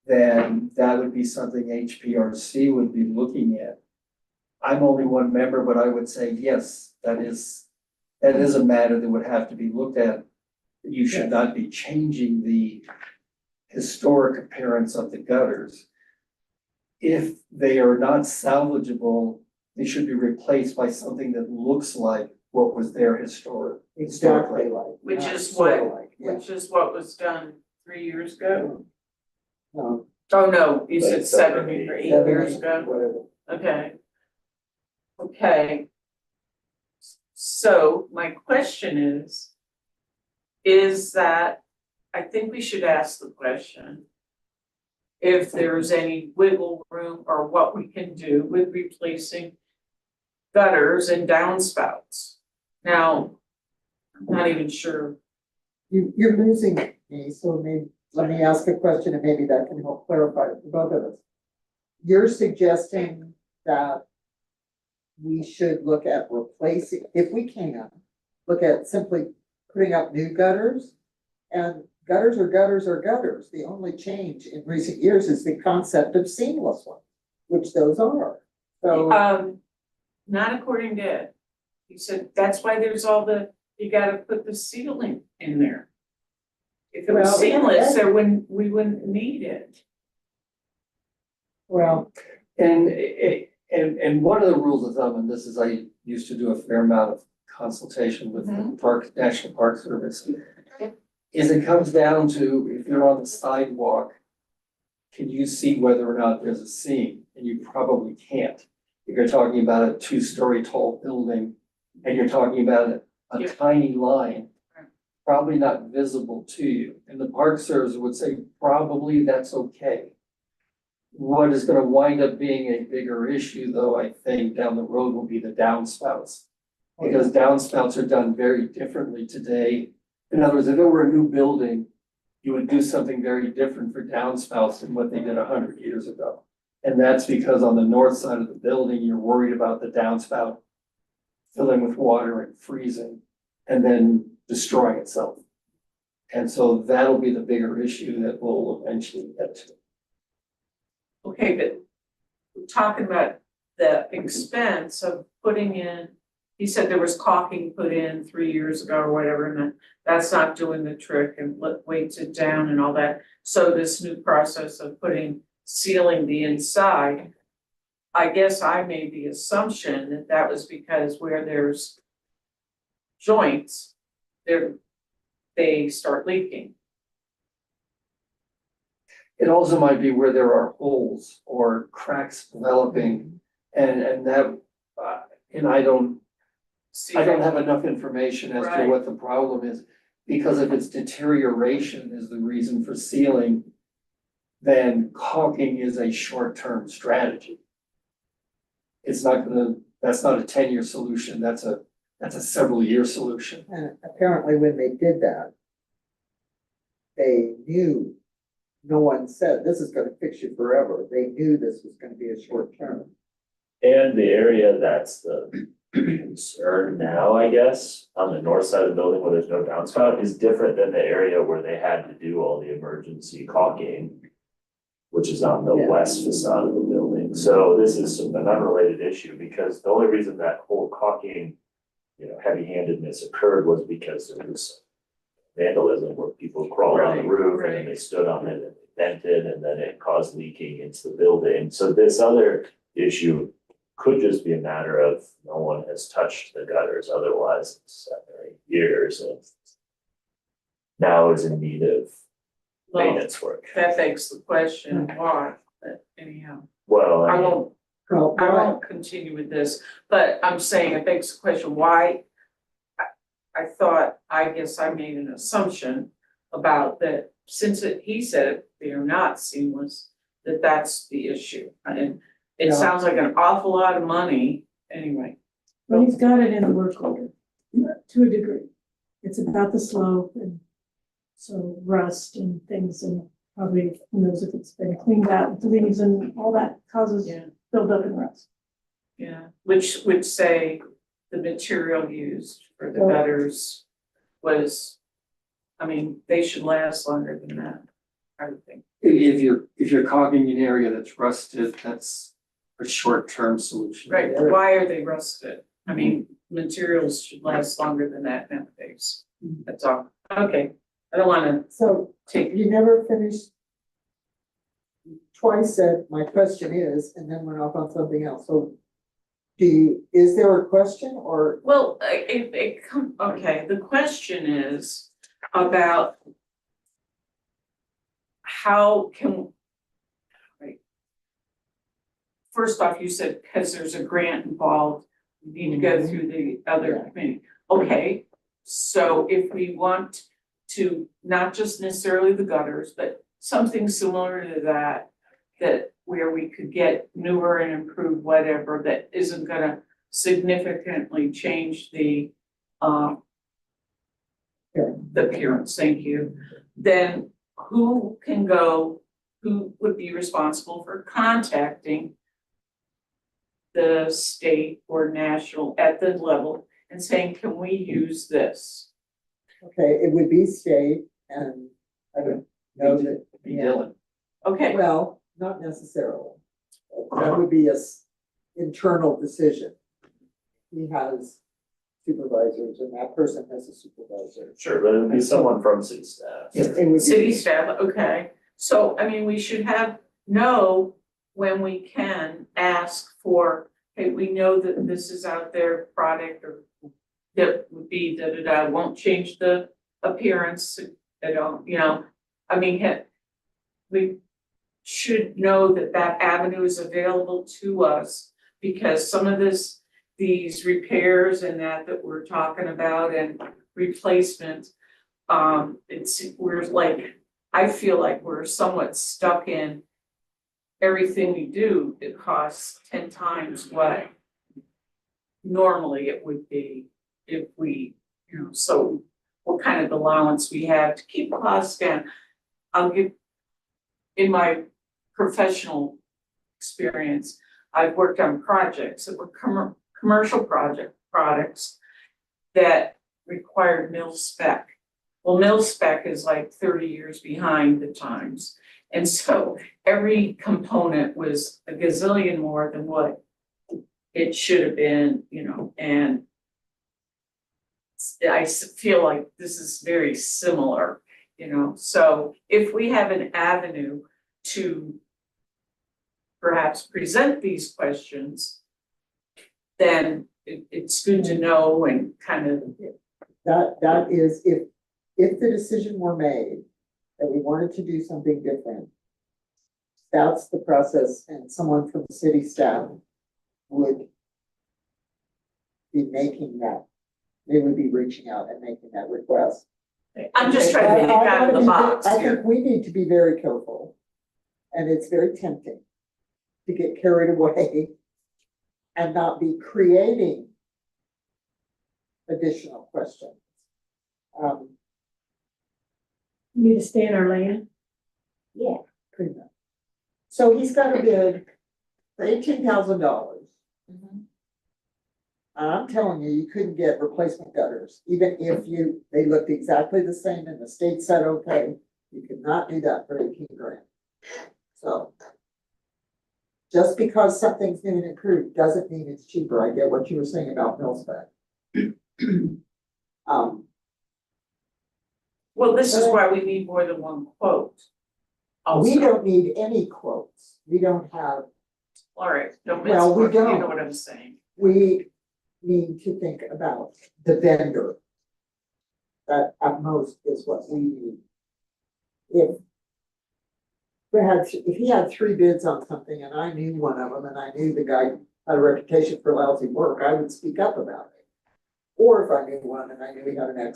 Then that would be something HPRC would be looking at. I'm only one member, but I would say, yes, that is a matter that would have to be looked at. You should not be changing the historic appearance of the gutters. If they are not salvageable, they should be replaced by something that looks like what was there historically. exactly like. Which not is sort of what- like, yeah. Which is what was done 3 years ago. No, Oh, no, you said Like 7 7 or 8 7, years 8, ago. whatever. Okay. Okay. So my question is that, I think we should ask the question. If there's any wiggle room or what we can do with replacing gutters and downspouts. Now, I'm not even sure. You're losing me, so let me ask a question and maybe that can help clarify it for both of us. You're suggesting that we should look at replacing, if we can, look at simply putting up new gutters? And gutters are gutters are gutters. The only change in recent years is the concept of seamless ones, which those are. So, Not according to Ed. He said, that's why there's you gotta put the sealing in there. If it was Well, seamless, we wouldn't need it. well, And one of the rules of thumb, and this is, I used to do a fair amount of consultation with the National Park Service. Is it comes down to, if you're on the sidewalk, can you see whether or not there's a seam? And you probably can't. If you're talking about a 2-story tall building and you're talking about a Yeah. tiny line, probably not visible to you. And the Park Service would say, probably that's okay. What is gonna wind up being a bigger issue, though, I think, down the road will be the downspouts. Because downspouts are done very differently today. In other words, if it were a new building, you would do something very different for downspouts than what they did 100 years ago. And that's because on the north side of the building, you're worried about the downspout filling with water and freezing and then destroying itself. And so that'll be the bigger issue that we'll eventually get to. Okay, but we're talking about the expense of putting in, he said there was caulking put in 3 years ago or whatever, and that's not doing the trick and weights it down and all that. So this new process of sealing the inside, I guess I made the assumption that that was because where there's joints, they start leaking. It also might be where there are holes or cracks developing and that, and I don't have enough information as to Right. what the problem is. Because if it's deterioration is the reason for sealing, then caulking is a short-term strategy. It's not gonna, that's not a 10-year solution, that's a several-year solution. And apparently when they did that, they knew, no one said, this is gonna fix you forever. They knew this was gonna be a short term. And the area that's the concern now, I guess, on the north side of the building where there's no downspout is different than the area where they had to do all the emergency caulking, which is on the Yeah. west facade of the building. So this is an unrelated issue because the only reason that whole caulking, heavy-handedness occurred was because there was vandalism where people crawled on the Right, roof and then right. they stood on it and it vented and then it caused leaking into the building. So this other issue could just be a matter of no one has touched the gutters otherwise in 7 or 8 years and now is in need of Well, maintenance work. that begs the question, why, but anyhow, Well, I I mean, won't Well, I won't continue with this, but I'm saying it begs the question, why? I thought, I guess I made an assumption about that, since he said they are not seamless, that's the issue. And it Yeah. sounds like an awful lot of money, anyway. Well, he's got it in the work order, to a degree. It's about the slope and so rust and things, and probably who knows if it's been cleaned out with leaves and all that causes Yeah. buildup and rust. Yeah, which would say the material used for the Well- gutters was, I mean, they should last longer than that, I would think. If you're caulking an area that's rusted, that's a short-term solution. Right, but why are they rusted? I mean, materials should last longer than that nowadays. That's all. Okay, I don't wanna So take, you never finished. Twice said, my question is, and then went off on something else. So is there a question or? well, okay, the question is about how can, right. First off, you said, because there's a grant involved, we need to go through the other Yeah. committee. Okay, so if we want to, not just necessarily the gutters, but something similar to that, that where we could get newer and improved whatever, that isn't gonna significantly change the appearance, thank you. Then who would be responsible for contacting the state or national at the level and saying, can we use this? Okay, it would be state and I don't know that. Be Dylan. Okay, Well, not necessarily. That would be internal decision. He has supervisors and that person has a supervisor. sure, but it'd be someone from city staff. It would be- city staff, okay. So, I mean, we should know when we can ask for, hey, we know that this is out there, product or that would be da-da-da, won't change the appearance, I don't, I mean, we should know that that avenue is available to us because some of these repairs and that we're talking about and replacement, I feel like we're somewhat stuck in everything we do, it costs 10 times what normally it would be if we, so what kind of allowance we have to keep costs down. I'll give, in my professional experience, I've worked on projects that were commercial products that required mil spec. Well, mil spec is like 30 years behind the times. And so every component was a gazillion more than what it should have been, you know, and feel like this is very similar, you know, so if we have an avenue to perhaps present these questions, then it's good to know and kind of, That is, if the decision were made that we wanted to do something different, that's the process, and someone from the city staff would be making that, they would be reaching out and making that request. I'm just trying to think out of the box I here. think we need to be very careful, and it's very tempting to get carried away and not be creating additional questions. Need to stay in our lane. Yeah, pretty much. So he's got a bid for $18,000. I'm telling you, you couldn't get replacement gutters, even if they looked exactly the same and the state said, okay, you could not do that for 18 grand. So. Just because something's new and improved doesn't mean it's cheaper. I get what you were saying about Millspec. Well, this is why we need more than one quote. Also. We don't need any quotes. We don't have, All right, no, Well, we you know don't. what I'm saying. we need to think about the vendor. That at most is what we need. If he had 3 bids on something and I knew one of them and I knew the guy had a reputation for lousy work, I would speak up about it. Or if I knew one and I knew he had a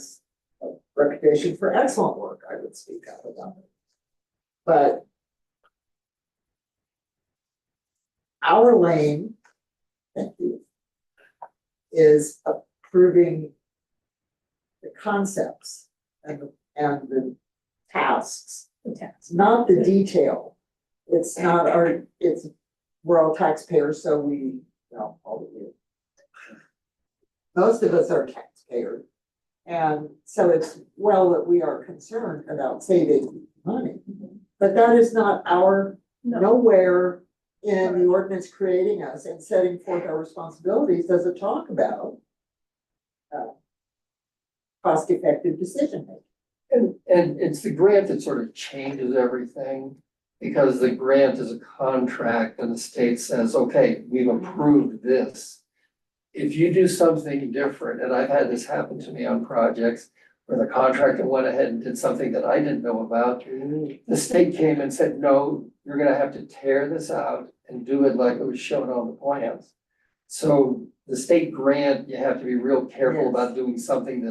reputation for excellent work, I would speak up about it. But our lane, thank you, is approving the concepts and the tasks. The tax. Not the detail. It's not we're all taxpayers, so all of you. Most of us are taxpayers. And so it's well that we are concerned about saving money. But that is not nowhere in the ordinance creating us and setting forth our responsibilities does it talk about cost-effective decision making. And it's the grant that sort of changes everything, because the grant is a contract and the state says, okay, we've approved this. If you do something different, and I've had this happen to me on projects where the contractor went ahead and did something that I didn't know about, the state came and said, no, you're gonna have to tear this out and do it like it was shown on the plans. So the state grant, you have to be real careful Yes. about doing something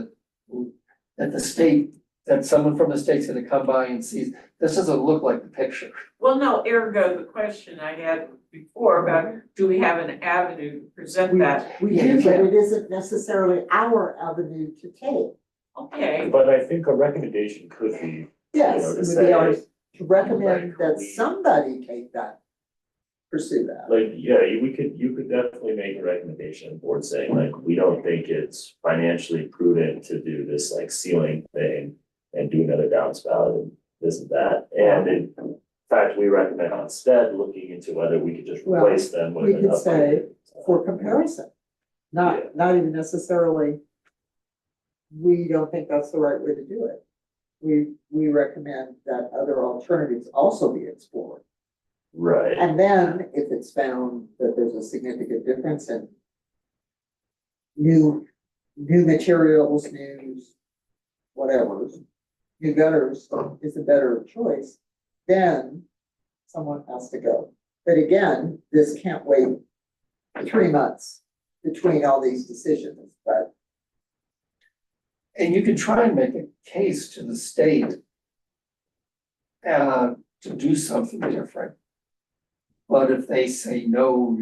that someone from the state's gonna come by and sees, this doesn't look like the picture. Well, no, ergo, the question I had before about, do we have an avenue to present that? We do, but it isn't necessarily our avenue to take. Okay, But I think a recommendation could be, Yes, to it would say, be ours to recommend like, that we- somebody take that, pursue that. like, yeah, you could definitely make a recommendation, board saying like, we don't think it's financially prudent to do this like ceiling thing and do another downspout and this and that. And in fact, we recommend instead looking into whether we could just Well, replace them with we an could say upgraded. For comparison, Yeah. not even necessarily, we don't think that's the right way to do it. We recommend that other alternatives also be explored. Right, And then if it's found that there's a significant difference in new materials, new gutters is a better choice, then someone has to go. But again, this can't wait 3 months between all these decisions, but And you can try and make a case to the state to do something different. But if they say, no,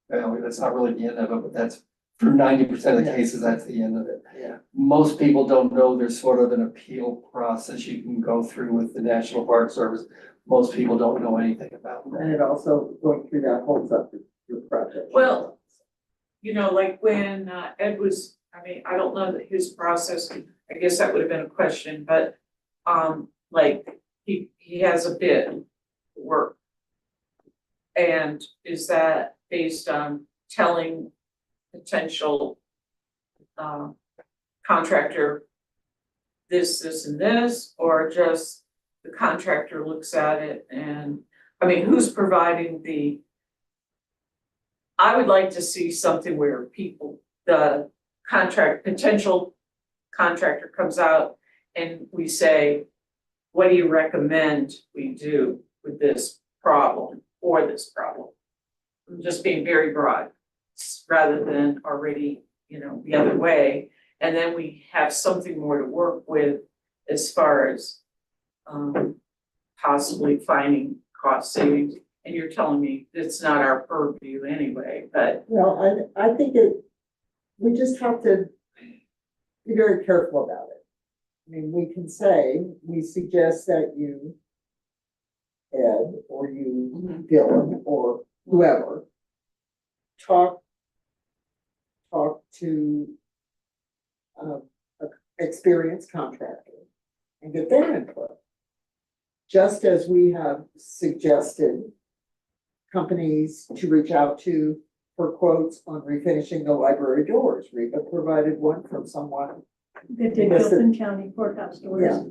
well, that's not really the end of it, but that's, for 90% of the cases, that's the end of it. yeah. Most people don't know there's sort of an appeal process you can go through with the National Park Service. Most people don't know anything about that. And it also, going through that holds up your project. Well, you know, like when Ed was, I mean, I don't know that his process, I guess that would have been a question, but like he has a bid work. And is that based on telling potential contractor this, and this, or just the contractor looks at it and, I mean, who's providing the? I would like to see something where the potential contractor comes out and we say, what do you recommend we do with this problem or this problem? I'm just being very broad, rather than already, the other way. And then we have something more to work with as far as possibly finding cost savings. And you're telling me it's not our purview anyway, but Well, I think we just have to be very careful about it. I mean, we can say, we suggest that you, Ed, or you, Dylan, or whoever, talk to an experienced contractor and get their input. Just as we have suggested companies to reach out to for quotes on refinishing the library doors. Reba provided one from someone. That did Yes, Gilpin County courthouse doors. Yeah.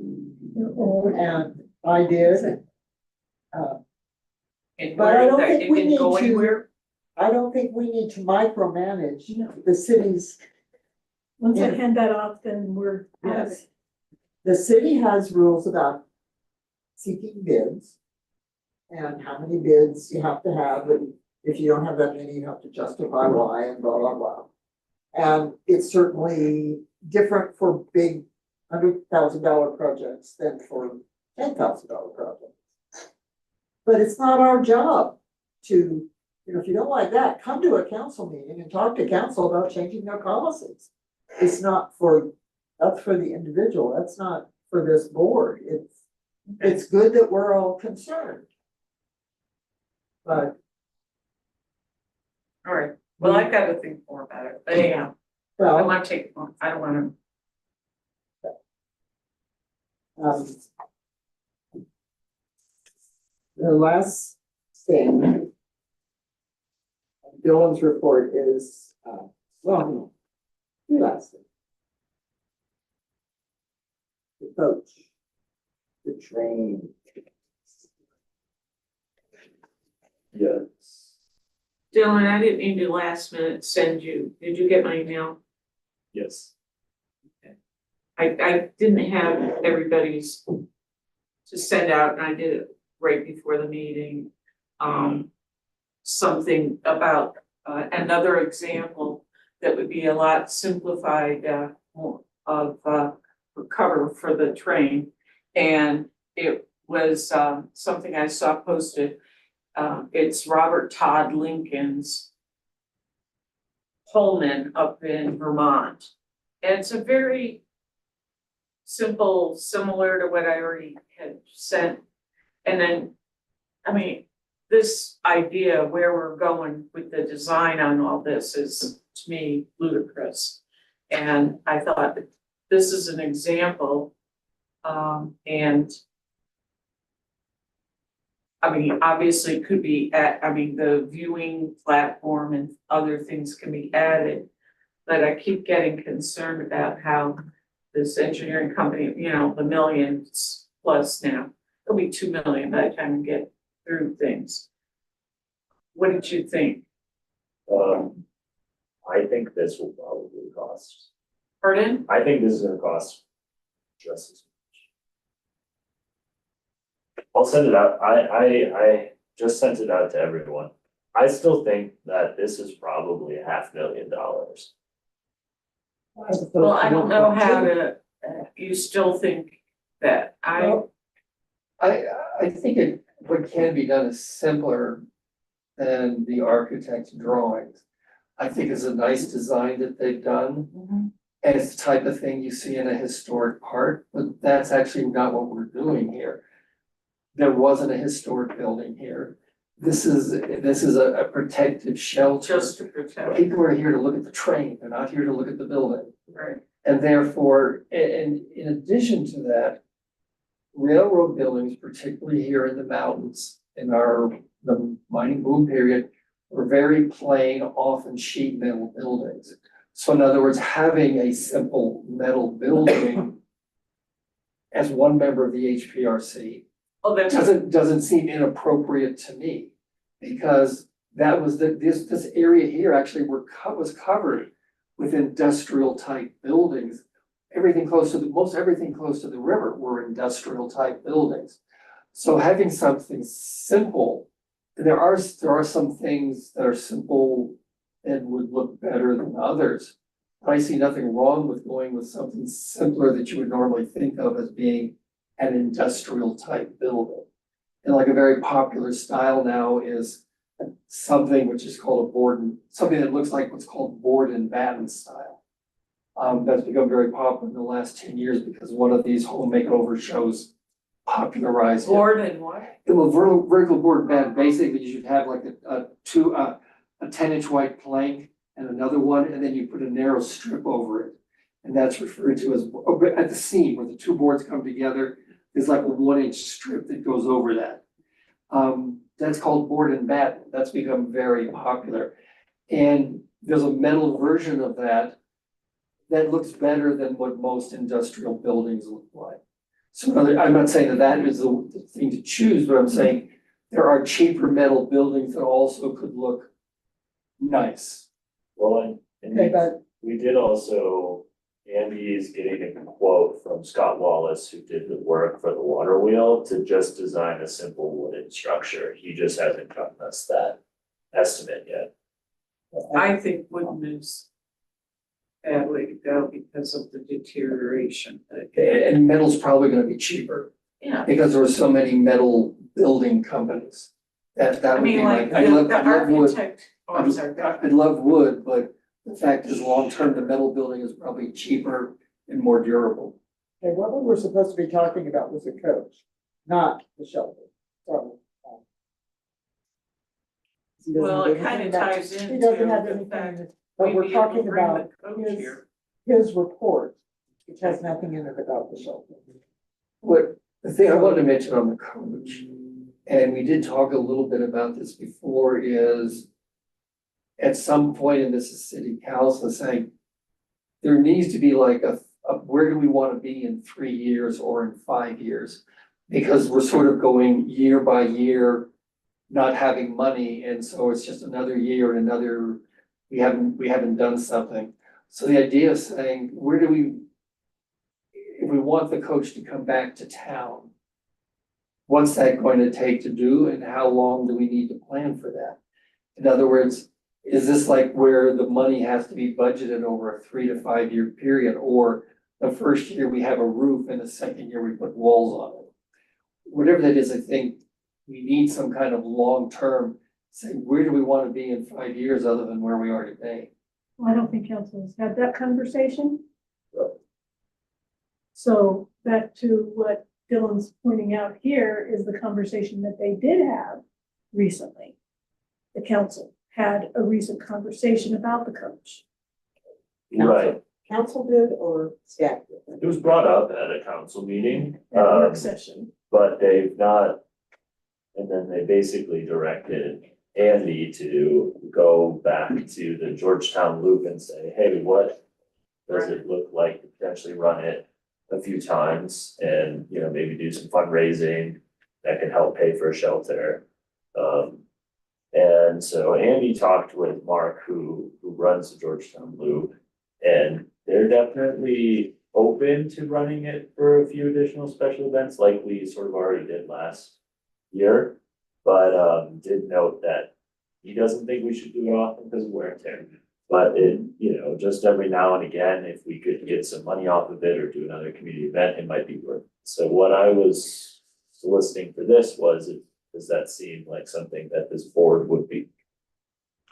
They're old. And I did. and But I where don't that think it we didn't need go to- anywhere. I don't think we need to micromanage No. the city's. Once I Yeah. hand that off, then we're out of Yes. it. The city has rules about seeking bids and how many bids you have to have, and if you don't have that many, you have to justify why and blah, blah, blah. And it's certainly different for big $100,000 projects than for $10,000 projects. But it's not our job to, if you don't like that, come to a council meeting and talk to council about changing their policies. It's not that's for the individual, that's not for this board, it's good that we're all concerned. But, All right, well, I've got to think more about it, but anyhow, I well, want to I don't want the last thing, Dylan's report is, well, the last thing. The coach, the train. Yes. Dylan, I didn't mean to last minute send you, did you get my email? Yes. I didn't have everybody's to send out, and I did it right before the meeting. Something about, another example that would be a lot simplified, of, cover for the train. And it was, something I saw posted. It's Robert Todd Lincoln's Pullman up in Vermont. And it's a very simple, similar to what I already had sent. And then, I mean, this idea where we're going with the design on all this is, to me, ludicrous. And I thought this is an example, and I mean, obviously it could be the viewing platform and other things can be added. But I keep getting concerned about how this engineering company, the millions plus now, it'll be 2 million by the time we get through things. What did you think? I think this will probably cost, Pardon? I think this is gonna cost just as much. I'll send it out, I just sent it out to everyone. I still think that this is probably $500,000. Well, I don't know how to, you still think that Well, I think what can be done is simpler than the architect's drawings. I think it's a nice design that they've done, and it's the type of thing you see in a historic park, but that's actually not what we're doing here. There wasn't a historic building here. This is a protective shelter. just to protect, People are here to look at the train, they're not here to look at the building. right? And therefore, and in addition to that, railroad buildings, particularly here in the mountains, the mining boom period, were very plain, often sheet metal buildings. So in other words, having a simple metal building as one member of the HPRC Oh, that's, doesn't seem inappropriate to me. Because that was this area here actually was covered with industrial type buildings. Most everything close to the river were industrial type buildings. So having something simple, there are some things that are simple and would look better than others. I see nothing wrong with going with something simpler that you would normally think of as being an industrial type building. And like a very popular style now is something which is called something that looks like what's called board and batten style. That's become very popular in the last 10 years because one of these home makeover shows popularized it. board and what? Well, vertical board and batten, basically you should have like a 10-inch white plank and another one, and then you put a narrow strip over it. And that's referred to as, at the seam where the two boards come together, there's like a 1-inch strip that goes over that. That's called board and batten. That's become very popular. And there's a metal version of that that looks better than what most industrial buildings look like. So I'm not saying that that is the thing to choose, but I'm saying there are cheaper metal buildings that also could look nice. Well, and Okay, but we did also, Andy is getting a quote from Scott Wallace, who did the work for the water wheel, to just design a simple wooden structure. He just hasn't gotten us that estimate yet. I think wooden is a bad way to go because of the deterioration. And metal's probably gonna be cheaper Yeah, because there are so many metal building companies. That I would be mean, like, I'd the love wood. architect, oh, I'm sorry. I'd love wood, but the fact is, long-term, the metal building is probably cheaper and more durable. okay, what we were supposed to be talking about was the coach, not the shelter. So. He doesn't Well, have it kind anything of that- ties into He doesn't have the anything, fact but we'd we're be able to talking bring about the coach his, here. his report, which has nothing in it about the shelter. What, the thing I wanted to mention on the coach, and we did talk a little bit about this before, is at some point in this is city council saying there needs to be like a where do we want to be in 3 years or in 5 years? Because we're sort of going year by year, not having money, and so it's just another year and another, we haven't done something. So the idea of saying, if we want the coach to come back to town, what's that going to take to do and how long do we need to plan for that? In other words, is this like where the money has to be budgeted over a 3 to 5 year period? Or the first year we have a roof and the second year we put walls on it? Whatever that is, I think we need some kind of long-term, say, where do we want to be in 5 years other than where we are today? Well, I don't think council has had that conversation. So back to what Dylan's pointing out here is the conversation that they did have recently. The council had a recent conversation about the coach. Right, Council did or staff did? it was brought up at a council meeting, At a work session. but they've not. And then they basically directed Andy to go back to the Georgetown Loop and say, hey, what does it look like to potentially run it a few times and, you know, maybe do some fundraising that can help pay for a shelter. And so Andy talked with Mark, who runs the Georgetown Loop, and they're definitely open to running it for a few additional special events like we sort of already did last year. But did note that he doesn't think we should do it often because of wear and tear. But it, you know, just every now and again, if we could get some money off of it or do another community event, it might be worth it. So what I was soliciting for this was, does that seem like something that this board would be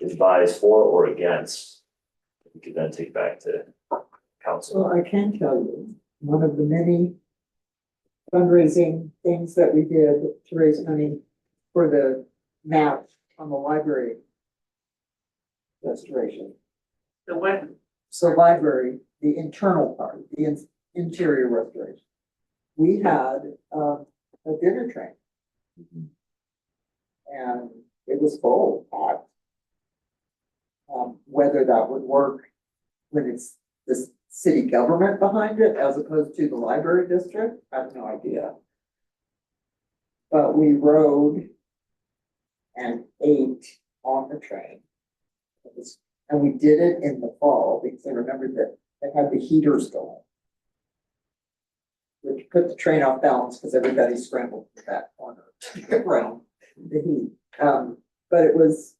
advised for or against? We could then take back to council. Well, I can tell you, one of the many fundraising things that we did to raise money for the map on the library restoration. The what? So library, the internal part, the interior restoration. We had a dinner train. And it was full, packed, Whether that would work when it's the city government behind it as opposed to the library district, I have no idea. But we rode and ate on the train. And we did it in the fall because I remembered that they had the heaters going. Which put the train off balance because everybody scrambled to that corner to get around the heat. But it was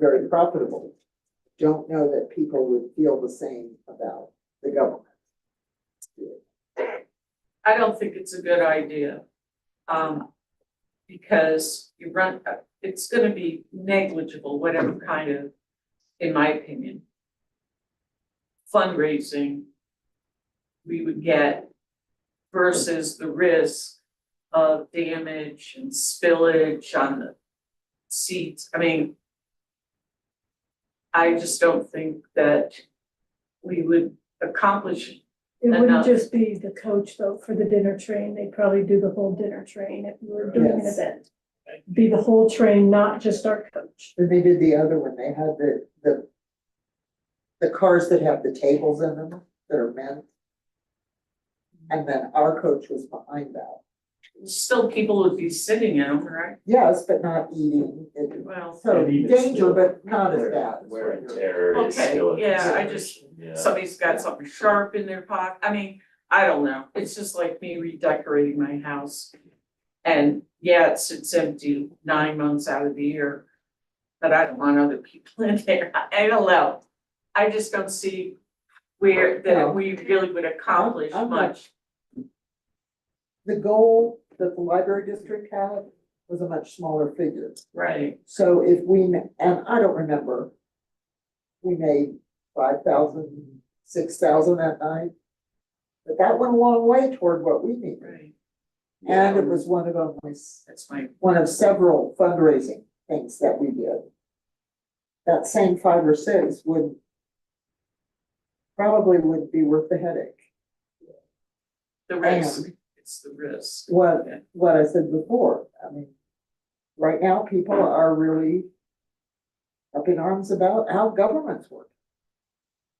very profitable. Don't know that people would feel the same about the government. I don't think it's a good idea. Because you run, it's gonna be negligible, whatever kind of, in my opinion, fundraising we would get versus the risk of damage and spillage on the seats. I mean, I just don't think that we would accomplish It wouldn't enough. just be the coach though, for the dinner train, they'd probably do the whole dinner train if we were doing an Yes. event. Be the whole train, not just our coach. And they did the other one, they had the cars that have the tables in them that are meant. And then our coach was behind that. Still, people would be sitting in them, right? Yes, but not eating. Well, So And even danger, still, but not as bad. Wear and tear is Okay, still a yeah, I just- consideration, yeah. somebody's got something sharp in their pocket. I mean, I don't know. It's just like me redecorating my house. And yeah, it's empty 9 months out of the year. But I don't want other people in there. I don't know. I just don't see where that we really would accomplish I'm not- much. The goal that the library district had was a much smaller figure. Right. So if we, and I don't remember, we made 5,000, 6,000 that night. But that went a long way toward what we needed. Right. And it was one of only, That's my, one of several fundraising things that we did. That same 5 or 6 probably would be worth the headache. the risk. And It's the risk. what I said before, I mean, right now, people are really up in arms about how governments work.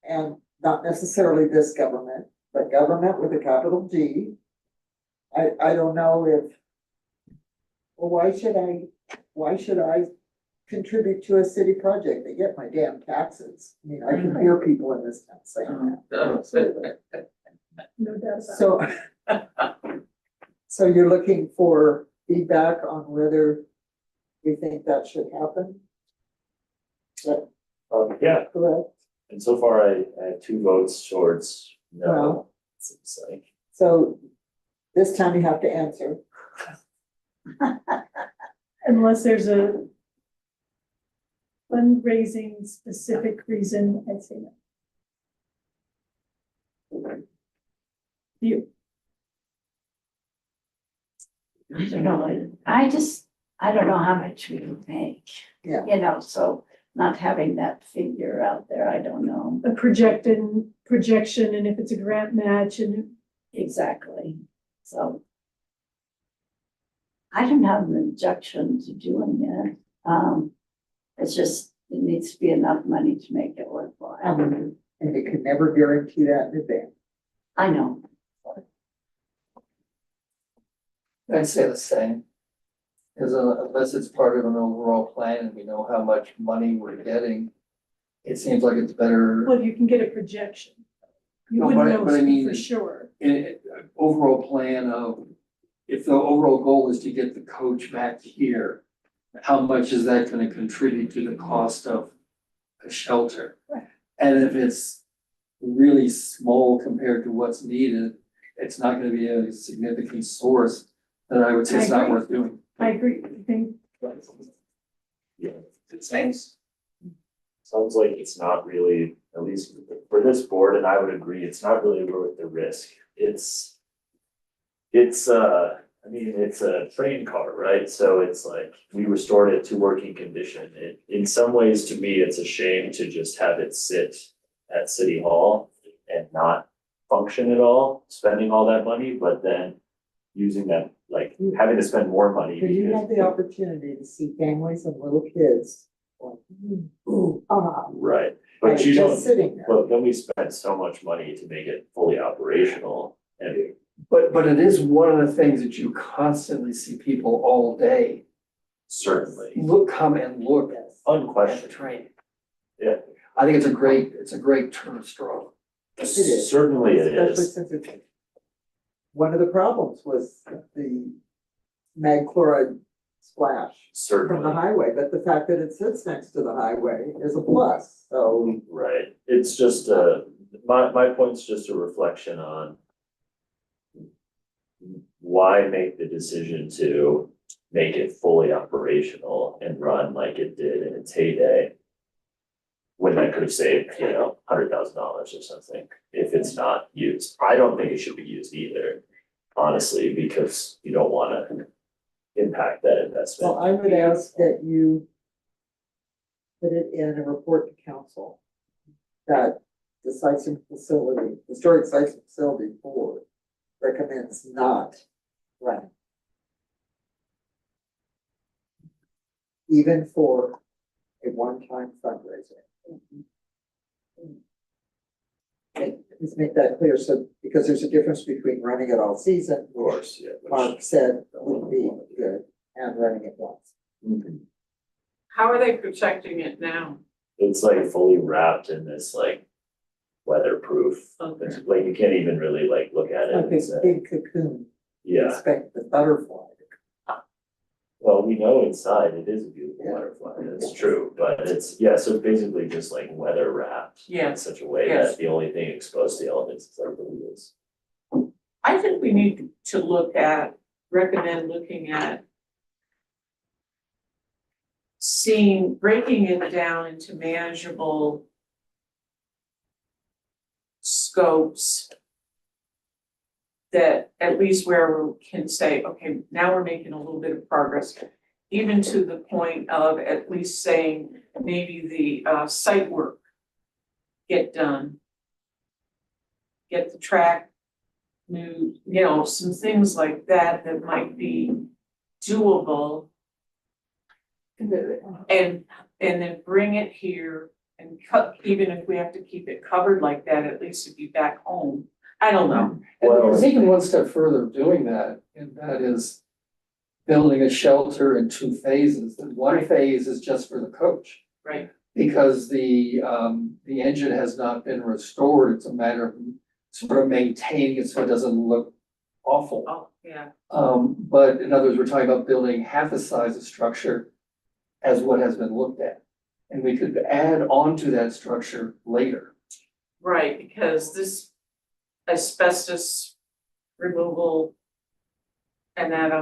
And not necessarily this government, but government with a capital G. I don't know if, well, why should I contribute to a city project? They get my damn taxes. I mean, I can hear people in this town saying that. No doubt about it. So you're looking for feedback on whether we think that should happen? Is that Yeah, correct? and so far I have 2 votes towards no. Well. It's like, So this time you have to answer. Unless there's a fundraising specific reason, I'd say no. You, I don't know, I don't know how much we would make. Yeah. You know, so not having that figure out there, I don't know a projection, and if it's a grant match and exactly, so. I don't have an objection to doing it, it's just, it needs to be enough money to make it worthwhile. And it could never guarantee that in advance. I know, I'd say the same. Because unless it's part of an overall plan and we know how much money we're getting, it seems like it's better. well, you can get a projection. You No, wouldn't but I know mean- for sure. Overall plan of, if the overall goal is to get the coach back here, how much is that gonna contribute to the cost of a shelter? Right. And if it's really small compared to what's needed, it's not gonna be a significant source, then I would say it's I not agree. worth doing. I agree, I think, yeah, it sounds like it's not really, at least for this board, and I would agree, it's not really worth the risk. It's I mean, it's a train car, right? So it's like, we restored it to working condition. In some ways, to me, it's a shame to just have it sit at City Hall and not function at all, spending all that money, but then using that, like, having to spend more money. But you because- have the opportunity to see families and little kids going, ooh, ah. Right, and but you it's don't, just sitting there. but then we spent so much money to make it fully operational and But it is one of the things that you constantly see people all day certainly come and look at the unquestioned. train. Yeah. I think it's a great turn of straw. It is. Certainly it Especially is. since it's, one of the problems was the mag chloride splash from the Certainly, highway, but the fact that it sits next to the highway is a plus, so. right. It's just my point's just a reflection on why make the decision to make it fully operational and run like it did in its heyday? When that could have saved, $100,000 or something, if it's not used. I don't think it should be used either, honestly, because you don't wanna impact that Well, investment. I would ask that you put it in a report to council that the sites and facility, historic sites and facility board recommends not running. Even for a one-time fundraiser. Let's make that clear, so, because there's a difference between running it all season, Of course, yeah. Mark said would be good, and running it once. How are they protecting it now? It's like fully wrapped in this like weatherproof, Okay. like you can't even really like look at it Like and this say, big cocoon, yeah. expect the butterfly. Well, we know inside it is a beautiful Yeah. butterfly, that's true, but it's, yeah, so basically just like weather wrapped. Yeah. In such a way Yes. that the only thing exposed to elements is like the wheels. I think we need to recommend looking at breaking it down into manageable scopes that at least where we can say, okay, now we're making a little bit of progress, even to the point of at least saying maybe the site work get done. Get the track moved, some things like that that might be doable. And then bring it here and even if we have to keep it covered like that, at least it'd be back home. I don't know. And Well- there's even one step further of doing that, and that is building a shelter in two phases. And one Right. phase is just for the coach. Right. Because the engine has not been restored, it's a matter of sort of maintaining it so it doesn't look awful. Oh, yeah. But in other words, we're talking about building half the size of structure as what has been looked at. And we could add on to that structure later. Right, because this asbestos removal and that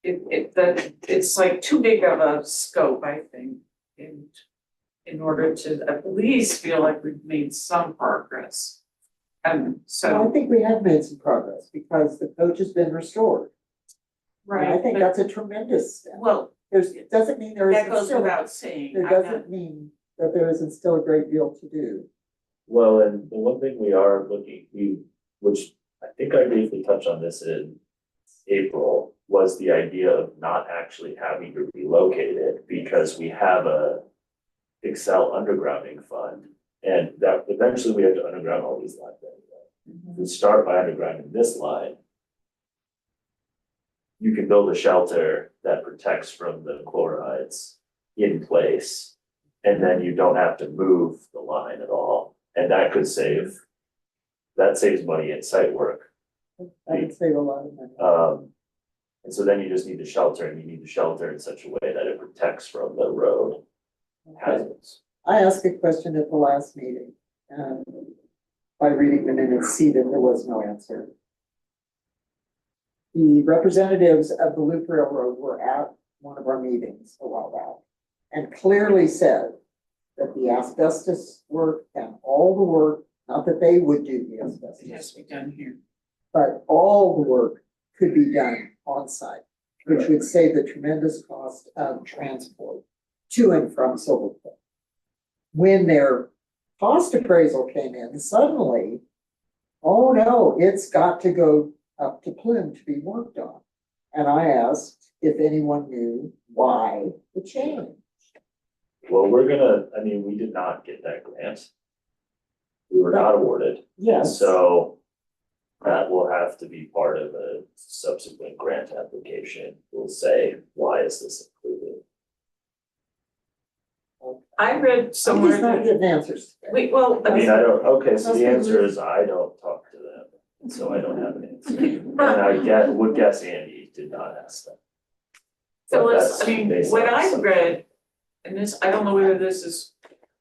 it's like too big of a scope, I think, in order to at least feel like we've made some progress. And So I so, think we have made some progress because the coach has been restored. And I right, think but, that's a tremendous step. well, It doesn't mean there that isn't goes still, without saying. there I'm not- doesn't mean that there isn't still a great deal to do. Well, and the one thing we are which I think I briefly touched on this in April, was the idea of not actually having to relocate it because we have a Excel undergrounding fund. And that eventually we have to underground all these lines anyway. If we start by undergrounding this line, you can build a shelter that protects from the chlorides in place. And then you don't have to move the line at all. And that saves money in site work. That would save a lot of money. And so then you just need the shelter and you need the shelter in such a way that it protects from the road hazards. I asked a question at the last meeting, and by reading the minutes, see that there was no answer. The representatives of the Loop Railroad were at one of our meetings a while back and clearly said that the asbestos work and all the work, not that they would do the It has asbestos, to be done here. but all the work could be done on site, which would save the tremendous cost of transport to and from Silver Cliff. When their cost appraisal came in, suddenly, oh no, it's got to go up to Plume to be worked on. And I asked if anyone knew why the change. Well, I mean, we did not get that grant. We were not awarded, Yes, so that will have to be part of a subsequent grant application. We'll say, why is this included? I read I'm somewhere just not that, getting answers. well, I mean, I don't, okay, so Must the be answer rude. is I don't talk to them, and so I don't have an answer. And I would guess Andy did not ask them. But Phyllis, that's I mean, based what on I assumption. read, and this, I don't know whether this is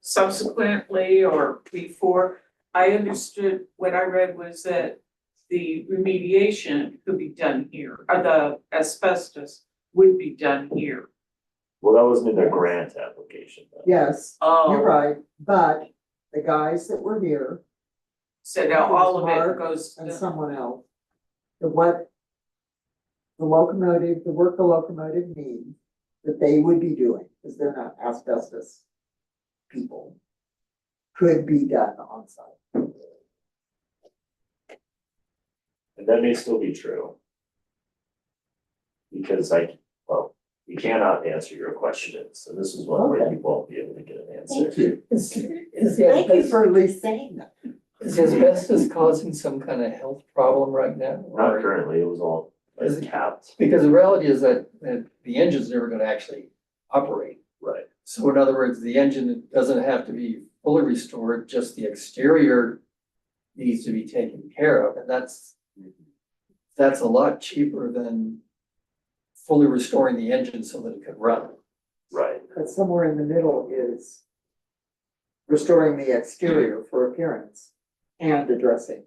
subsequently or before, I understood, what I read was that the remediation could be done here, or the asbestos would be done here. Well, that wasn't in their grant application, though. Yes, you're Oh, right, but the guys that were here so now all of Mark it goes, and someone else, the work the locomotive needs, that they would be doing, because they're not asbestos people, could be done on site. And that may still be true. Because we cannot answer your questions, and this is one where Okay. you won't be able to get an answer. Thank you. Is Thank you for at least saying that. Is asbestos causing some kind of health problem right now? Not Or- currently, it was all Is like it- capped, Because the reality is that the engine's never gonna actually operate. right? So in other words, the engine doesn't have to be fully restored, just the exterior needs to be taken care of, and that's a lot cheaper than fully restoring the engine so that it could run. Right, But somewhere in the middle is restoring the exterior for appearance and addressing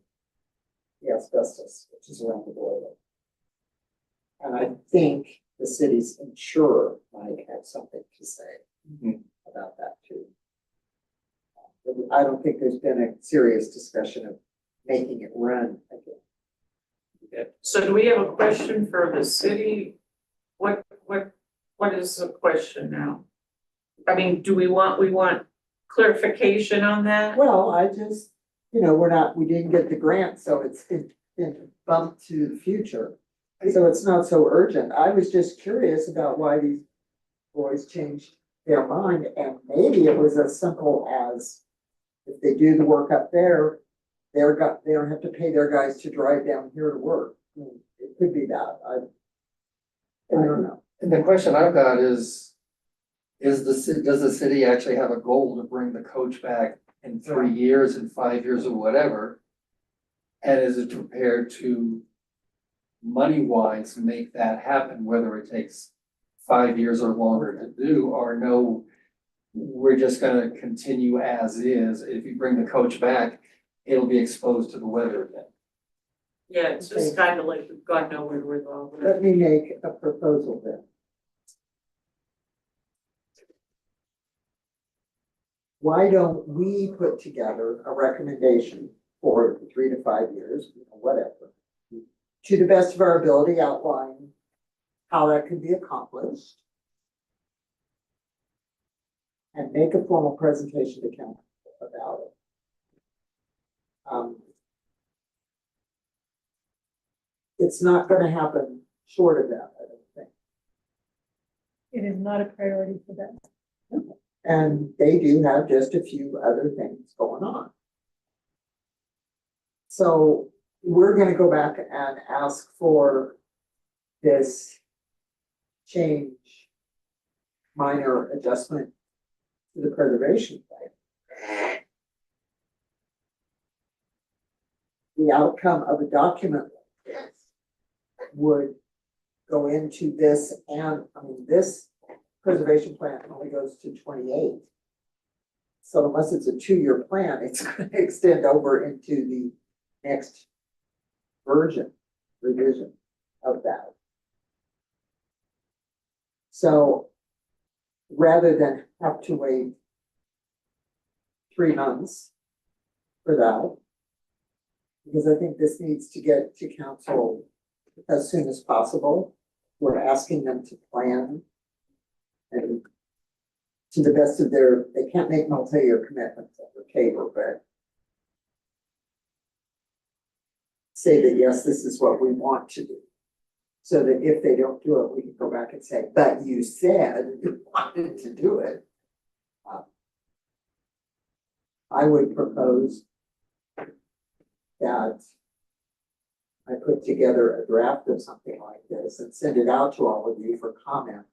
the asbestos, which is around the boiler. And I think the city's insurer might have something to say Mhm. about that too. But I don't think there's been a serious discussion of making it run again. so do we have a question for the city? What is the question now? I mean, we want clarification on that? Well, I just, we didn't get the grant, so it's been bumped to the future. So it's not so urgent. I was just curious about why these boys changed their mind, and maybe it was as simple as if they do the work up there, they don't have to pay their guys to drive down here to work. I mean, it could be that. I don't know. And the question I've got is does the city actually have a goal to bring the coach back in 3 years and 5 years or whatever? And is it prepared to money-wise make that happen, whether it takes 5 years or longer to do, or no, we're just gonna continue as is. If you bring the coach back, it'll be exposed to the weather again. Yeah, it's just kind of like we've got nowhere with all that. Let me make a proposal then. Why don't we put together a recommendation for 3 to 5 years, whatever, to the best of our ability, outline how that could be accomplished, and make a formal presentation to council about it. It's not gonna happen short of that, I don't think. It is not a priority for them. And they do have just a few other things going on. So we're gonna go back and ask for this change, minor adjustment to the preservation plan. The outcome of a document like this would go into this, and, this preservation plan only goes to 28. So unless it's a 2-year plan, it's gonna extend over into the next revision of that. So rather than have to wait 3 months for that, because I think this needs to get to council as soon as possible, we're asking them to plan and to the best of they can't make multi-year commitments under Tabor, but say that, yes, this is what we want to do. So that if they don't do it, we can go back and say, but you said you wanted to do it. I would propose that I put together a draft of something like this and send it out to all of you for comment.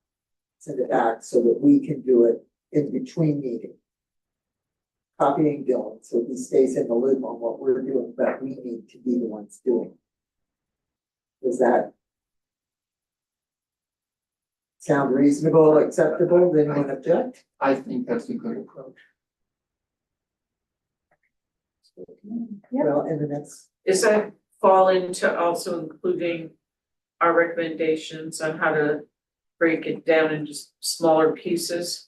Send it back so that we can do it in between meetings. Copying Dylan, so he stays in the loop on what we're doing, but we need to be the ones doing it. Does that sound reasonable, acceptable? Does anyone object? I think that's a good approach. Well, and the next, Does that fall into also including our recommendations on how to break it down into smaller pieces?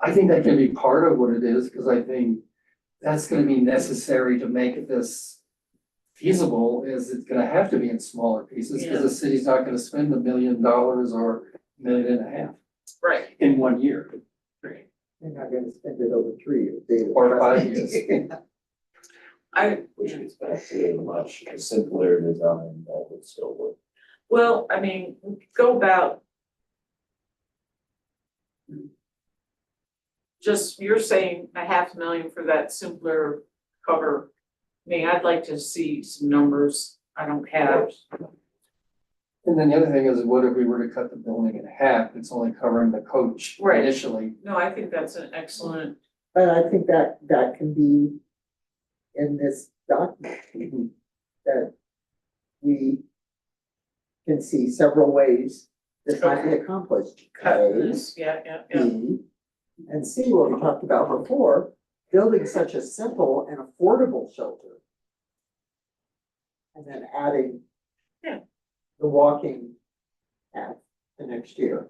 I think that can be part of what it is, because I think that's gonna be necessary to make this feasible, is it's gonna have to be in smaller pieces, because the city's not gonna spend $1 million or $1.5 million Right. in 1 year. they're not gonna spend it over 3 years. David. Or 5 years. Which gets back to a much simpler design that would still work. Well, I mean, go about. Just, you're saying $500,000 for that simpler cover. I mean, I'd like to see some numbers I don't have. And then the other thing is, what if we were to cut the building in half, it's only covering the coach Right. initially. No, I think that's an excellent, But I think that can be in this document, that we can see several ways this might be accomplished. cut A, this, yeah. B, and C, what we talked about before, building such a simple and affordable shelter. And then adding. Yeah. The walking path the next year.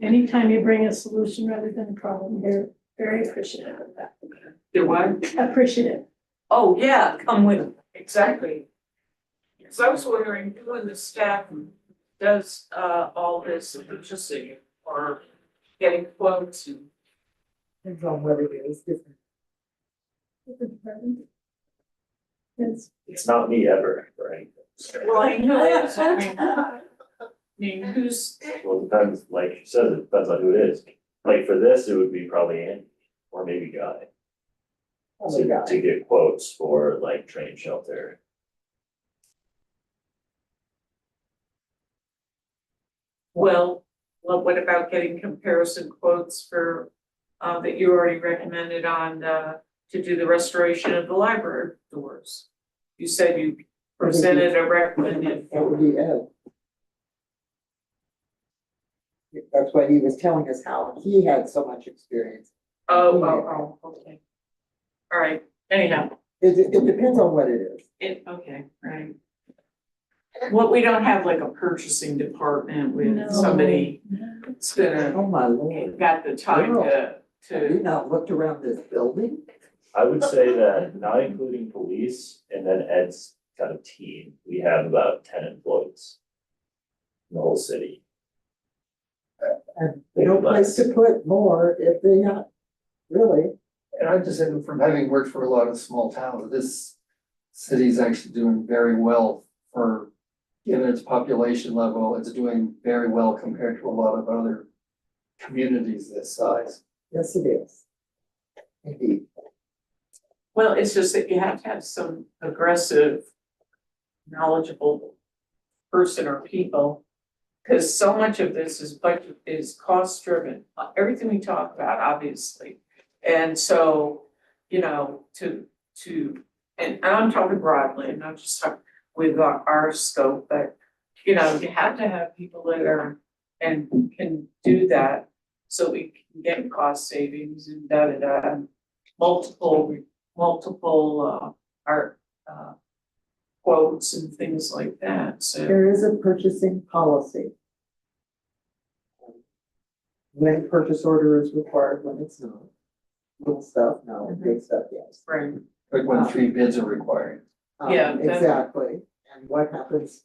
Anytime you bring a solution rather than a problem, they're very appreciative of that. Do what? Appreciative. Oh, yeah, come with, exactly. So I was wondering, who in the staff does all this purchasing or getting quotes and. Depends on what it is, different. Different department. Yes. It's not me ever, right? Well, I know it is, I mean, who's, Well, it depends, like you said, it depends on who it is. Like for this, it would be probably Andy or maybe Guy. Probably Guy. To get quotes for like train shelter. well, what about getting comparison quotes for, that you already recommended on, to do the restoration of the library doors? You said you presented a recommended. That would be Ed. That's what he was telling us, how he had so much experience. Oh, okay. All right, anyhow, It depends on what it is. okay, right. Well, we don't have like a purchasing department with No. somebody that's gonna, Oh, my Lord. got the time Have you to, not looked around this building? I would say that not including police and then Ed's kind of team, we have about 10 employees. In the whole city. And no place to put more if they have, really. And I just said, from having worked for a lot of small towns, this city's actually doing very well for, given its population level, it's doing very well compared to a lot of other communities this size. Yes, it is. Indeed. well, it's just that you have to have some aggressive, knowledgeable person or people. Cause so much of this is budget, is cost driven, everything we talk about, obviously. And so, you know, and I'm talking broadly, I'm not just talking with our scope, but, you know, you have to have people that are, and can do that. So we can get cost savings and multiple, quotes and things like that, so. There is a purchasing policy. When purchase order is required, when it's not. Little stuff, no, big stuff, yes. Right. Like when 3 bids are required. Yeah, that- Exactly, and what happens,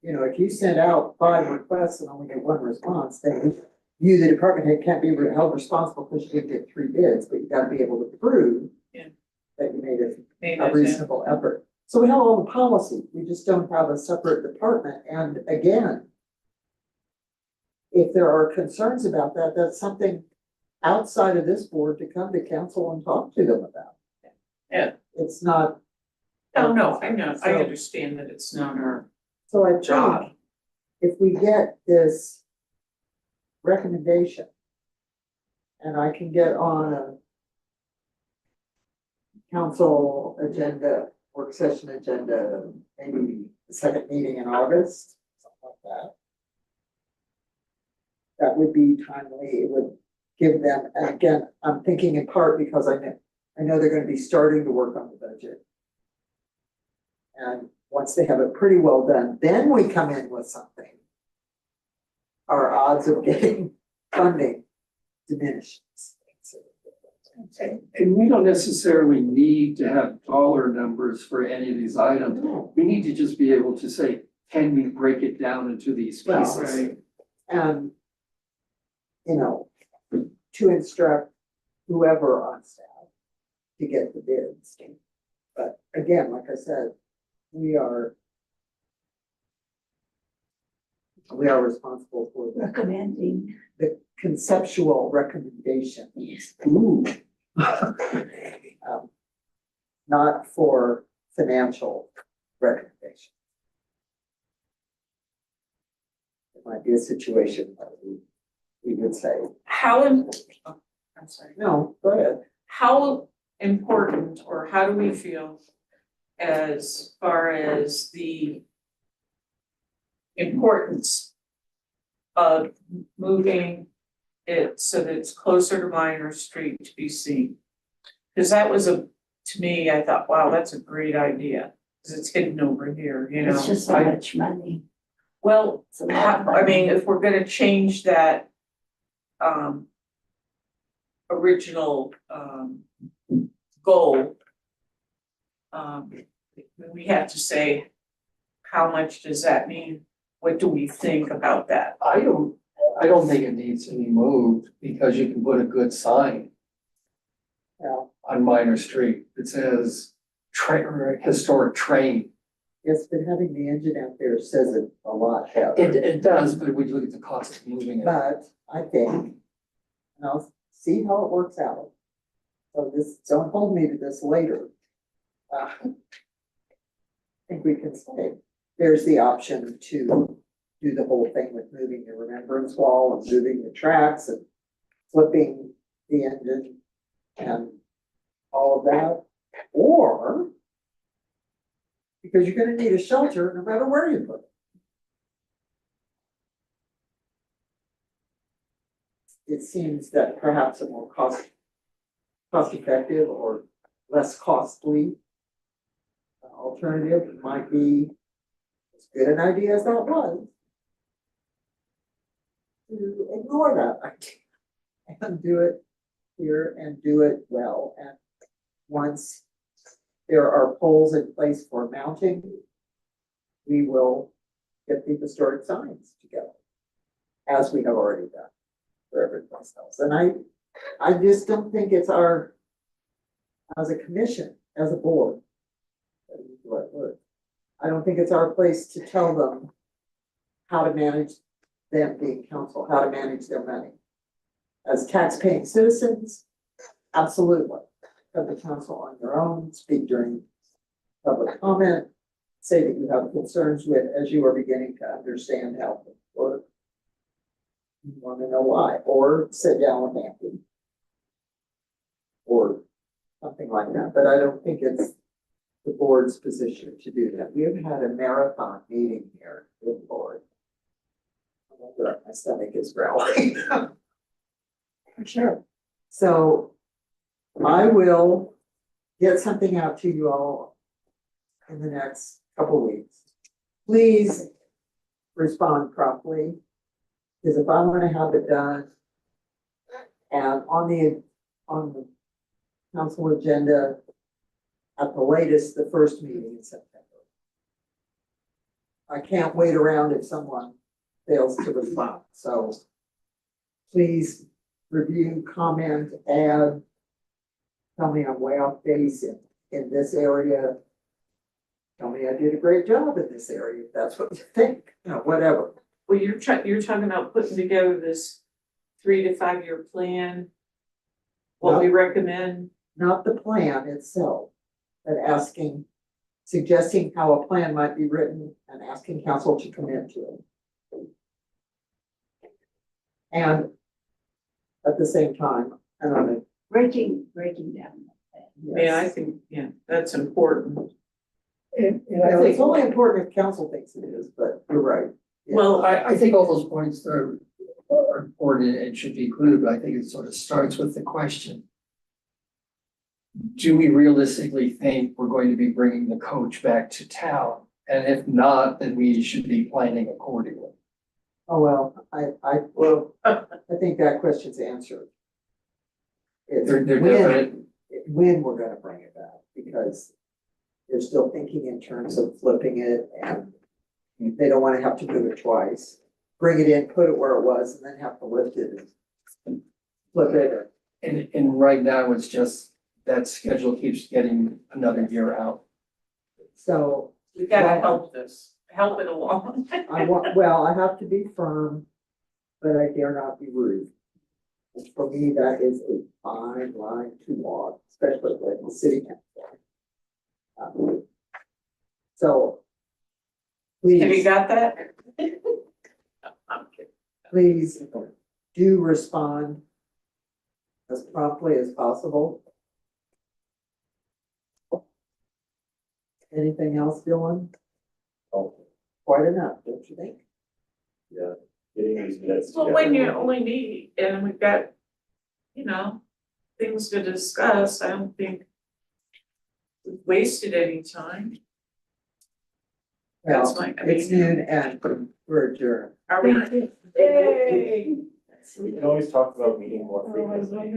you know, if you send out 5 requests and only get 1 response, then you, the department head, can't be held responsible because you didn't get 3 bids, but you gotta be able to prove. Yeah. That you made Maybe a reasonable effort. So we have all the policy, we just don't have a separate department, and again, if there are concerns about that, that's something outside of this board to come to council and talk to them about. Yeah. It's not, Oh, no, I know, I So- understand that it's not our so I job. think if we get this recommendation, and I can get on a council agenda, work session agenda, maybe the second meeting in August, something like that. That would be timely, it would give them, and again, I'm thinking in part because I know they're gonna be starting to work on the budget. And once they have it pretty well done, then we come in with something. Our odds of getting funding diminishes. And we don't necessarily need to have dollar numbers for any of these items. No. We need to just be able to say, can we break it down into these Well, pieces? And, you know, to instruct whoever on staff to get the bids. But again, like I said, we are responsible for Recommending, the conceptual recommendation. yes. Ooh. Not for financial recommendation. It might be a situation where we would say, Oh, I'm sorry. no, go ahead. How important, or how do we feel as far as the importance of moving it so that it's closer to Minor Street to be seen? Because that was to me, I thought, wow, that's a great idea, because it's hidden over here, you know? It's just so much money. Well, It's a lot of I mean, money. if we're gonna change that original goal, we have to say, how much does that mean? What do we think about that? I don't think it needs to be moved because you can put a good sign Well, on Minor Street that says or historic train. yes, but having the engine out there says it a lot, Heather. It does, but when you look at the cost of moving it. But I think, and I'll see how it works out. So don't hold me to this later. I think we can say, there's the option to do the whole thing with moving the remembrance wall and moving the tracks and flipping the engine and all of that. Or because you're gonna need a shelter no matter where you put it. It seems that perhaps a more cost effective or less costly alternative might be as good an idea as that was. To ignore that idea and do it here and do it well. And once there are poles in place for mounting, we will get the historic signs together, as we have already done for everything else. And I just don't think it's our, as a commission, as a board, that is the right word. I don't think it's our place to tell them how to manage, them being council, how to manage their money. As tax-paying citizens, absolutely. Come to council on your own, speak during public comment, say that you have concerns with, as you are beginning to understand how things work. You want to know why, or sit down with Andy. Or something like that, but I don't think it's the board's position to do that. We have had a marathon meeting here with the board. My stomach is growling. For sure. So I will get something out to you all in the next couple weeks. Please respond promptly, because if I want to have it done and on the council agenda at the latest, the first meeting in September. I can't wait around if someone fails to respond, so please review, comment, add. Tell me I'm way off base in this area. tell me I did a great job in this area, if that's what you think, whatever. Well, you're talking about putting together this 3 to 5 year plan. What we recommend, Not the plan itself, but suggesting how a plan might be written and asking council to commit to it. And at the same time, I don't know. breaking down. yeah, I think, yeah, that's important. And Well, it's only important if council thinks it is, but you're right. Yeah. Well, I think all those points are important and should be included, but I think it sort of starts with the question. Do we realistically think we're going to be bringing the coach back to town? And if not, then we should be planning accordingly. Oh, well, I think that question's answered. It's They're definite. when we're gonna bring it back, because they're still thinking in terms of flipping it, and they don't wanna have to move it twice. Bring it in, put it where it was, and then have to lift it and flip it. And right now, it's just that schedule keeps getting another year out. So we gotta help it along. I have to be firm, but I dare not be rude. And for me, that is a fine line to walk, especially with the city council. So. Have you Please, got that? I'm kidding. please do respond as promptly as possible. Anything else, Dylan? Oh, Quite enough, don't you think? yeah, getting these minutes Well, when you together. only need, and we've got, things to discuss, I don't think we've wasted any time. That's Well, my, I it's mean, noon and we're adjourned. are we? Yay! We can always talk about meeting more frequently.